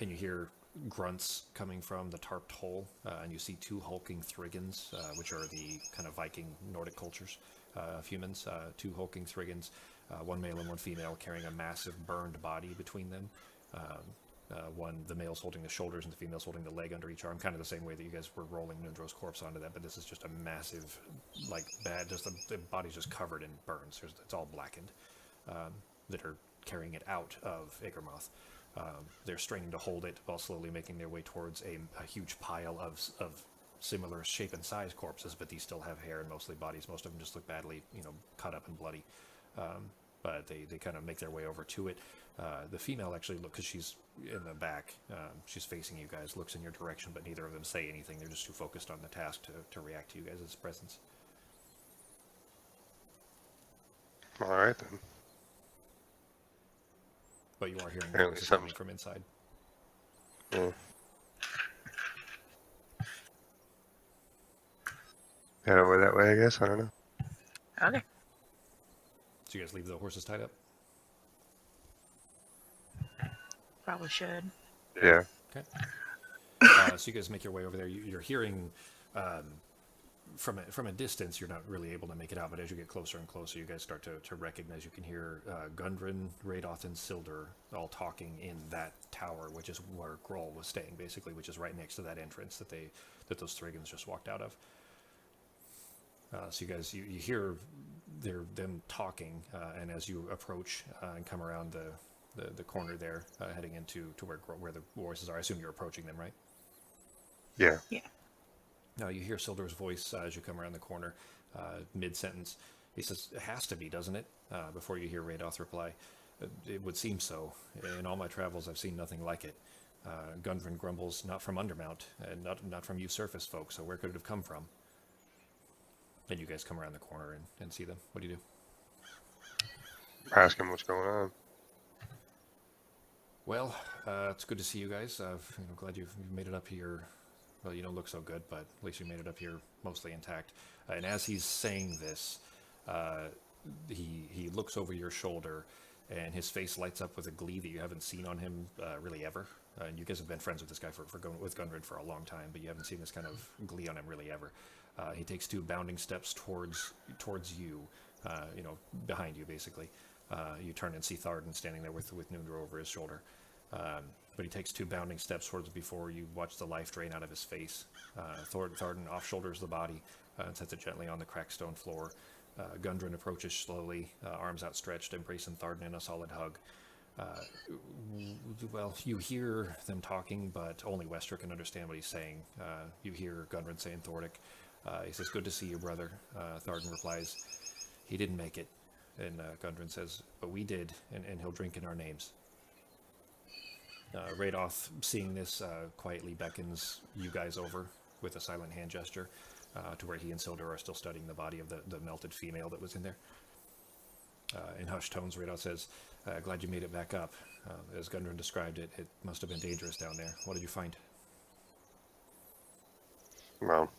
and you hear grunts coming from the tarped hole, and you see two hulking Thriggans, which are the kind of Viking Nordic cultures of humans. Two hulking Thriggans, one male and one female, carrying a massive burned body between them. The male's holding the shoulders and the female's holding the leg under each arm, kind of the same way that you guys were rolling Nundro's corpse onto that, but this is just a massive, the body's just covered in burns. It's all blackened, that are carrying it out of Agermoth. They're straining to hold it while slowly making their way towards a huge pile of similar shape and size corpses, but these still have hair and mostly bodies. Most of them just look badly, cut up and bloody. But they kind of make their way over to it. The female actually, because she's in the back, she's facing you guys, looks in your direction, but neither of them say anything. They're just too focused on the task to react to you guys' presence. All right, then. But you are hearing Apparently voices something's- coming from inside. Yeah. Head over that way, I guess. I don't know. Okay. So you guys leave the horses tied up? Probably should. Yeah. Okay. So you guys make your way over there. You're hearing from a distance. You're not really able to make it out, but as you get closer and closer, you guys start to recognize. You can hear Gundren, Radoth, and Sildur all talking in that tower, which is where Groll was staying, basically, which is right next to that entrance that those Thriggans just walked out of. So you guys, you hear them talking, and as you approach and come around the corner there, heading into where the horses are, I assume you're approaching them, right? Yeah. Yeah. Now you hear Sildur's voice as you come around the corner, mid-sentence. He says, "It has to be, doesn't it?" Before you hear Radoth reply, "It would seem so. In all my travels, I've seen nothing like it." Gundren grumbles, "Not from Undermount, and not from you surface folk, so where could it have come from?" And you guys come around the corner and see them. What do you do? Ask him what's going on. Well, it's good to see you guys. Glad you've made it up here. Well, you don't look so good, but at least you made it up here mostly intact. And as he's saying this, he looks over your shoulder, and his face lights up with a glee that you haven't seen on him really ever. And you guys have been friends with this guy with Gundren for a long time, but you haven't seen this kind of glee on him really ever. He takes 2 bounding steps towards you, behind you basically. You turn and see Tharden standing there with Nundro over his shoulder. But he takes 2 bounding steps towards before you watch the life drain out of his face. Tharden off-shoulders the body and sets it gently on the cracked stone floor. Gundren approaches slowly, arms outstretched, embracing Tharden in a solid hug. Well, you hear them talking, but only Wester can understand what he's saying. You hear Gundren saying Thordic. He says, "Good to see you, brother." Tharden replies, "He didn't make it." And Gundren says, "But we did, and he'll drink in our names." Radoth, seeing this, quietly beckons you guys over with a silent hand gesture to where he and Sildur are still studying the body of the melted female that was in there. In hushed tones, Radoth says, Glad you made it back up. As Gundren described it, it must have been dangerous down there. What did you find? Well,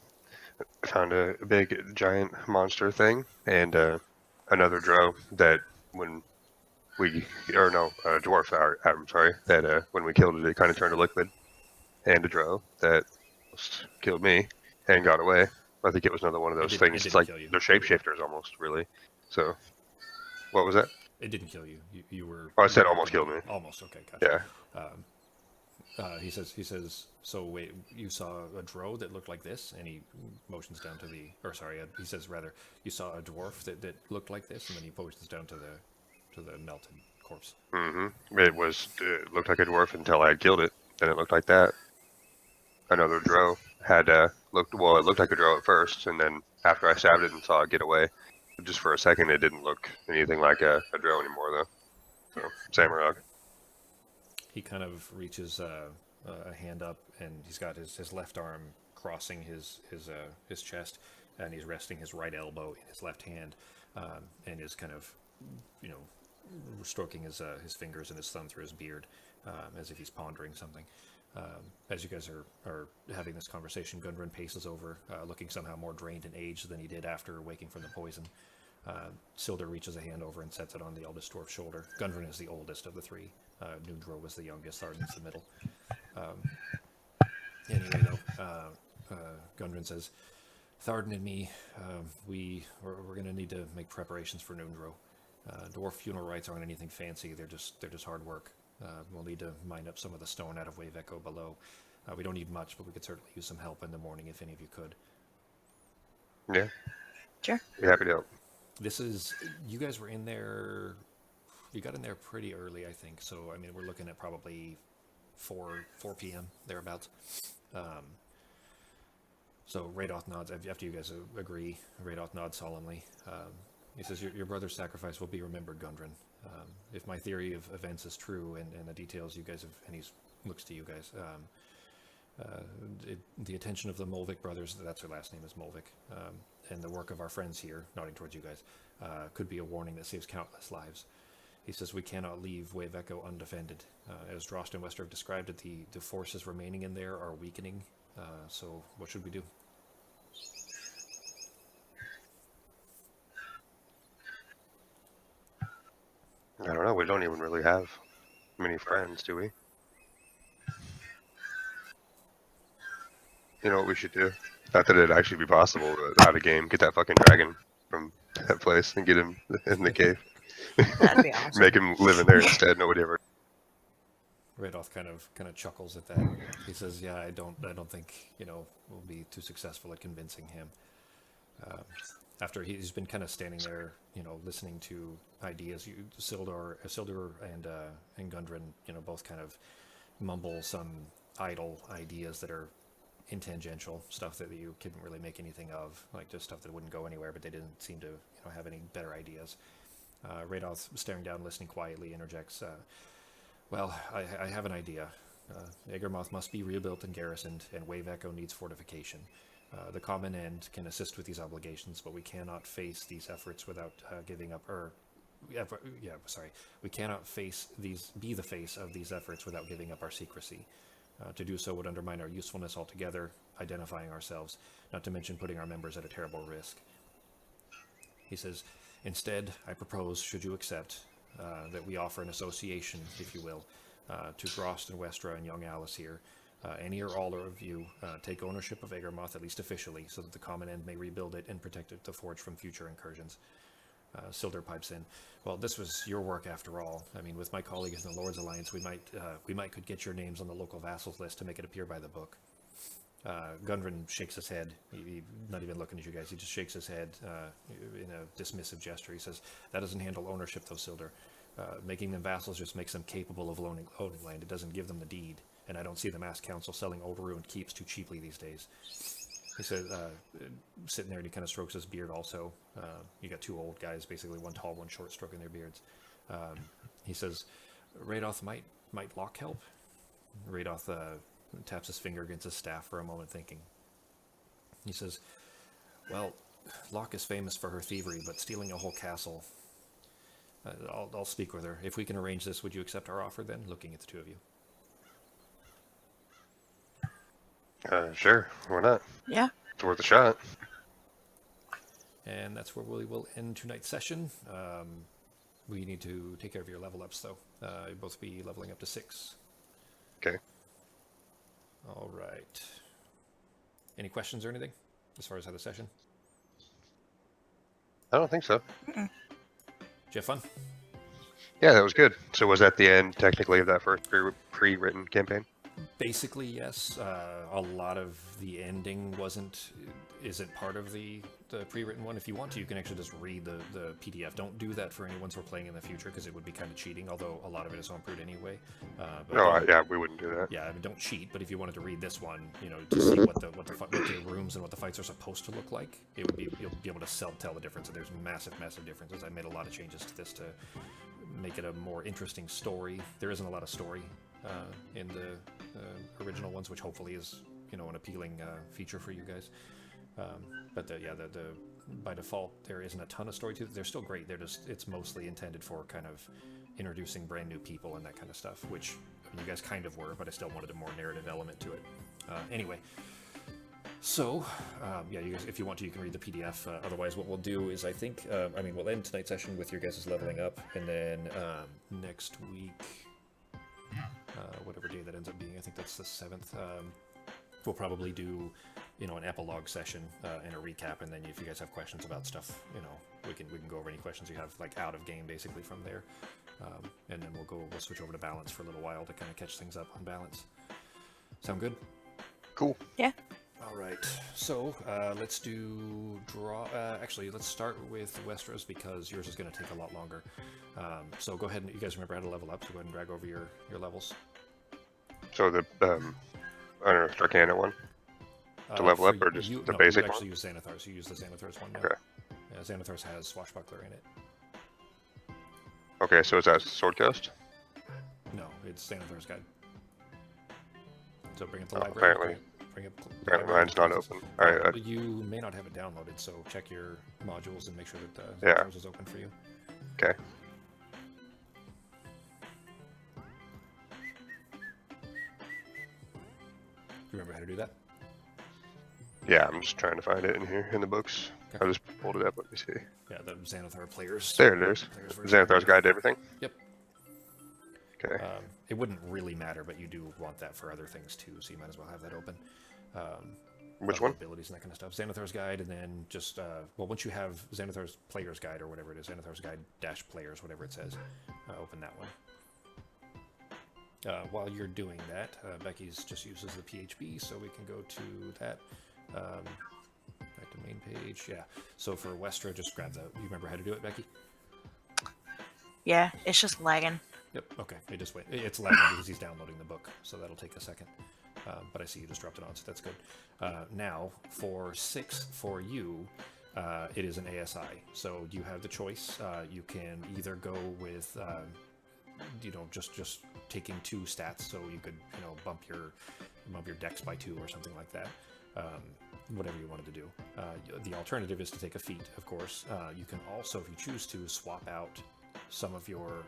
I found a big giant monster thing and another drow that when a dwarf. I'm sorry. That when we killed it, it kind of turned to liquid, and a drow that almost killed me and got away. I think it was another one of those things. It's like they're shapeshifters almost, really. So, what was that? It didn't kill you. You were. Oh, I said almost killed me. Almost. Okay, gotcha. Yeah. He says. So wait, you saw a drow that looked like this, and he motions down to the. Or sorry, he says rather, you saw a dwarf that looked like this, and then he motions down to the melted corpse. Mm-hmm. It looked like a dwarf until I had killed it. Then it looked like that. Another drow had it looked like a drow at first, and then after I stabbed it and saw it get away, just for a second, it didn't look anything like a drow anymore, though. So, Samurai. He kind of reaches a hand up, and he's got his left arm crossing his chest, and he's resting his right elbow in his left hand, and is kind of, stroking his fingers and his thumb through his beard, as if he's pondering something. As you guys are having this conversation, Gundren paces over, looking somehow more drained in age than he did after waking from the poison. Sildur reaches a hand over and sets it on the eldest dwarf's shoulder. Gundren is the oldest of the three. Nundro was the youngest, Tharden's the middle. Anyway, though, Gundren says, Tharden and me, we're going to need to make preparations for Nundro. Dwarf funeral rites aren't anything fancy. They're just hard work. We'll need to mine up some of the stone out of Wave Echo below. We don't need much, but we could certainly use some help in the morning if any of you could. Yeah. Sure. Be happy to help. You guys were in there, you got in there pretty early, I think. So, I mean, we're looking at probably 4 p.m., thereabouts. So Radoth nods, after you guys agree, Radoth nods solemnly. He says, your brother's sacrifice will be remembered, Gundren. If my theory of events is true, and the details you guys have, and he looks to you guys, the attention of the Molvik brothers, that's their last name is Molvik, and the work of our friends here, nodding towards you guys, could be a warning that saves countless lives. He says we cannot leave Wave Echo undefended. As Drost and Wester have described it, the forces remaining in there are weakening, so what should we do? I don't know. We don't even really have many friends, do we? You know what we should do? Not that it'd actually be possible, but out of game, get that fucking dragon from that place and get him in the cave. That'd be awesome. Make him live in there instead. Nobody ever. Radoth kind of chuckles at that. He says, "Yeah, I don't think we'll be too successful at convincing him." After he's been kind of standing there, listening to ideas, Sildur and Gundren, both kind of mumble some idle ideas that are intangential stuff that you couldn't really make anything of, like just stuff that wouldn't go anywhere, but they didn't seem to have any better ideas. Radoth, staring down, listening quietly, interjects, well, I have an idea. Agarmoth must be rebuilt and garrisoned, and Wave Echo needs fortification. The Common End can assist with these obligations, but we cannot face these efforts without giving up, we cannot be the face of these efforts without giving up our secrecy. To do so would undermine our usefulness altogether, identifying ourselves, not to mention putting our members at a terrible risk. He says, instead, I propose, should you accept, that we offer an association, if you will, to Grost and Westra and young Alice here. Any or all of you take ownership of Agarmoth, at least officially, so that the Common End may rebuild it and protect it, the Forge, from future incursions. Sildur pipes in, well, this was your work after all. I mean, with my colleagues in the Lord's Alliance, we might could get your names on the local vassals list to make it appear by the book. Gundren shakes his head. He not even looking at you guys. He just shakes his head in a dismissive gesture. He says, that doesn't handle ownership, though, Sildur. Making them vassals just makes them capable of owning land. It doesn't give them the deed. And I don't see the Mass Council selling old ruined keeps too cheaply these days. He says, sitting there, and he kind of strokes his beard also. You got two old guys, basically one tall, one short, stroking their beards. He says, Radoth, might Locke help? Radoth taps his finger against his staff for a moment, thinking. He says, well, Locke is famous for her thievery, but stealing a whole castle, I'll speak with her. If we can arrange this, would you accept our offer then? Looking at the two of you. Sure. Why not? Yeah. It's worth a shot. And that's where we will end tonight's session. We need to take care of your level ups, though. You'll both be leveling up to 6. Okay. All right. Any questions or anything as far as how the session? I don't think so. Did you have fun? Yeah, that was good. So was that the end, technically, of that first pre-written campaign? Basically, yes. A lot of the ending isn't part of the pre-written one. If you want to, you can actually just read the PDF. Don't do that for any ones we're playing in the future, because it would be kind of cheating, although a lot of it is homebrewed anyway. Yeah, we wouldn't do that. Yeah, I mean, don't cheat, but if you wanted to read this one, to see what the rooms and what the fights are supposed to look like, you'll be able to tell the difference. And there's massive differences. I made a lot of changes to this to make it a more interesting story. There isn't a lot of story in the original ones, which hopefully is an appealing feature for you guys. But by default there isn't a ton of story to it. They're still great. It's mostly intended for kind of introducing brand new people and that kind of stuff, which you guys kind of were, but I still wanted a more narrative element to it. Anyway, so you guys, if you want to, you can read the PDF. Otherwise, what we'll do is we'll end tonight's session with your guys' leveling up, and then next week, whatever day that ends up being, I think that's the 7th. We'll probably do, an epilogue session and a recap, and then if you guys have questions about stuff, we can go over any questions you have, like out of game, basically from there, and then we'll switch over to balance for a little while to kind of catch things up on balance. Sound good? Cool. Yeah. All right. So let's do draw. Actually, let's start with Westeros, because yours is going to take a lot longer. So go ahead and you guys remember how to level up. So go ahead and drag over your levels. So the Arcana one to level up, or just the basic you one? actually use Xanathar's. You use the Xanathar's one now. Okay. Yeah, Xanathar's has Swashbuckler in it. Okay, so is that Sword Coast? No, it's Xanathar's Guide. So bring up the library. Apparently. Bring up Apparently mine's not open. All right. You may not have it downloaded, so check your modules and make sure that Yeah. Xanathar's is open for you. Okay. You remember how to do that? Yeah, I'm just trying to find it in here in the books. Okay. I just pulled it up. Let me see. Yeah, the Xanathar players. There it is. Xanathar's Guide to Everything? Yep. Okay. It wouldn't really matter, but you do want that for other things too, so you might as well have that open. Which one? Abilities and that kind of stuff. Xanathar's Guide, and then just, once you have Xanathar's Player's Guide, or whatever it is, Xanathar's Guide - Players, whatever it says, open that one. While you're doing that, Becky's just uses the PHB, so we can go to that. Back to main page, yeah. So for Westra, just grab the. You remember how to do it, Becky? Yeah, it's just lagging. Yep. Okay. Just wait. It's lagging because he's downloading the book, so that'll take a second. But I see you just dropped it on, so that's good. Now for 6 for you, it is an ASI. So you have the choice. You can either go with, just taking 2 stats, so you could, bump your dex by 2 or something like that. Whatever you wanted to do. The alternative is to take a feat, of course. You can also, if you choose to, swap out some of your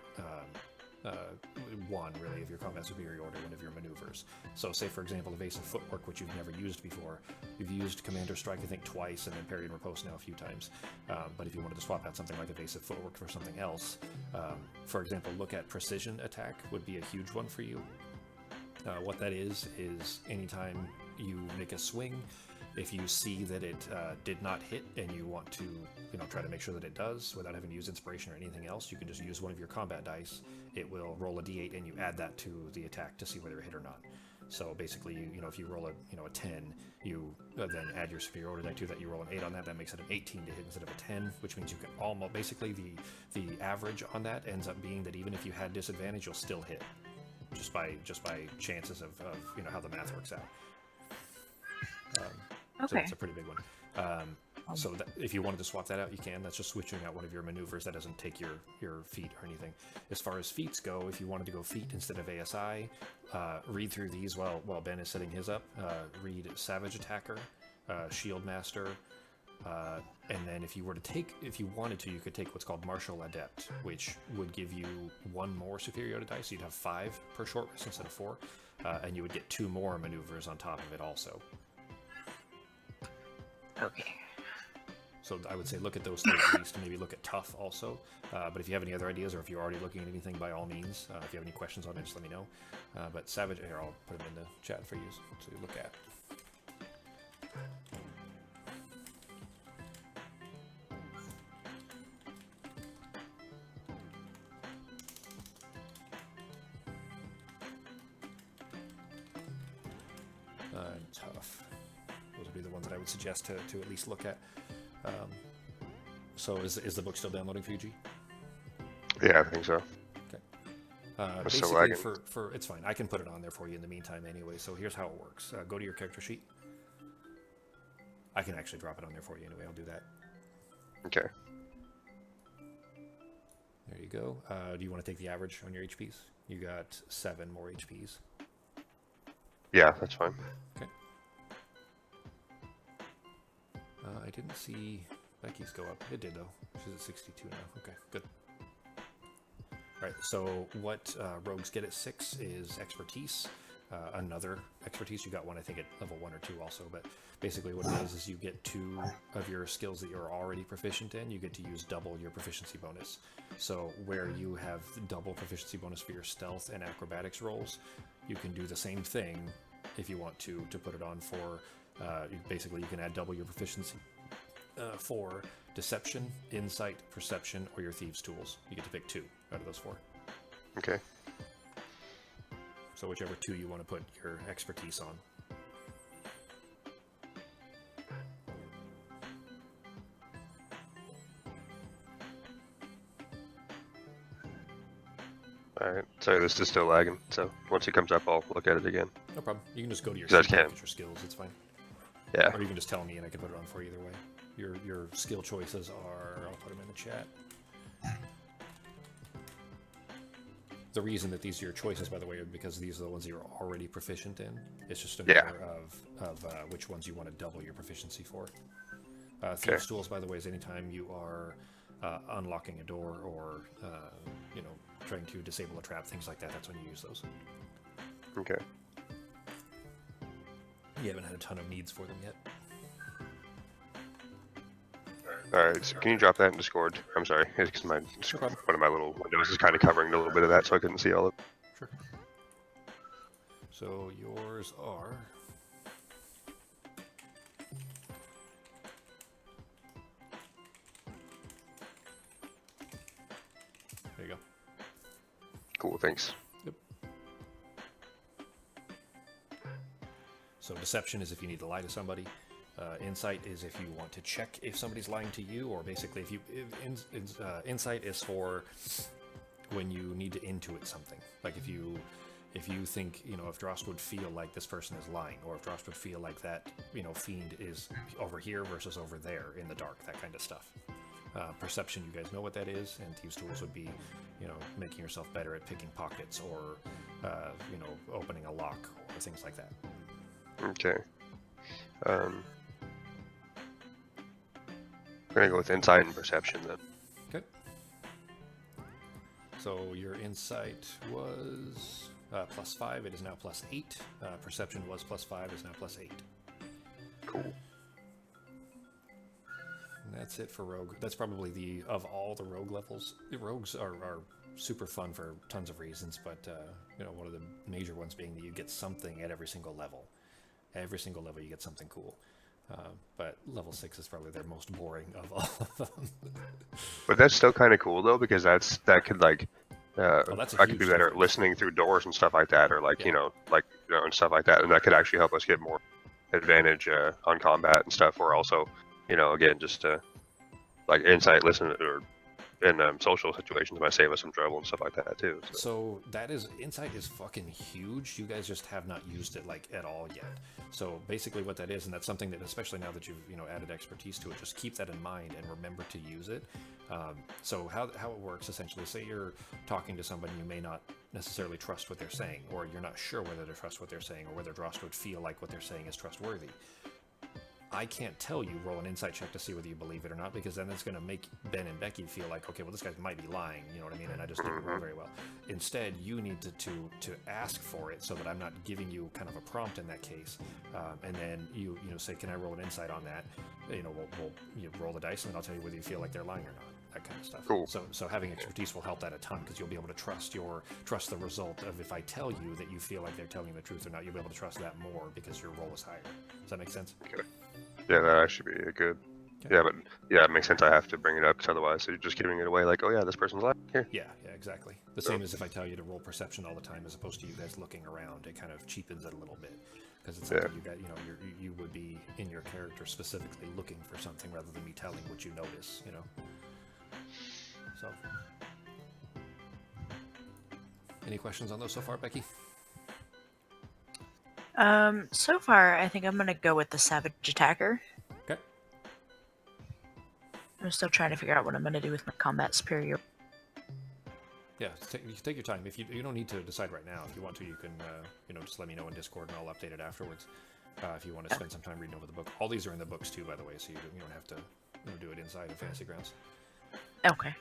one of your combat superiority, one of your maneuvers. So say, for example, evasive footwork, which you've never used before. You've used Commander Strike, I think, twice, and then parry and riposte now a few times. But if you wanted to swap out something like evasive footwork for something else, for example, look at precision attack would be a huge one for you. What that is anytime you make a swing, if you see that it did not hit and you want to, try to make sure that it does without having to use inspiration or anything else, you can just use one of your combat dice. It will roll a d8 and you add that to the attack to see whether it hit or not. So basically, if you roll a 10, you then add your superiority die to that. You roll an 8 on that. That makes it an 18 to hit instead of a 10, which means you can almost basically the average on that ends up being that even if you had disadvantage, you'll still hit just by chances of how the math works out. Okay. So that's a pretty big one. So that, if you wanted to swap that out, you can. That's just switching out one of your maneuvers. That doesn't take your feat or anything. As far as feats go, if you wanted to go feat instead of ASI, read through these while Ben is setting his up. Read Savage Attacker, Shield Master, And then if you wanted to, you could take what's called Martial Adept, which would give you 1 more superiority dice. So you'd have 5 per short rest instead of 4, and you would get 2 more maneuvers on top of it also. Okay. So I would say look at those 3 at least, and maybe look at Tough also. But if you have any other ideas, or if you're already looking at anything, by all means, if you have any questions on it, just let me know. But Savage, here, I'll put them in the chat for you to look at. Tough. Those would be the ones that I would suggest to at least look at. So is the book still downloading for you, G? Yeah, I think so. Okay. It's so Basically, lagging. for it's fine. I can put it on there for you in the meantime anyway. So here's how it works. Go to your character sheet. I can actually drop it on there for you anyway. I'll do that. Okay. There you go. Do you want to take the average on your HPs? You got 7 more HPs. Yeah, that's fine. Okay. I didn't see Becky's go up. It did though. She's at 62 now. Okay, good. All right. So what rogues get at 6 is expertise. Another expertise. You got one, I think, at level 1 or 2 also. But basically, what it is you get 2 of your skills that you're already proficient in. You get to use double your proficiency bonus. So where you have double proficiency bonus for your stealth and acrobatics rolls, you can do the same thing if you want to put it on for. Basically, you can add double your proficiency for deception, insight, perception, or your thieves' tools. You get to pick 2 out of those 4. Okay. So whichever 2 you want to put your expertise on. Alright. Sorry, this is still lagging. So once it comes up, I'll look at it again. No problem. You can just go to your I sheet and can't. look at your skills. It's fine. Yeah. Or you can just tell me and I can put it on for you either way. Your skill choices are, I'll put them in the chat. The reason that these are your choices, by the way, are because these are the ones that you're already proficient in. It's just a matter of which ones you want to double your proficiency for. Thieves' tools, by the way, is anytime you are unlocking a door or trying to disable a trap, things like that. That's when you use those. Okay. You haven't had a ton of needs for them yet. Alright, so can you drop that in Discord? I'm sorry, because one of my little windows is kind of covering a little bit of that, so I couldn't see all of it. Sure. So yours are... There you go. Cool, thanks. Yep. So deception is if you need to lie to somebody. Insight is if you want to check if somebody's lying to you, or basically insight is for when you need to intuit something. Like if you think, if Drost would feel like this person is lying, or if Drost would feel like that, fiend is over here versus over there in the dark, that kind of stuff. Perception, you guys know what that is, and thieves' tools would be, making yourself better at picking pockets or, opening a lock or things like that. Okay. I'm gonna go with insight and perception then. Okay. So your insight was +5. It is now +8. Perception was +5. Is now +8. Cool. And that's it for rogue. That's probably of all the rogue levels. The rogues are super fun for tons of reasons, but one of the major ones being that you get something at every single level. Every single level you get something cool. But level 6 is probably their most boring of all of them. But that's still kind of cool though, because that could like that's a I could huge be better at difference. listening through doors and stuff like that, or like and stuff like that, and that could actually help us get more advantage on combat and stuff. Or also, again, just like insight, listen, or in social situations might save us some trouble and stuff like that too. So that is, insight is fucking huge. You guys just have not used it like at all yet. So basically what that is, and that's something that, especially now that you've added expertise to it, just keep that in mind and remember to use it. So how it works essentially, say you're talking to somebody you may not necessarily trust what they're saying, or you're not sure whether to trust what they're saying, or whether Drost would feel like what they're saying is trustworthy. I can't tell you roll an insight check to see whether you believe it or not, because then it's going to make Ben and Becky feel like, okay, well, this guy might be lying, you know what I mean? And I just didn't roll very well. Instead, you need to ask for it so that I'm not giving you kind of a prompt in that case. And then you say, can I roll an insight on that? We'll roll the dice, and then I'll tell you whether you feel like they're lying or not. That kind of stuff. Cool. So having expertise will help that a ton, because you'll be able to trust the result of, if I tell you that you feel like they're telling you the truth or not, you'll be able to trust that more because your roll is higher. Does that make sense? Okay. Yeah, that actually be a good. Okay. Yeah, but yeah, it makes sense. I have to bring it up, because otherwise you're just giving it away. Like, oh yeah, this person's lying here. Yeah, exactly. The same as if I tell you to roll perception all the time, as opposed to you guys looking around. It kind of cheapens it a little bit, because it's something you would be in your character specifically looking for something rather than me telling what you notice. So, any questions on those so far, Becky? So far, I think I'm gonna go with the savage attacker. Okay. I'm still trying to figure out what I'm gonna do with my combat superior. Yeah, you can take your time. If you don't need to decide right now. If you want to, you can just let me know in Discord, and I'll update it afterwards. If you want to spend some time reading over the book. All these are in the books too, by the way, so you don't have to do it inside of Fantasy Grounds. Okay.